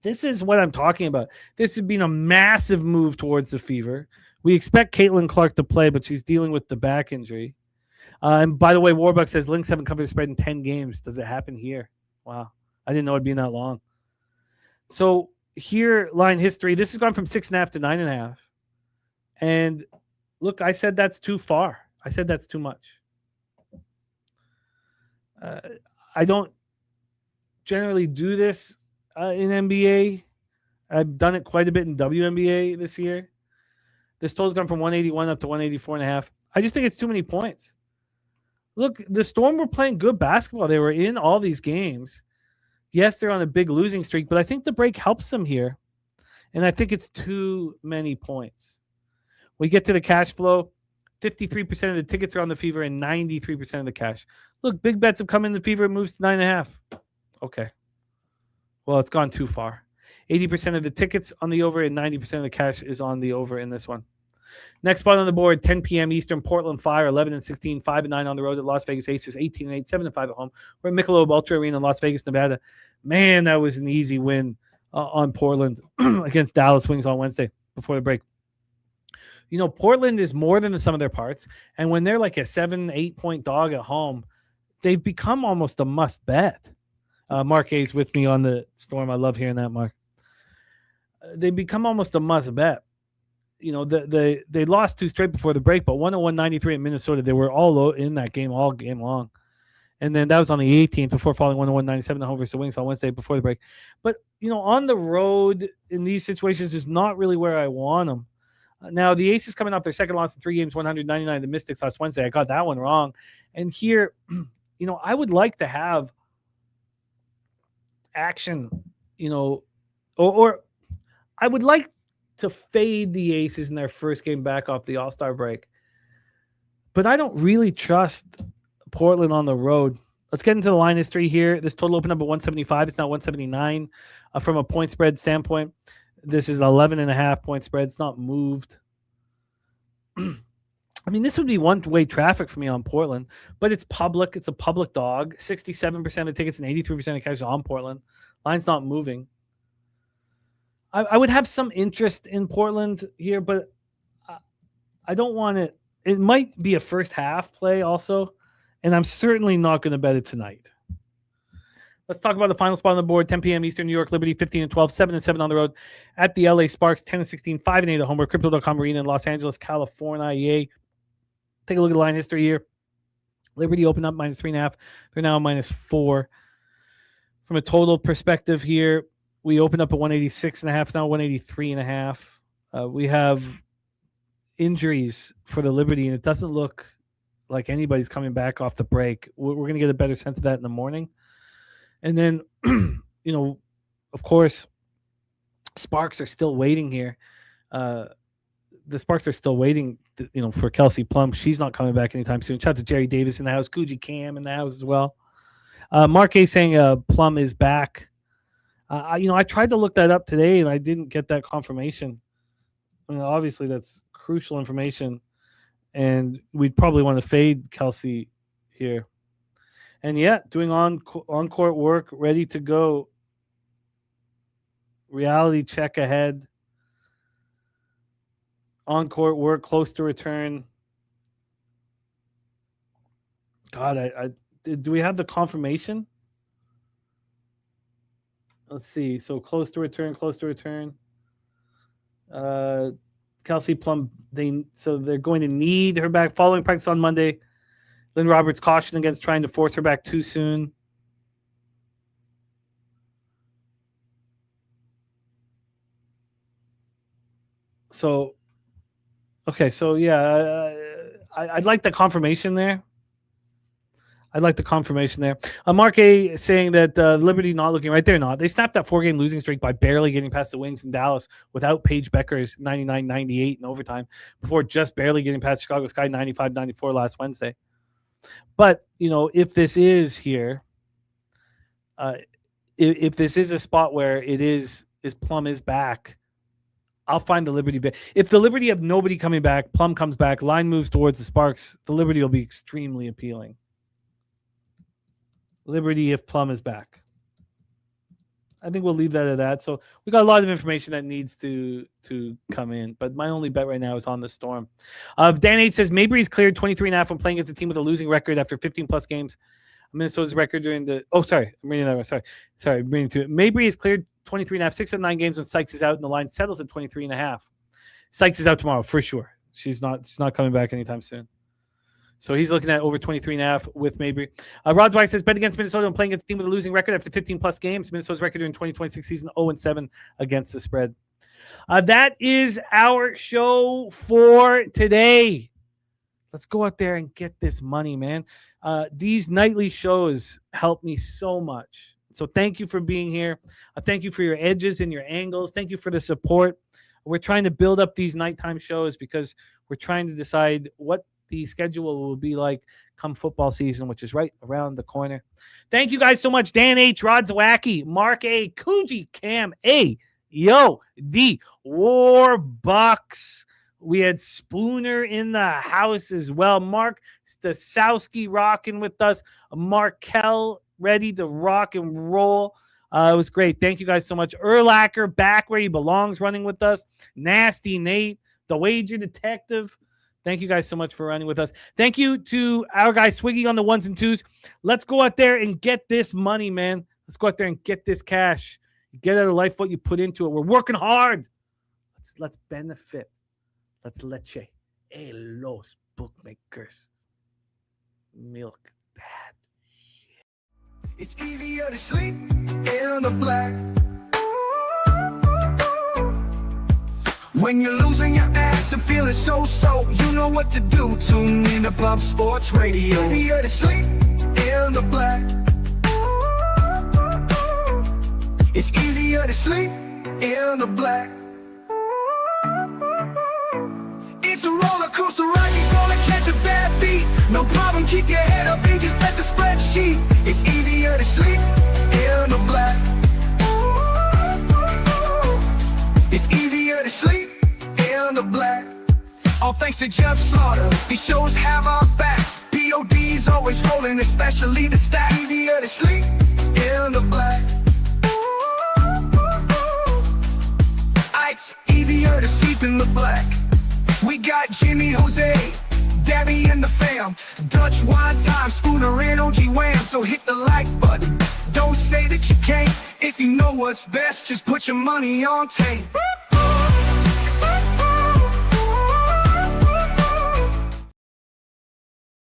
this is what I'm talking about. This has been a massive move towards the Fever. We expect Caitlin Clark to play, but she's dealing with the back injury. And by the way, Warbuck says Lynx haven't covered the spread in 10 games. Does it happen here? Wow. I didn't know it'd be that long. So here, line history. This has gone from 6.5 to 9.5. And look, I said that's too far. I said that's too much. I don't generally do this in NBA. I've done it quite a bit in WNBA this year. This total's gone from 181 up to 184.5. I just think it's too many points. Look, the Storm were playing good basketball. They were in all these games. Yes, they're on a big losing streak, but I think the break helps them here. And I think it's too many points. We get to the cash flow. 53% of the tickets are on the Fever and 93% of the cash. Look, big bets have come in the Fever. It moves to 9.5. Okay. Well, it's gone too far. 80% of the tickets on the over and 90% of the cash is on the over in this one. Next spot on the board, 10 p.m. Eastern, Portland Fire, 11-16, 5-9 on the road at Las Vegas Aces, 18-8, 7-5 at home. We're at Michelob Ultra Arena in Las Vegas, Nevada. Man, that was an easy win on Portland against Dallas Wings on Wednesday before the break. Portland is more than the sum of their parts, and when they're like a 7-8 point dog at home, they've become almost a must bet. Mark A's with me on the Storm. I love hearing that, Mark. They become almost a must bet. They lost 2 straight before the break, but 101-93 in Minnesota. They were all in that game all game long. And then that was on the 18th before falling 101-97 at home versus the Wings on Wednesday before the break. But, on the road in these situations is not really where I want them. Now, the Aces coming off their second loss in 3 games, 199 the Mystics last Wednesday. I got that one wrong. And here, I would like to have action, or I would like to fade the Aces in their first game back off the All-Star break. But I don't really trust Portland on the road. Let's get into the line history here. This total opened up at 175. It's now 179 from a point spread standpoint. This is 11.5 point spread. It's not moved. I mean, this would be one-way traffic for me on Portland, but it's public. It's a public dog. 67% of the tickets and 83% of cash on Portland. Line's not moving. I would have some interest in Portland here, but I don't want it. It might be a first half play also, and I'm certainly not going to bet it tonight. Let's talk about the final spot on the board. 10 p.m. Eastern, New York Liberty, 15-12, 7-7 on the road at the LA Sparks, 10-16, 5-8 at home. We're Crypto.com Arena in Los Angeles, California. Take a look at the line history here. Liberty opened up -3.5. They're now -4. From a total perspective here, we opened up at 186.5. Now 183.5. We have injuries for the Liberty, and it doesn't look like anybody's coming back off the break. We're going to get a better sense of that in the morning. And then, of course, Sparks are still waiting here. The Sparks are still waiting, for Kelsey Plum. She's not coming back anytime soon. Shout out to Jerry Davis in the house. Coogee Cam in the house as well. Mark A saying Plum is back. I tried to look that up today, and I didn't get that confirmation. I mean, obviously, that's crucial information, and we'd probably want to fade Kelsey here. And yeah, doing on-court work, ready to go. Reality check ahead. On-court work, close to return. God, do we have the confirmation? Let's see. So close to return. Kelsey Plum, they're going to need her back following practice on Monday. Lynn Roberts cautioned against trying to force her back too soon. So, okay, so yeah, I'd like the confirmation there. Mark A saying that Liberty not looking right. They're not. They snapped that 4-game losing streak by barely getting past the Wings in Dallas without Paige Becker's 99-98 in overtime before just barely getting past Chicago Sky 95-94 last Wednesday. But, if this is here, if this is a spot where Plum is back, I'll find the Liberty. If the Liberty have nobody coming back, Plum comes back, line moves towards the Sparks, the Liberty will be extremely appealing. Liberty if Plum is back. I think we'll leave that at that. So we got a lot of information that needs to come in, but my only bet right now is on the Storm. Dan H says Mabry's cleared 23.5 when playing against a team with a losing record after 15 plus games. Minnesota's record during the I'm reading that. Sorry, I'm reading to it. Mabry is cleared 23.5, 6 of 9 games when Sykes is out, and the line settles at 23.5. Sykes is out tomorrow for sure. She's not coming back anytime soon. So he's looking at over 23.5 with Mabry. Rodswire says, bet against Minnesota when playing against a team with a losing record after 15-plus games. Minnesota's record during 2026 season, 0-7 against the spread. That is our show for today. Let's go out there and get this money, man. These nightly shows help me so much. So thank you for being here. Thank you for your edges and your angles. Thank you for the support. We're trying to build up these nighttime shows because we're trying to decide what the schedule will be like come football season, which is right around the corner. Thank you guys so much. Dan H, Rod Zawacki, Mark A, Coogee, Cam A, Yo, D, Warbucks. We had Spooner in the house as well. Mark Stasowski rocking with us. Markel ready to rock and roll. It was great. Thank you guys so much. Erlacher back where he belongs, running with us. Nasty Nate, the wager detective. Thank you guys so much for running with us. Thank you to our guy Swiggy on the ones and twos. Let's go out there and get this money, man. Let's go out there and get this cash. Get out of life what you put into it. We're working hard. Let's benefit. Let's leche. Los bookmakers. Milk that shit. It's easier to sleep in the black when you're losing your ass and feeling so. You know what to do. Tune in to Pop Sports Radio. Easier to sleep in the black. It's easier to sleep in the black. It's a roller coaster ride, you're gonna catch a bad beat. No problem, keep your head up and just bet the spreadsheet. It's easier to sleep in the black. It's easier to sleep in the black. All thanks to Jeff Slaughter, these shows have our backs. POD's always rolling, especially the stats. Easier to sleep in the black. It's easier to sleep in the black. We got Jimmy, Jose, Debbie and the fam, Dutch Wine Time, Spooner and OG Wham. So hit the like button, don't say that you can't. If you know what's best, just put your money on tape.